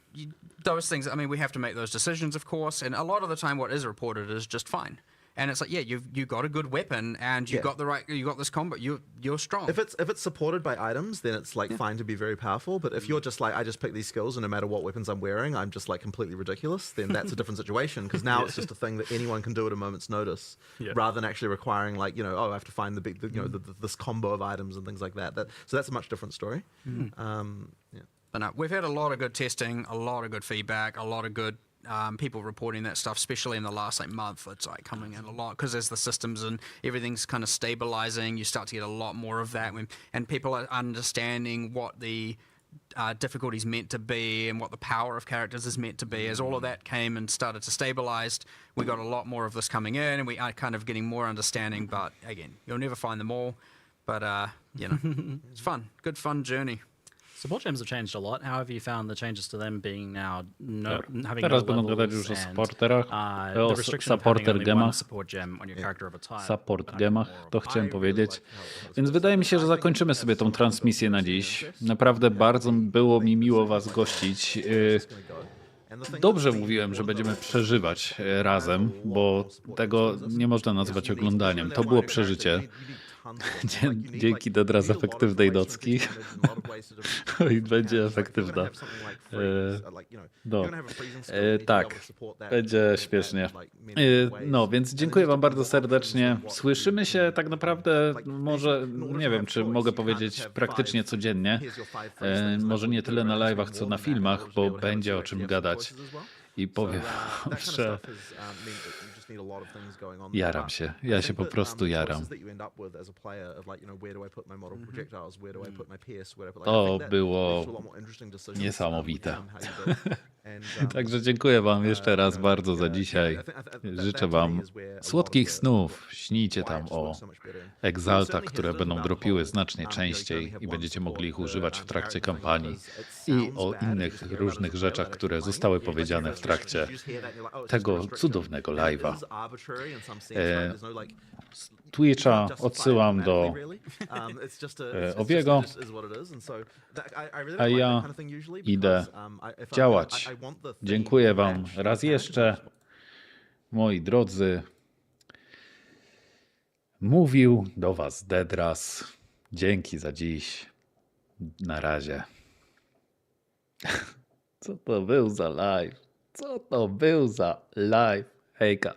those things. I mean, we have to make those decisions, of course. And a lot of the time, what is reported is just fine. And it's like, yeah, you got a good weapon, and you got the right, you got this combat. You're strong. If it's supported by items, then it's like fine to be very powerful. But if you're just like, I just pick these skills, and no matter what weapons I'm wearing, I'm just like completely ridiculous, then that's a different situation. Because now it's just a thing that anyone can do at a moment's notice, rather than actually requiring like, you know, oh, I have to find the big, this combo of items and things like that. So that's a much different story. But no, we've had a lot of good testing, a lot of good feedback, a lot of good people reporting that stuff, especially in the last like month. It's like coming in a lot because as the systems and everything's kind of stabilizing, you start to get a lot more of that, and people are understanding what the difficulties meant to be and what the power of characters is meant to be. As all of that came and started to stabilize, we got a lot more of this coming in, and we are kind of getting more understanding. But again, you'll never find them all. But you know, it's fun, good fun journey. Support gems have changed a lot. How have you found the changes to them being now having Teraz no będą gadać levels już o and, supporterach, the o restriction of having supporter only one gemach, support gem on your character of a type. support gemach, to chciałem powiedzieć. Więc wydaje mi się, że zakończymy sobie tą transmisję na dziś. Naprawdę bardzo było mi miło was gościć. Dobrze mówiłem, że będziemy przeżywać razem, bo tego nie można nazwać oglądaniem. To było przeżycie. Dzięki Dedra z efektywnej docki. I będzie efektywna. No. Tak, będzie śmiesznie. No, więc dziękuję wam bardzo serdecznie. Słyszymy się tak naprawdę, może, nie wiem, czy mogę powiedzieć praktycznie codziennie. Może nie tyle na live'ach, co na filmach, bo będzie o czym gadać. I powiem, że jaram się. Ja się po prostu jaram. To było niesamowite. Także dziękuję wam jeszcze raz bardzo za dzisiaj. Życzę wam słodkich snów. Śnijcie tam o Exaltach, które będą dropiły znacznie częściej i będziecie mogli ich używać w trakcie kampanii i o innych różnych rzeczach, które zostały powiedziane w trakcie tego cudownego live'a. Twitcha odsyłam do Owiego, a ja idę działać. Dziękuję wam raz jeszcze, moi drodzy. Mówił do was Dedras. Dzięki za dziś. Na razie. Co to był za live? Co to był za live? Hejka.